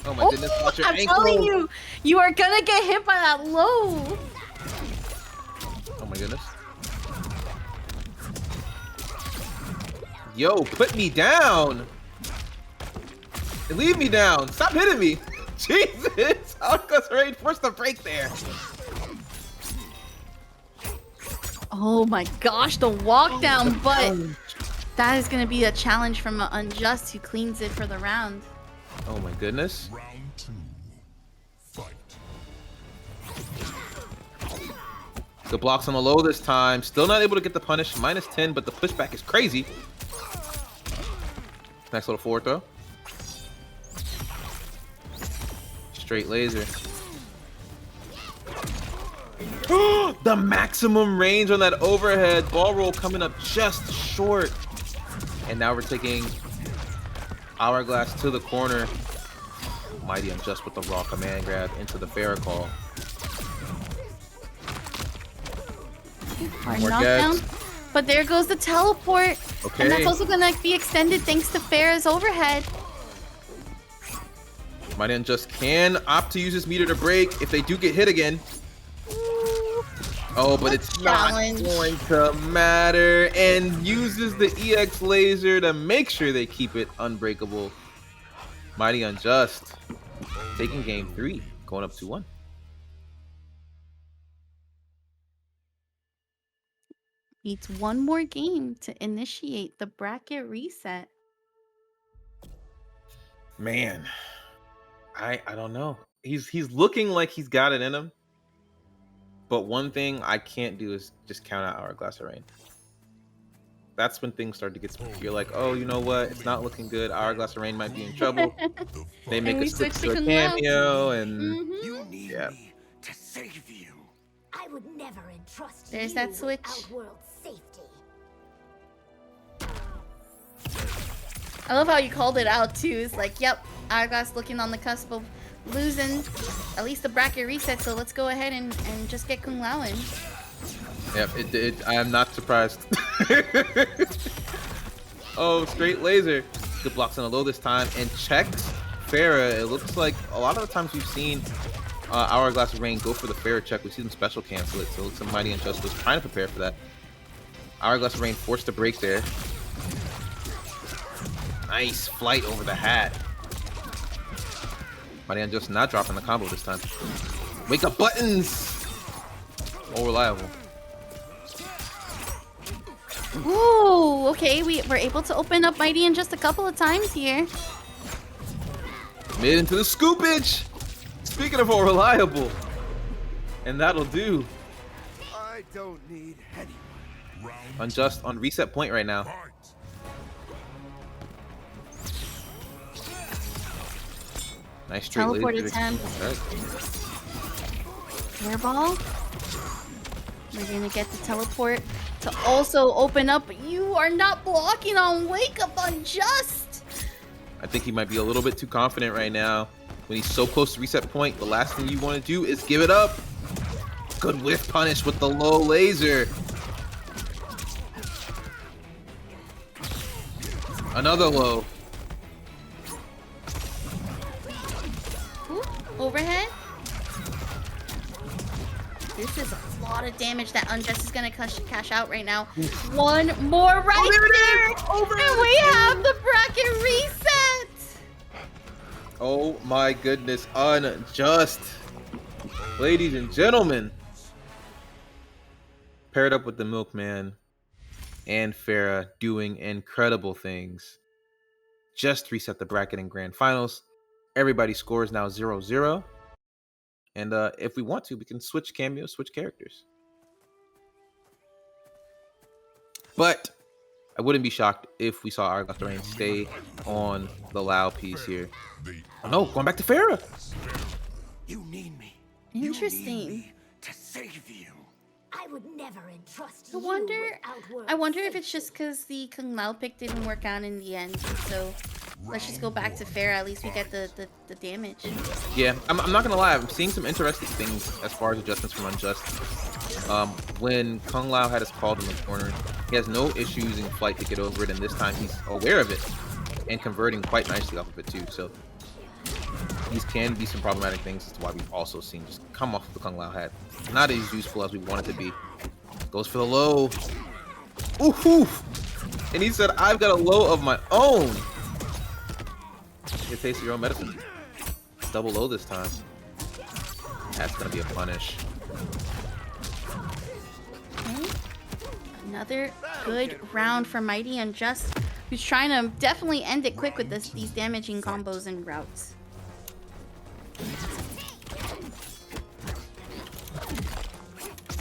S1: Oh my goodness, watch your
S2: I'm
S1: ankle.
S2: telling you, you are gonna get hit by that low.
S1: Oh my goodness. Yo, put me down. Leave me down. Stop hitting me. Jesus. Hourglass already forced the break there.
S2: Oh my gosh, the walk down, but that is gonna be a challenge from Unjust, who cleans it for the round.
S1: Oh my goodness.
S3: Round 2. Fight.
S1: Good blocks on the low this time. Still not able to get the punish. -10, but the pushback is crazy. Nice little forward throw. Straight laser. The maximum range on that overhead. Ball roll coming up just short. And now we're taking Hourglass to the corner. MightyUnjust with the raw command grab into the Ferra call.
S2: Hard
S1: More
S2: knockdown.
S1: gets.
S2: But there goes the teleport.
S1: Okay.
S2: And that's also gonna be extended thanks to Ferra's overhead.
S1: MightyUnjust can opt to use his meter to break if they do get hit again. Oh, but it's
S2: challenge.
S1: not going to matter, and uses the EX laser to make sure they keep it unbreakable. MightyUnjust taking game 3, going up 2-1.
S2: Needs one more game to initiate the bracket reset.
S1: Man, I don't know. He's looking like he's got it in him. But one thing I can't do is just count out Hourglass of Rain. That's when things start to get spooky. You're like, oh, you know what? It's not looking good. Hourglass of Rain might be in trouble. They make
S2: we
S1: a switch
S2: switch
S1: to
S2: to
S1: a
S2: Kung Lao.
S1: cameo, and
S5: You need
S1: yeah.
S5: me to save you.
S6: I would never entrust
S2: There's
S6: you
S2: that
S6: with
S2: switch.
S6: Outworld safety.
S2: I love how you called it out too. It's like, yep, Hourglass looking on the cusp of losing at least the bracket reset, so let's go ahead and just get Kung Lao in.
S1: Yep, it did. I am not surprised. Oh, straight laser. Good blocks on the low this time and checks Ferra. It looks like a lot of the times we've seen Hourglass of Rain go for the Ferra check. We see them special cancel it, so it looks like MightyUnjust was trying to prepare for that. Hourglass of Rain forced to break there. Nice flight over the hat. MightyUnjust not dropping the combo this time. Wake up buttons! More reliable.
S2: Ooh, okay, we were able to open up MightyUnjust a couple of times here.
S1: Mid into the scoopage! Speaking of all reliable. And that'll do.
S5: I don't need anyone.
S1: Unjust on reset point right now. Nice straight
S2: Teleport
S1: laser.
S2: attempt. Airball. We're gonna get the teleport to also open up. You are not blocking on Wake Up Unjust.
S1: I think he might be a little bit too confident right now. When he's so close to reset point, the last thing you want to do is give it up. Good whiff punish with the low laser. Another low.
S2: Ooh, overhead. This is a lot of damage that Unjust is gonna cash out right now. One more right there, and we have the bracket reset.
S1: Oh my goodness, Unjust. Ladies and gentlemen. Paired up with the Milkman and Ferra doing incredible things. Just reset the bracket in grand finals. Everybody's score is now 0-0. And if we want to, we can switch cameos, switch characters. But I wouldn't be shocked if we saw Hourglass of Rain stay on the Lao piece here. Oh no, going back to Ferra.
S5: You need me.
S2: Interesting.
S5: You need me to save you.
S6: I would never entrust
S2: I
S6: you
S2: wonder.
S6: with Outworld
S2: I wonder if
S6: safety.
S2: it's just because the Kung Lao pick didn't work out in the end. So let's just go back to Ferra. At least we get the damage.
S1: Yeah, I'm not gonna lie. I'm seeing some interesting things as far as adjustments from Unjust. When Kung Lao had his call in the corner, he has no issues using flight to get over it, and this time he's aware of it and converting quite nicely off of it too. So these can be some problematic things. That's why we've also seen just come off of the Kung Lao hat. Not as useful as we want it to be. Goes for the low. Ooh, and he said, "I've got a low of my own." You taste your own medicine. Double low this time. That's gonna be a punish.
S2: Okay. Another good round for MightyUnjust, who's trying to definitely end it quick with these damaging combos and routes.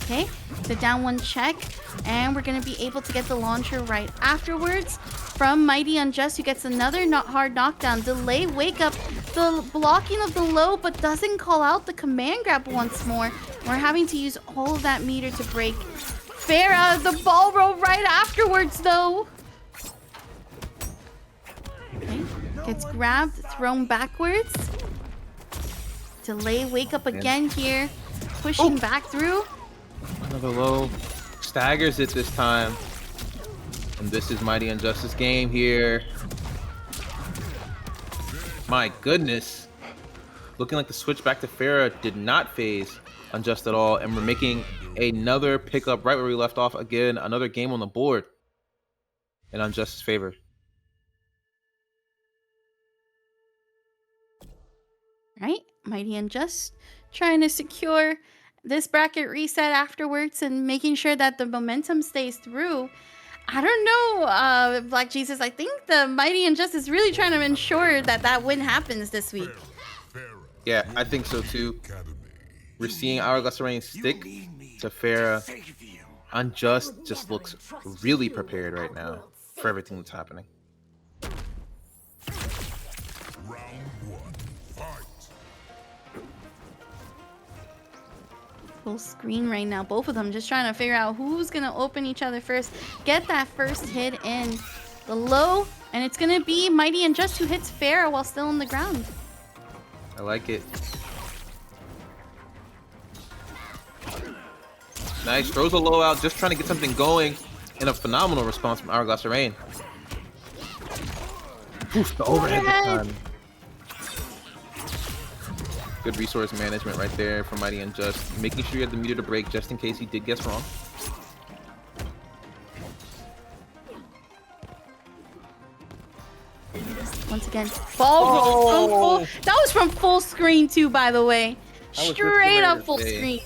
S2: Okay, the down one check, and we're gonna be able to get the launcher right afterwards from MightyUnjust, who gets another hard knockdown. Delay wake up, the blocking of the low, but doesn't call out the command grab once more. We're having to use all of that meter to break. Ferra, the ball roll right afterwards though. Okay, gets grabbed, thrown backwards. delay wake up again here. Pushing back through.
S1: Another low. Staggers it this time. And this is Mighty Unjust's game here. My goodness. Looking like the switch back to Ferra did not phase Unjust at all. And we're making another pickup right where we left off. Again, another game on the board in Unjust's favor.
S2: Right? Mighty Unjust trying to secure this bracket reset afterwards and making sure that the momentum stays through. I don't know, Black Jesus. I think the Mighty Unjust is really trying to ensure that that win happens this week.
S1: Yeah, I think so too. We're seeing Hourglass Rain stick to Ferra. Unjust just looks really prepared right now for everything that's happening.
S2: Full screen right now, both of them just trying to figure out who's gonna open each other first, get that first hit in the low, and it's gonna be Mighty Unjust who hits Ferra while still on the ground.
S1: I like it. Nice, throws a low out, just trying to get something going, and a phenomenal response from Hourglass Rain. Oof, the overhead this time. Good resource management right there from Mighty Unjust. Making sure you had the meter to break just in case he did guess wrong.
S2: Once again, ball roll. That was from full screen too, by the way. Straight up full screen.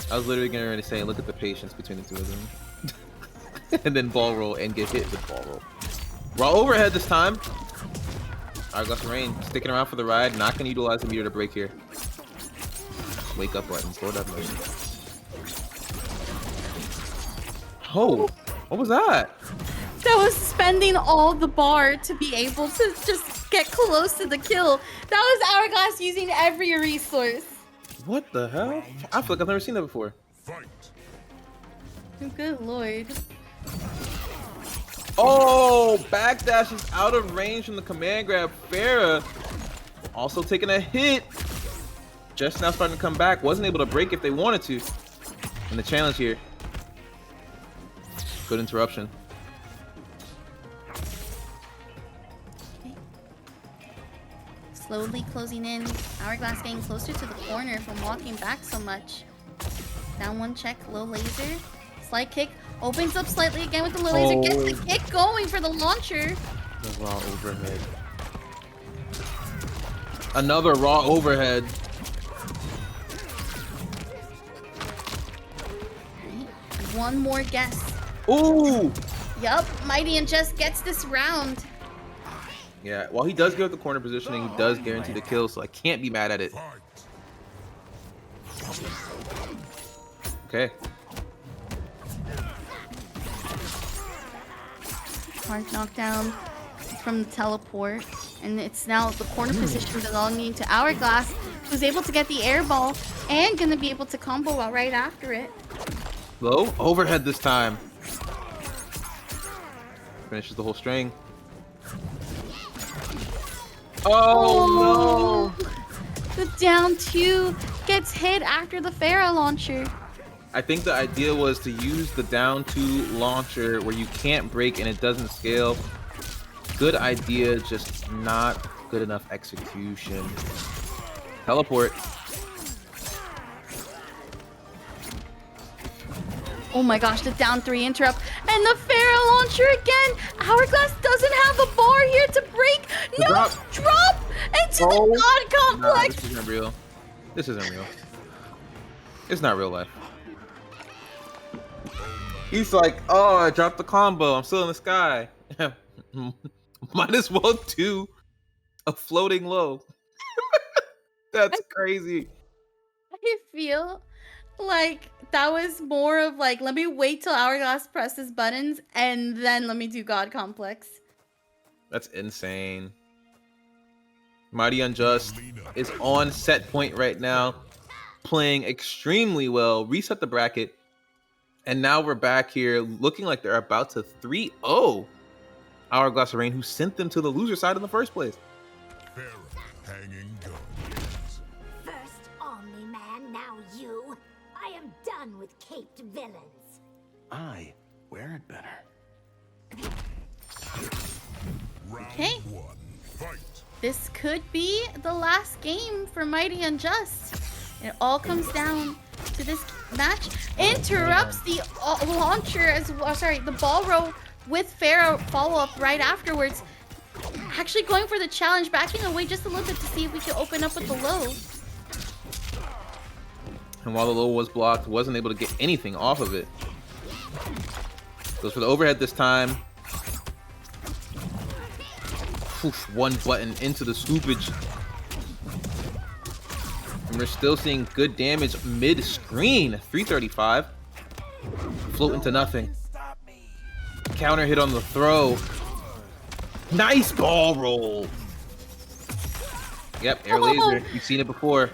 S1: I was literally getting ready to say, look at the patience between the two of them. And then ball roll and get hit with ball roll. Raw overhead this time. Hourglass Rain sticking around for the ride, not going to utilize the meter to break here. Wake up button, Lord have mercy. Oh, what was that?
S2: That was spending all the bar to be able to just get close to the kill. That was Hourglass using every resource.
S1: What the hell? I feel like I've never seen that before.
S2: Good lord.
S1: Oh, backdash is out of range from the command grab. Ferra also taking a hit. Just now starting to come back. Wasn't able to break if they wanted to. And the challenge here. Good interruption.
S2: Okay. Slowly closing in. Hourglass getting closer to the corner from walking back so much. Down one check, low laser. Slide kick. Opens up slightly again with the low laser. Gets the kick going for the launcher.
S1: The raw overhead. Another raw overhead.
S2: Right. One more guess.
S1: Ooh!
S2: Yup, Mighty Unjust gets this round.
S1: Yeah, while he does give up the corner positioning, he does guarantee the kill, so I can't be mad at it. Okay.
S2: Hard knockdown from the teleport, and it's now the corner position belonging to Hourglass, who's able to get the air ball and gonna be able to combo out right after it.
S1: Low overhead this time. Finishes the whole string. Oh no!
S2: The down two gets hit after the Ferra launcher.
S1: I think the idea was to use the down two launcher where you can't break and it doesn't scale. Good idea, just not good enough execution. Teleport.
S2: Oh my gosh, the down three interrupt and the Ferra launcher again. Hourglass doesn't have a bar here to break. No, drop into the God complex.
S1: Nah, this isn't real. This isn't real. It's not real life. He's like, oh, I dropped the combo. I'm still in the sky. Might as well do a floating low. That's crazy.
S2: I feel like that was more of like, let me wait till Hourglass presses buttons and then let me do God Complex.
S1: That's insane. Mighty Unjust is on set point right now, playing extremely well. Reset the bracket. And now we're back here looking like they're about to 3-0 Hourglass Rain, who sent them to the loser side in the first place.
S3: Ferra hanging guns.
S6: First red-caped villains.
S5: I wear it better.
S2: Okay.
S3: Round 1. Fight.
S2: This could be the last game for MightyUnjust. It all comes down to this match. Interrupts the launcher as well. Sorry, the ball roll with Ferra follow-up right afterwards. Actually going for the challenge, backing away just a little bit to see if we can open up with the low.
S1: And while the low was blocked, wasn't able to get anything off of it. Goes for the overhead this time. Oof, one button into the scoopage. And we're still seeing good damage mid-screen. 335. Float into nothing. Counter hit on the throw. Nice ball roll. Yep, air laser. You've seen it before.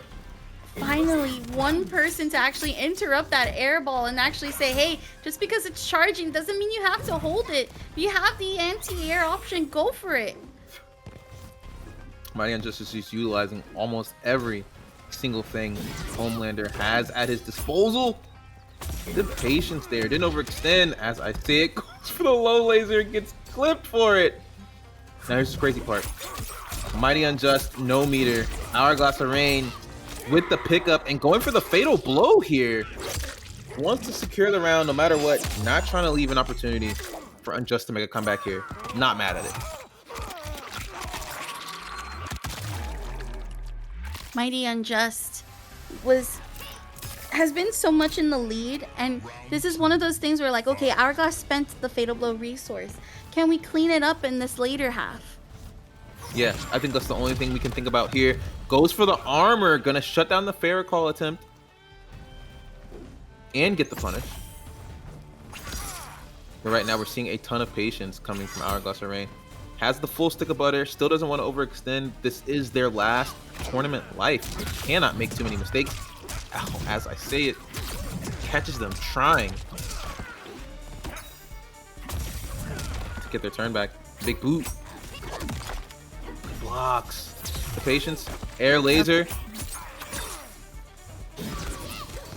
S2: Finally, one person to actually interrupt that air ball and actually say, hey, just because it's charging doesn't mean you have to hold it. If you have the anti-air option, go for it.
S1: MightyUnjust is just utilizing almost every single thing Homelander has at his disposal. The patience there. Didn't overextend. As I say it, goes for the low laser, gets clipped for it. Now here's the crazy part. MightyUnjust, no meter. Hourglass of Rain with the pickup and going for the fatal blow here. Wants to secure the round no matter what. Not trying to leave an opportunity for Unjust to make a comeback here. Not mad at it.
S2: MightyUnjust has been so much in the lead, and this is one of those things where like, okay, Hourglass spent the fatal blow resource. Can we clean it up in this later half?
S1: Yeah, I think that's the only thing we can think about here. Goes for the armor, gonna shut down the Ferra call attempt and get the punish. But right now we're seeing a ton of patience coming from Hourglass of Rain. Has the full stick of butter, still doesn't want to overextend. This is their last tournament life. They cannot make too many mistakes. Ow, as I say it, catches them trying to get their turn back. Big boot. Blocks. The patience. Air laser.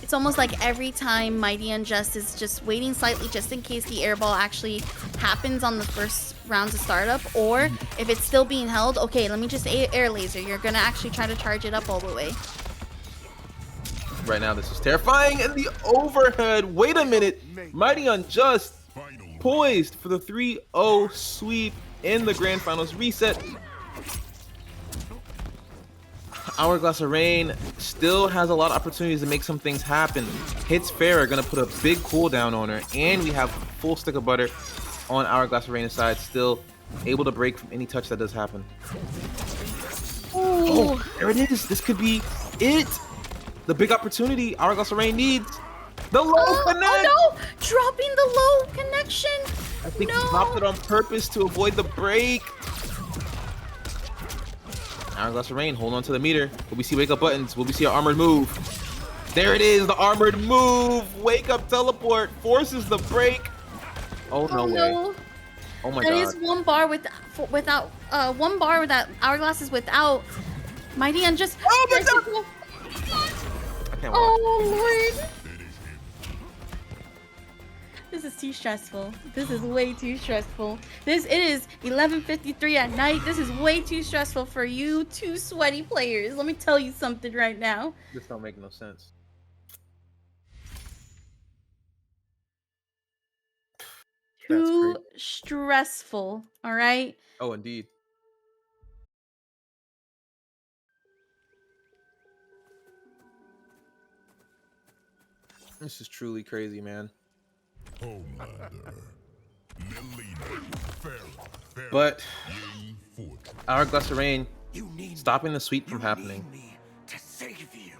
S2: It's almost like every time MightyUnjust is just waiting slightly just in case the air ball actually happens on the first round of startup, or if it's still being held, okay, let me just air laser. You're gonna actually try to charge it up all the way.
S1: Right now, this is terrifying. And the overhead. Wait a minute. MightyUnjust poised for the 3-0 sweep in the grand finals reset. Hourglass of Rain still has a lot of opportunities to make some things happen. Hits Ferra, gonna put a big cooldown on her, and we have full stick of butter on Hourglass of Rain's side, still able to break from any touch that does happen.
S2: Ooh.
S1: Oh, there it is. This could be it. The big opportunity Hourglass of Rain needs. The low connect.
S2: Oh no! Dropping the low connection.
S1: I think he dropped it on purpose to avoid the break. Hourglass of Rain, hold on to the meter. Will we see wake up buttons? Will we see an armored move? There it is, the armored move. Wake up teleport forces the break. Oh, no way. Oh my god.
S2: That is one bar without Hourglass is without. MightyUnjust.
S1: Oh my god. I can't watch.
S2: Oh lord. This is too stressful. This is way too stressful. It is 11:53 at night. This is way too stressful for you two sweaty players. Let me tell you something right now.
S1: This don't make no sense.
S2: Too stressful. All right.
S1: Oh, indeed. This is truly crazy, man.
S3: Homelander. Mileena. Ferra.
S1: But
S3: Ying Fort.
S1: Hourglass of Rain
S5: You need
S1: stopping the sweep from happening.
S5: me to save you.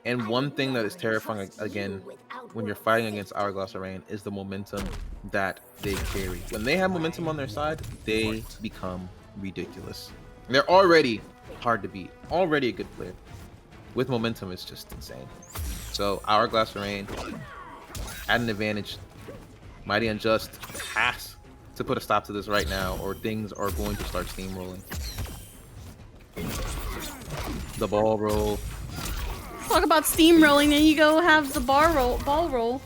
S1: And one thing that is terrifying again when you're fighting against Hourglass of Rain is the momentum that they carry. When they have momentum on their side, they become ridiculous. They're already hard to beat. Already a good player. With momentum, it's just insane. So Hourglass of Rain had an advantage. MightyUnjust has to put a stop to this right now, or things are going to start steamrolling. The ball roll.
S2: Talk about steamrolling, and you go have the ball roll.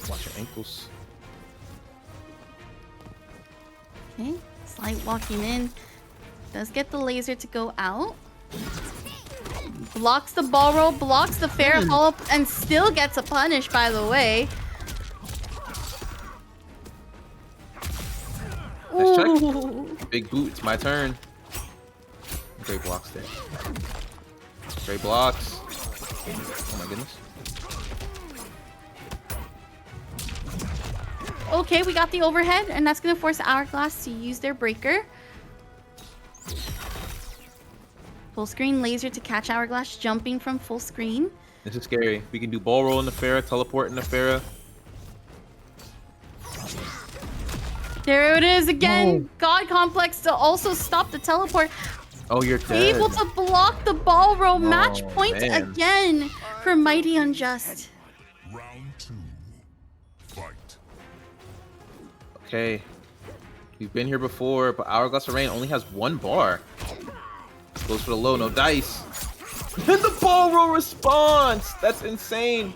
S1: Watch your ankles.
S2: Okay, Slight walking in. Does get the laser to go out. Blocks the ball roll, blocks the fair follow-up, and still gets a punish, by the way.
S1: Nice check.
S2: Ooh.
S1: Big boot, it's my turn. Great blocks there. Great blocks. Oh my goodness.
S2: Okay, we got the overhead, and that's gonna force Hourglass to use their breaker. Full screen laser to catch Hourglass jumping from full screen.
S1: This is scary. We can do ball roll in the Ferra, teleport in the Ferra.
S2: There it is again. God Complex to also stop the teleport.
S1: Oh, you're dead.
S2: Able to block the ball roll. Match point
S1: man.
S2: again for Mighty Unjust.
S3: Round 2. Fight.
S1: Okay. We've been here before, but Hourglass of Rain only has 1 bar. Goes for the low, no dice. And the ball roll response! That's insane.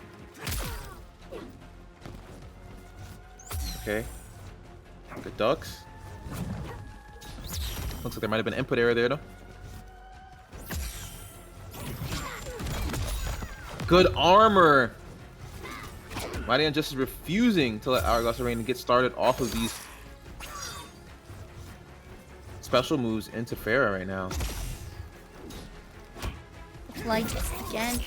S1: Okay. Good ducks. Looks like there might have been input error there, though. Good armor. Mighty Unjust is refusing to let Hourglass of Rain get started off of these special moves into Ferra right now.
S2: Lights again.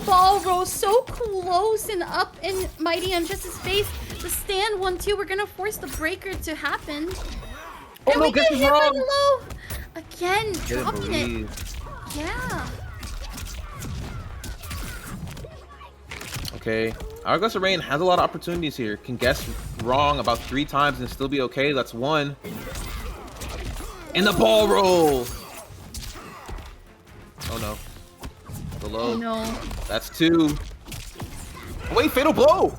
S2: Ball roll so close and up in Mighty Unjust's face. The stand 1-2. We're gonna force the breaker to happen.
S1: Oh,
S2: and
S1: no,
S2: we
S1: guess
S2: get
S1: is
S2: hit by
S1: wrong.
S2: the low. Again,
S1: Didn't
S2: dropping it.
S1: believe.
S2: Yeah.
S1: Okay. Hourglass of Rain has a lot of opportunities here. Can guess wrong about 3 times and still be okay. That's 1. And the ball roll. Oh no. The low.
S2: Oh no.
S1: That's 2. Wait, fatal blow.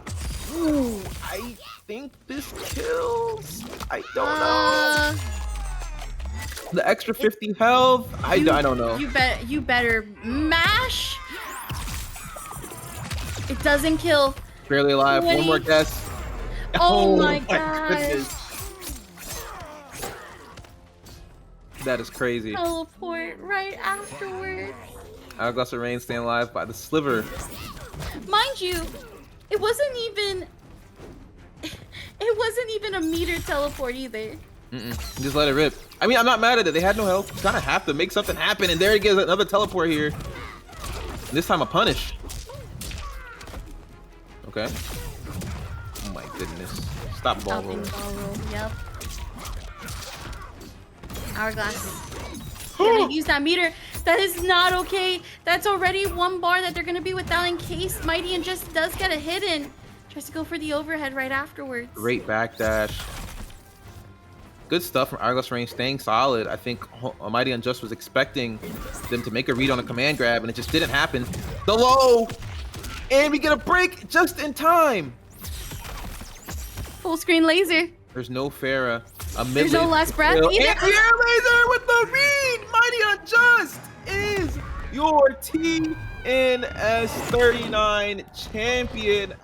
S1: Ooh, I think this kills. I don't know. The extra 50 health. I don't know.
S2: You better mash. It doesn't kill.
S1: Barely alive. 1 more guess.
S2: Oh my gosh.
S1: goodness. That is crazy.
S2: Teleport right afterwards.
S1: Hourglass of Rain staying alive by the sliver.
S2: Mind you, it wasn't even a meter teleport either.
S1: Just let it rip. I mean, I'm not mad at it. They had no health. You kind of have to make something happen. And there he gets another teleport here. This time a punish. Okay. Oh my goodness. Stop ball roll.
S2: Ball roll. Yep. Hourglass. They're gonna use that meter. That is not okay. That's already 1 bar that they're gonna be without in case Mighty Unjust does get a hit in. Tries to go for the overhead right afterwards.
S1: Great backdash. Good stuff from Hourglass Rain, staying solid. I think Mighty Unjust was expecting them to make a read on a command grab, and it just didn't happen. The low! And we get a break just in time!
S2: Full screen laser.
S1: There's no Ferra.
S2: There's no last breath
S1: And the
S2: either.
S1: air laser with the read! Mighty Unjust is your TNS 39 champion.